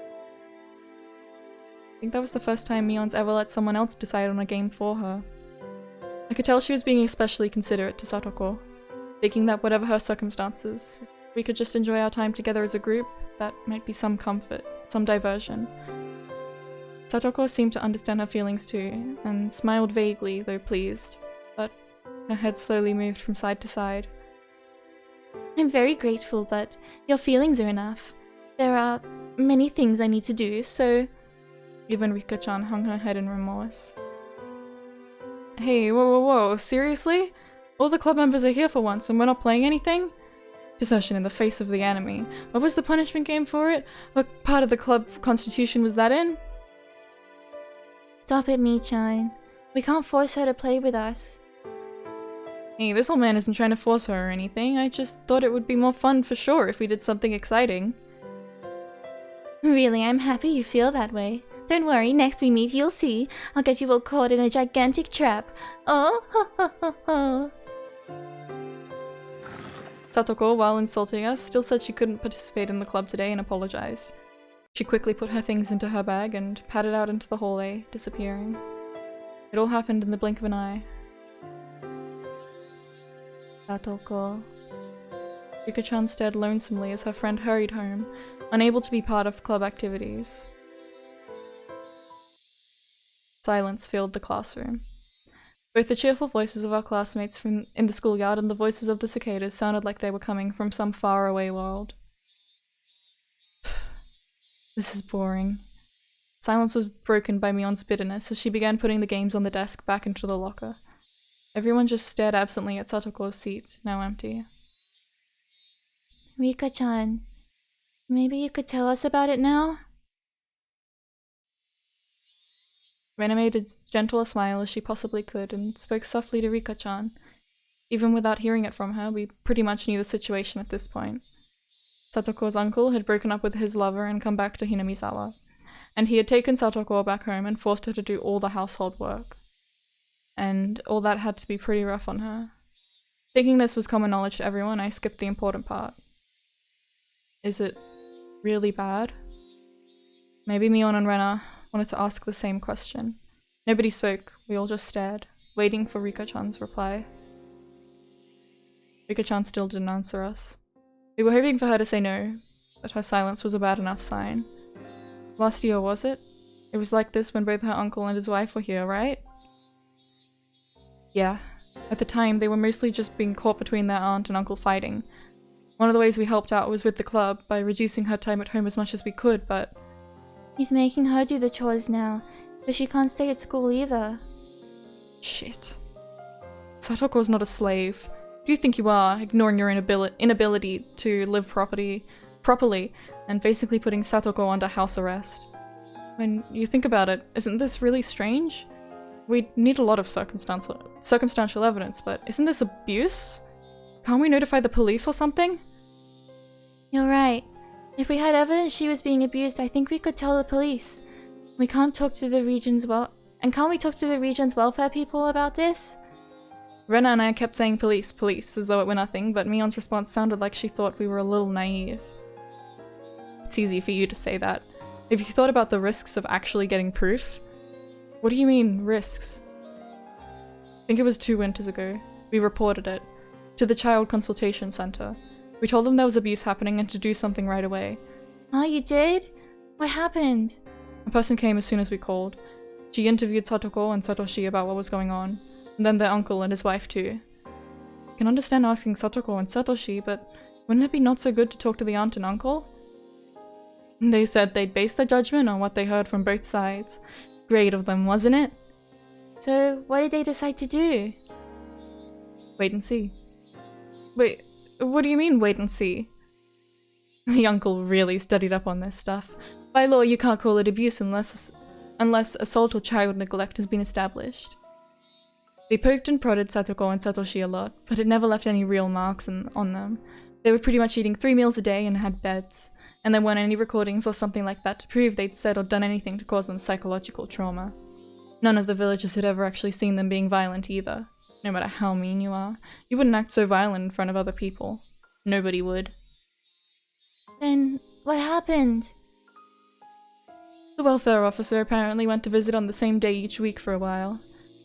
S1: I think that was the first time Mion's ever let someone else decide on a game for her. I could tell she was being especially considerate to Satoko, thinking that whatever her circumstances, we could just enjoy our time together as a group, that might be some comfort, some diversion. Satoko seemed to understand her feelings too, and smiled vaguely, though pleased, but her head slowly moved from side to side.
S2: I'm very grateful, but your feelings are enough. There are many things I need to do, so...
S1: Even Rika-chan hung her head in remorse. Hey, whoa, seriously? All the club members are here for once and we're not playing anything? Desertion in the face of the enemy. What was the punishment game for it? What part of the club constitution was that in?
S2: Stop it, Mi-chan. We can't force her to play with us.
S1: Hey, this old man isn't trying to force her or anything. I just thought it would be more fun for sure if we did something exciting.
S2: Really, I'm happy you feel that way. Don't worry, next we meet you'll see. I'll get you all caught in a gigantic trap. Oh, ho ho ho ho.
S1: Satoko, while insulting us, still said she couldn't participate in the club today and apologized. She quickly put her things into her bag and padded out into the hallway, disappearing. It all happened in the blink of an eye. Satoko. Rika-chan stared lonesomely as her friend hurried home, unable to be part of club activities. Silence filled the classroom. Both the cheerful voices of our classmates in the schoolyard and the voices of the cicadas sounded like they were coming from some faraway world. This is boring. Silence was broken by Mion's bitterness as she began putting the games on the desk back into the locker. Everyone just stared absently at Satoko's seat, now empty.
S2: Rika-chan, maybe you could tell us about it now?
S1: Rena made as gentle a smile as she possibly could and spoke softly to Rika-chan. Even without hearing it from her, we pretty much knew the situation at this point. Satoko's uncle had broken up with his lover and come back to Hinamizawa, and he had taken Satoko back home and forced her to do all the household work. And all that had to be pretty rough on her. Thinking this was common knowledge to everyone, I skipped the important part. Is it really bad? Maybe Mion and Rena wanted to ask the same question. Nobody spoke, we all just stared, waiting for Rika-chan's reply. Rika-chan still didn't answer us. We were hoping for her to say no, but her silence was a bad enough sign. Last year, was it? It was like this when both her uncle and his wife were here, right? Yeah. At the time, they were mostly just being caught between their aunt and uncle fighting. One of the ways we helped out was with the club, by reducing her time at home as much as we could, but...
S2: He's making her do the chores now, but she can't stay at school either.
S1: Shit. Satoko's not a slave. Who do you think you are, ignoring your inability to live properly, and basically putting Satoko under house arrest? When you think about it, isn't this really strange? We need a lot of circumstantial evidence, but isn't this abuse? Can't we notify the police or something?
S2: You're right. If we had evidence she was being abused, I think we could tell the police. We can't talk to the region's can't we talk to the region's welfare people about this?
S1: Rena and I kept saying police, police, as though it were nothing, but Mion's response sounded like she thought we were a little naive. It's easy for you to say that. Have you thought about the risks of actually getting proof? What do you mean, risks? I think it was 2 winters ago. We reported it. To the Child Consultation Center. We told them there was abuse happening and to do something right away.
S2: Oh, you did? What happened?
S1: A person came as soon as we called. She interviewed Satoko and Satoshi about what was going on, and then their uncle and his wife too. I can understand asking Satoko and Satoshi, but wouldn't it be not so good to talk to the aunt and uncle? They said they'd base their judgment on what they heard from both sides. Great of them, wasn't it?
S2: So, what did they decide to do?
S1: Wait and see. Wait, what do you mean, wait and see? The uncle really studied up on this stuff. By law, you can't call it abuse unless assault or child neglect has been established. They poked and prodded Satoko and Satoshi a lot, but it never left any real marks on them. They were pretty much eating 3 meals a day and had beds, and there weren't any recordings or something like that to prove they'd said or done anything to cause them psychological trauma. None of the villagers had ever actually seen them being violent either. No matter how mean you are, you wouldn't act so violent in front of other people. Nobody would.
S2: Then what happened?
S1: The welfare officer apparently went to visit on the same day each week for a while.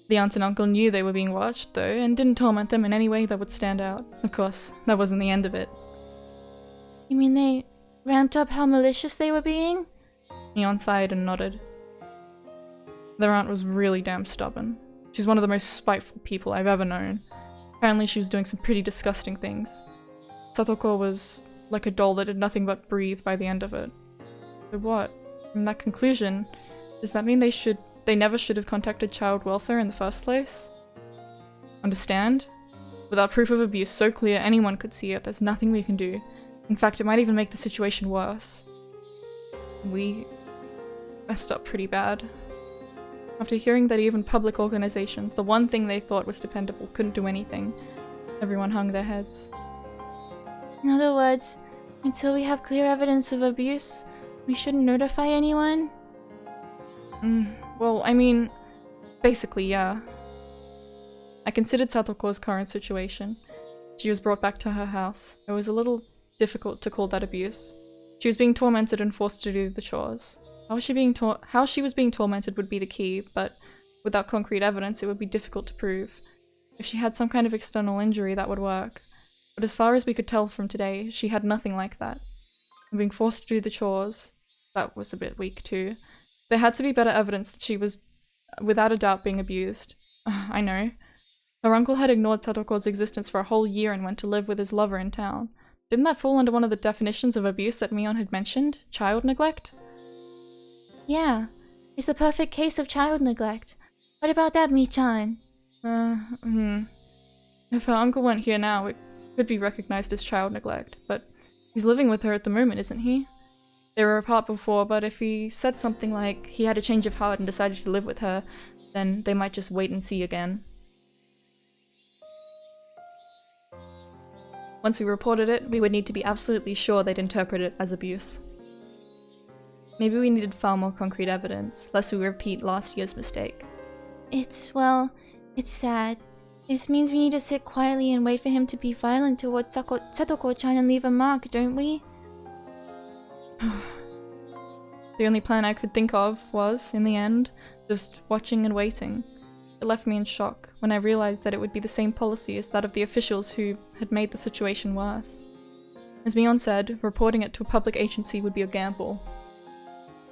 S1: The aunt and uncle knew they were being watched, though, and didn't torment them in any way that would stand out. Of course, that wasn't the end of it.
S2: You mean they ramped up how malicious they were being?
S1: Neon sighed and nodded. Their aunt was really damn stubborn. She's one of the most spiteful people I've ever known. Apparently she was doing some pretty disgusting things. Satoko was like a doll that did nothing but breathe by the end of it. So what? From that conclusion, does that mean they never should have contacted child welfare in the first place? Understand? Without proof of abuse so clear anyone could see it, there's nothing we can do. In fact, it might even make the situation worse. We messed up pretty bad. After hearing that even public organizations, the one thing they thought was dependable, couldn't do anything, everyone hung their heads.
S2: In other words, until we have clear evidence of abuse, we shouldn't notify anyone?
S1: Well, I mean, basically, yeah. I considered Satoko's current situation. She was brought back to her house. It was a little difficult to call that abuse. She was being tormented and forced to do the chores. How she was being tormented would be the key, but without concrete evidence it would be difficult to prove. If she had some kind of external injury, that would work. But as far as we could tell from today, she had nothing like that. And being forced to do the chores, that was a bit weak too. There had to be better evidence that she was, without a doubt, being abused. I know. Her uncle had ignored Satoko's existence for a whole year and went to live with his lover in town. Didn't that fall under one of the definitions of abuse that Mion had mentioned? Child neglect?
S2: Yeah, it's the perfect case of child neglect. What about that, Mi-chan?
S1: If her uncle weren't here now, it could be recognized as child neglect, but he's living with her at the moment, isn't he? They were apart before, but if he said something like he had a change of heart and decided to live with her, then they might just wait and see again. Once we reported it, we would need to be absolutely sure they'd interpret it as abuse. Maybe we needed far more concrete evidence, lest we repeat last year's mistake.
S2: It's sad. This means we need to sit quietly and wait for him to be violent towards Satoko-chan and leave a mark, don't we?
S1: The only plan I could think of was, in the end, just watching and waiting. It left me in shock when I realized that it would be the same policy as that of the officials who had made the situation worse. As Mion said, reporting it to a public agency would be a gamble.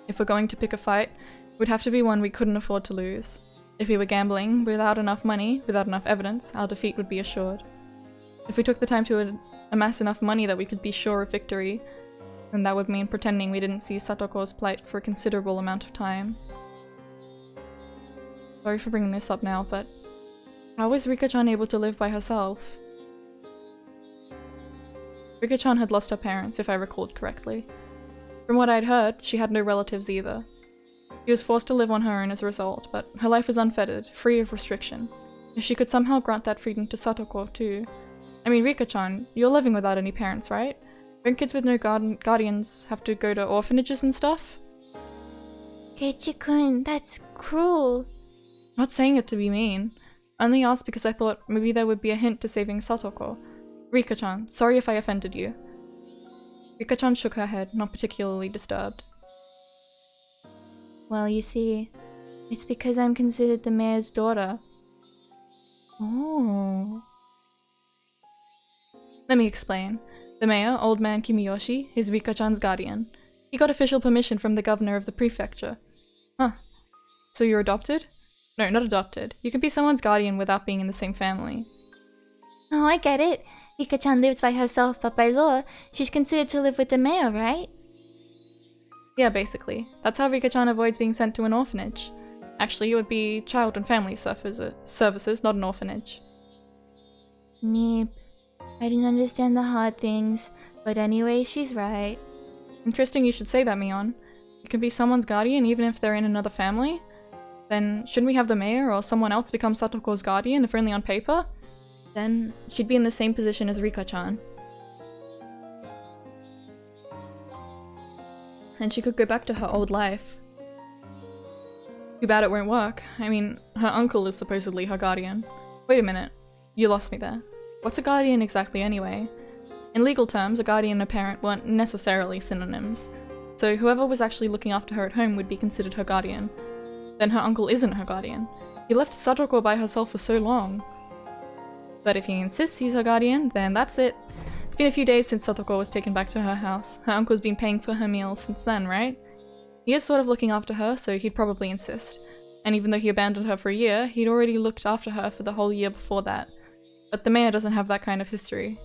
S1: If we're going to pick a fight, it would have to be one we couldn't afford to lose. If we were gambling, without enough money, without enough evidence, our defeat would be assured. If we took the time to amass enough money that we could be sure of victory, then that would mean pretending we didn't see Satoko's plight for a considerable amount of time. Sorry for bringing this up now, but how was Rika-chan able to live by herself? Rika-chan had lost her parents, if I recalled correctly. From what I'd heard, she had no relatives either. She was forced to live on her own as a result, but her life was unfettered, free of restriction. If she could somehow grant that freedom to Satoko too. I mean, Rika-chan, you're living without any parents, right? Don't kids with no guardians have to go to orphanages and stuff?
S2: Keiichi-kun, that's cruel.
S1: Not saying it to be mean. I only asked because I thought maybe there would be a hint to saving Satoko. Rika-chan, sorry if I offended you. Rika-chan shook her head, not particularly disturbed.
S2: Well, you see, it's because I'm considered the mayor's daughter.
S1: Oh. Let me explain. The mayor, Old Man Kimiyoshi, is Rika-chan's guardian. He got official permission from the governor of the prefecture. Huh. So you're adopted? No, not adopted. You can be someone's guardian without being in the same family.
S2: Oh, I get it. Rika-chan lives by herself, but by law, she's considered to live with the mayor, right?
S1: Yeah, basically. That's how Rika-chan avoids being sent to an orphanage. Actually, it would be child and family services, not an orphanage.
S2: Meep. I didn't understand the hard things, but anyway, she's right.
S1: Interesting you should say that, Mion. You can be someone's guardian even if they're in another family? Then shouldn't we have the mayor or someone else become Satoko's guardian if only on paper? Then she'd be in the same position as Rika-chan. And she could go back to her old life. Too bad it won't work. I mean, her uncle is supposedly her guardian. Wait a minute. You lost me there. What's a guardian exactly anyway? In legal terms, a guardian and a parent weren't necessarily synonyms. So whoever was actually looking after her at home would be considered her guardian. Then her uncle isn't her guardian. He left Satoko by herself for so long. But if he insists he's her guardian, then that's it. It's been a few days since Satoko was taken back to her house. Her uncle's been paying for her meals since then, right? He is sort of looking after her, so he'd probably insist. And even though he abandoned her for a year, he'd already looked after her for the whole year before that. But the mayor doesn't have that kind of history.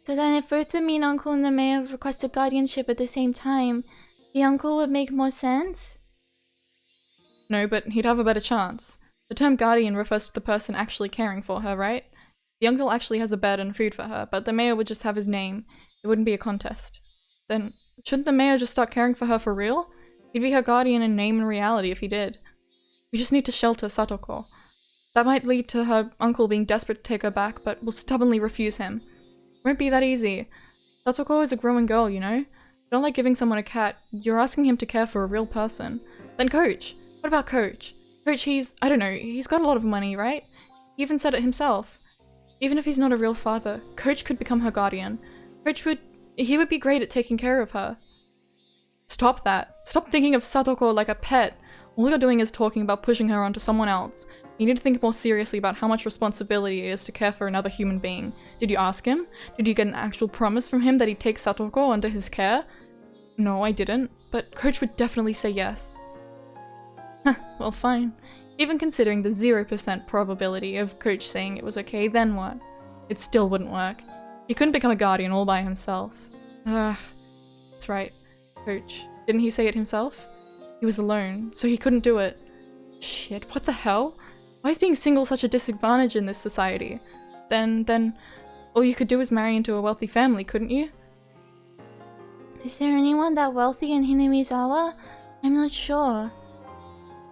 S2: So then if both the mean uncle and the mayor requested guardianship at the same time, the uncle would make more sense?
S1: No, but he'd have a better chance. The term guardian refers to the person actually caring for her, right? The uncle actually has a bed and food for her, but the mayor would just have his name. It wouldn't be a contest. Then, shouldn't the mayor just start caring for her for real? He'd be her guardian in name and reality if he did. We just need to shelter Satoko. That might lead to her uncle being desperate to take her back, but will stubbornly refuse him. Won't be that easy. Satoko is a growing girl, you know? You don't like giving someone a cat, you're asking him to care for a real person. Then Coach! What about Coach? Coach, I don't know, he's got a lot of money, right? He even said it himself. Even if he's not a real father, Coach could become her guardian. He would be great at taking care of her. Stop that. Stop thinking of Satoko like a pet. All you're doing is talking about pushing her onto someone else. You need to think more seriously about how much responsibility it is to care for another human being. Did you ask him? Did you get an actual promise from him that he'd take Satoko under his care? No, I didn't, but Coach would definitely say yes. Well, fine. Even considering the 0% probability of Coach saying it was okay, then what? It still wouldn't work. He couldn't become a guardian all by himself. That's right. Coach. Didn't he say it himself? He was alone, so he couldn't do it. Shit, what the hell? Why is being single such a disadvantage in this society? Then, all you could do is marry into a wealthy family, couldn't you?
S2: Is there anyone that wealthy in Hinamizawa? I'm not sure.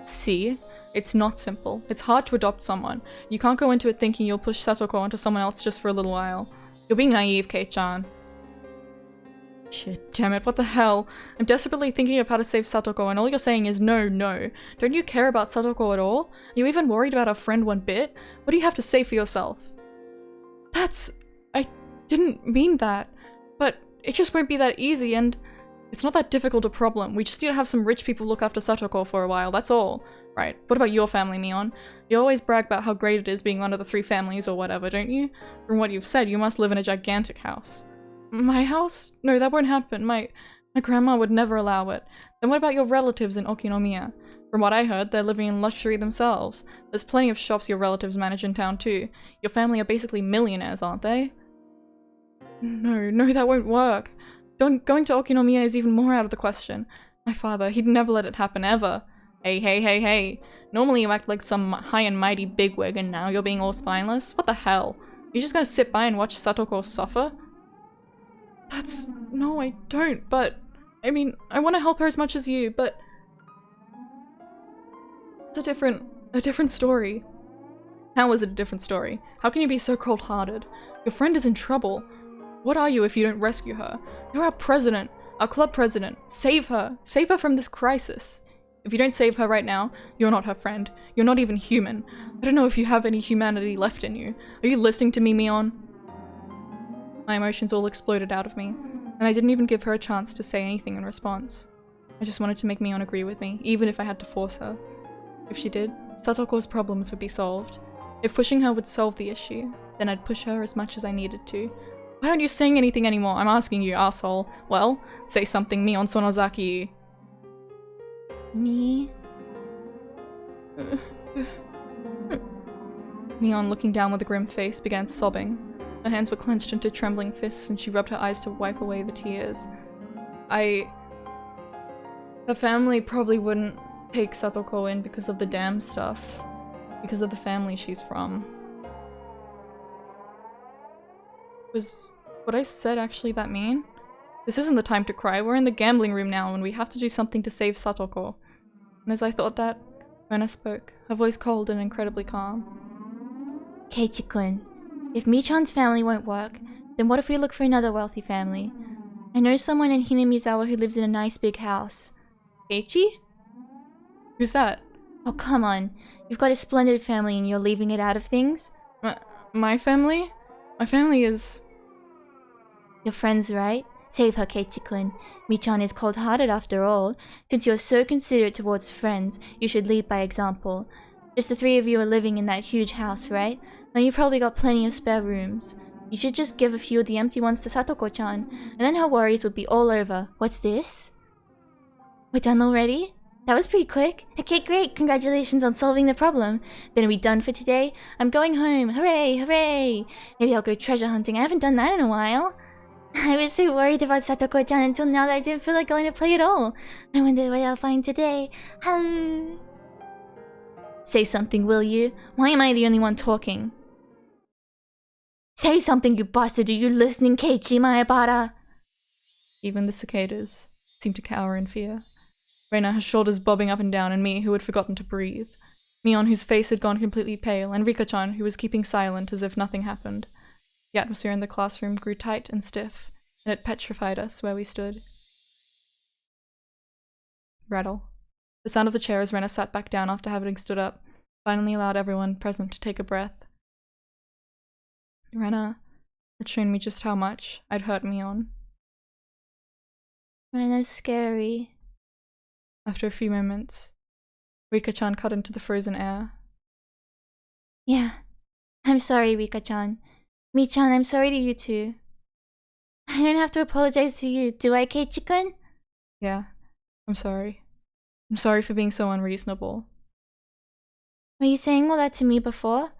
S1: See? It's not simple. It's hard to adopt someone. You can't go into it thinking you'll push Satoko onto someone else just for a little while. You're being naive, Kate-chan. Shit, damn it, what the hell? I'm desperately thinking of how to save Satoko and all you're saying is no, no. Don't you care about Satoko at all? Are you even worried about our friend one bit? What do you have to say for yourself? I didn't mean that. But it just won't be that easy and it's not that difficult a problem. We just need to have some rich people look after Satoko for a while, that's all. Right, what about your family, Mion? You always brag about how great it is being one of the 3 families or whatever, don't you? From what you've said, you must live in a gigantic house. My house? No, that won't happen. My grandma would never allow it. Then what about your relatives in Okinomiya? From what I heard, they're living in luxury themselves. There's plenty of shops your relatives manage in town too. Your family are basically millionaires, aren't they? No, that won't work. Going to Okinomiya is even more out of the question. My father, he'd never let it happen, ever. Hey. Normally you act like some high and mighty bigwig and now you're being all spineless? What the hell? You're just gonna sit by and watch Satoko suffer? No, I don't, but... I mean, I want to help her as much as you, but... It's a different story. How is it a different story? How can you be so cold-hearted? Your friend is in trouble. What are you if you don't rescue her? You're our president, our club president. Save her. Save her from this crisis. If you don't save her right now, you're not her friend. You're not even human. I don't know if you have any humanity left in you. Are you listening to me, Mion? My emotions all exploded out of me, and I didn't even give her a chance to say anything in response. I just wanted to make Mion agree with me, even if I had to force her. If she did, Satoko's problems would be solved. If pushing her would solve the issue, then I'd push her as much as I needed to. Why aren't you saying anything anymore? I'm asking you, asshole. Well, say something, Mion Sonozaki.
S2: Me?
S1: Mion, looking down with a grim face, began sobbing. Her hands were clenched into trembling fists and she rubbed her eyes to wipe away the tears. Her family probably wouldn't take Satoko in because of the damn stuff. Because of the family she's from. Was what I said actually that mean? This isn't the time to cry. We're in the gambling room now and we have to do something to save Satoko. And as I thought that, Rena spoke, her voice cold and incredibly calm.
S2: Keiichi-kun, if Michan's family won't work, then what if we look for another wealthy family? I know someone in Hinamizawa who lives in a nice big house.
S1: Keiichi? Who's that?
S2: Oh, come on. You've got a splendid family and you're leaving it out of things?
S1: My family? My family is...
S2: Your friend's right. Save her, Keiichi-kun. Michan is cold-hearted after all. Since you're so considerate towards friends, you should lead by example. Just the three of you are living in that huge house, right? Now you've probably got plenty of spare rooms. You should just give a few of the empty ones to Satoko-chan, and then her worries would be all over. What's this? We're done already? That was pretty quick. Okay, great. Congratulations on solving the problem. Then are we done for today? I'm going home. Hooray, hooray. Maybe I'll go treasure hunting. I haven't done that in a while. I was so worried about Satoko-chan until now that I didn't feel like going to play at all. I wonder what I'll find today. Say something, will you? Why am I the only one talking? Say something, you bastard. Are you listening, Keiichi Maebara?
S1: Even the cicadas seemed to cower in fear. Reina, her shoulders bobbing up and down, and me, who had forgotten to breathe. Mion, whose face had gone completely pale, and Rika-chan, who was keeping silent as if nothing happened. The atmosphere in the classroom grew tight and stiff, and it petrified us where we stood. Rattle. The sound of the chair as Rena sat back down after having stood up finally allowed everyone present to take a breath. Rena had shown me just how much I'd hurt Mion.
S2: Rena's scary.
S1: After a few moments, Rika-chan cut into the frozen air.
S2: Yeah. I'm sorry, Rika-chan. Mi-chan, I'm sorry to you too. I don't have to apologize to you, do I, Keiichi-kun?
S1: Yeah, I'm sorry. I'm sorry for being so unreasonable.
S2: Were you saying all that to me before?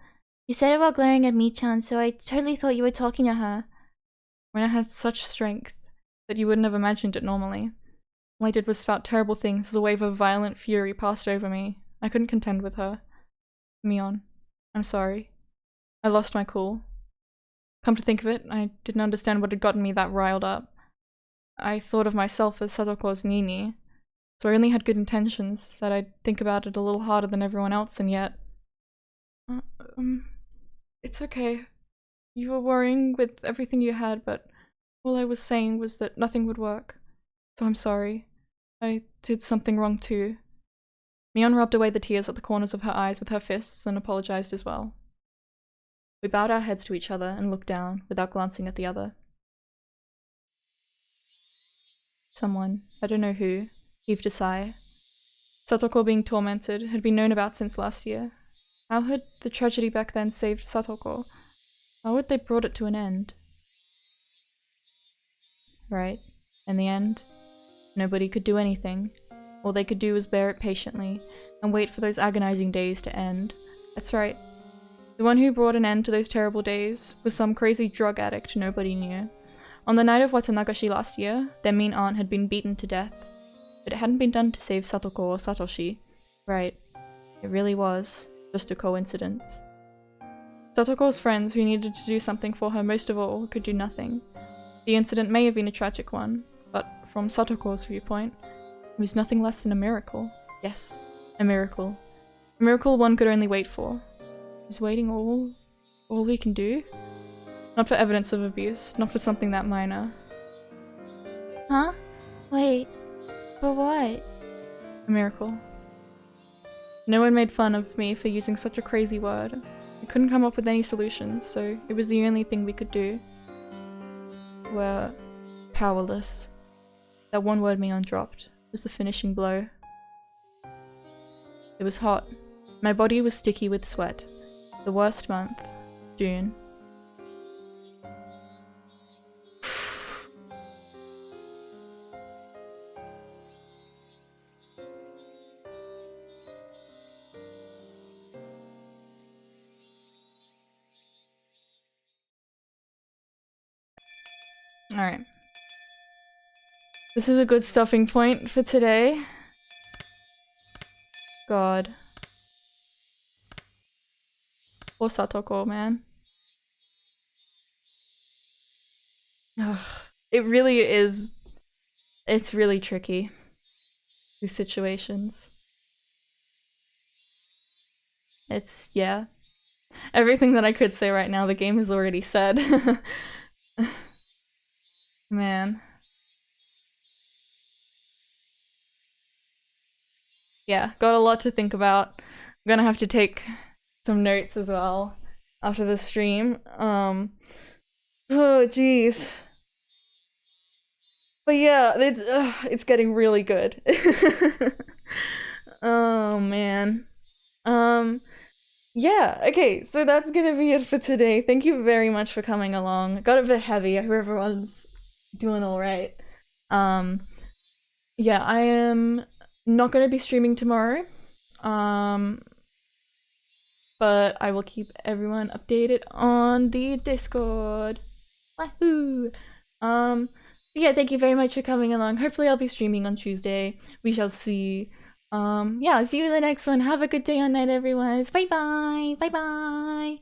S2: You said it while glaring at Mi-chan, so I totally thought you were talking to her.
S1: Rena had such strength that you wouldn't have imagined it normally. All I did was spout terrible things as a wave of violent fury passed over me. I couldn't contend with her. Mion, I'm sorry. I lost my cool. Come to think of it, I didn't understand what had gotten me that riled up. I thought of myself as Satoko's Nini, so I only had good intentions, that I'd think about it a little harder than everyone else, and yet... It's okay. You were worrying with everything you had, but all I was saying was that nothing would work. So I'm sorry. I did something wrong too. Mion rubbed away the tears at the corners of her eyes with her fists and apologized as well. We bowed our heads to each other and looked down, without glancing at the other. Someone, I don't know who, heaved a sigh. Satoko being tormented had been known about since last year. How had the tragedy back then saved Satoko? How had they brought it to an end? Right, in the end, nobody could do anything. All they could do was bear it patiently, and wait for those agonizing days to end. That's right. The one who brought an end to those terrible days was some crazy drug addict nobody knew. On the night of Watanagashi last year, their mean aunt had been beaten to death. But it hadn't been done to save Satoko or Satoshi. Right. It really was just a coincidence. Satoko's friends who needed to do something for her most of all could do nothing. The incident may have been a tragic one, but from Satoko's viewpoint, it was nothing less than a miracle. Yes, a miracle. A miracle one could only wait for. Is waiting all we can do? Not for evidence of abuse, not for something that minor.
S2: Huh? Wait, for what?
S1: A miracle. No one made fun of me for using such a crazy word. We couldn't come up with any solutions, so it was the only thing we could do. We're powerless. That one word Mion dropped was the finishing blow. It was hot. My body was sticky with sweat. The worst month, June. Alright. This is a good stopping point for today. God. Poor Satoko, man. It really is. It's really tricky, these situations. It's, yeah. Everything that I could say right now, the game has already said. Man. Yeah, got a lot to think about. I'm gonna have to take some notes as well after the stream. Oh, jeez. But yeah, it's getting really good. Oh, man. Yeah, okay, so that's gonna be it for today. Thank you very much for coming along. Got a bit heavy. I hope everyone's doing alright. Yeah, I am not gonna be streaming tomorrow. But I will keep everyone updated on the Discord. Wahoo! Yeah, thank you very much for coming along. Hopefully I'll be streaming on Tuesday. We shall see. Yeah, I'll see you in the next one. Have a good day or night, everyone. Bye bye! Bye bye!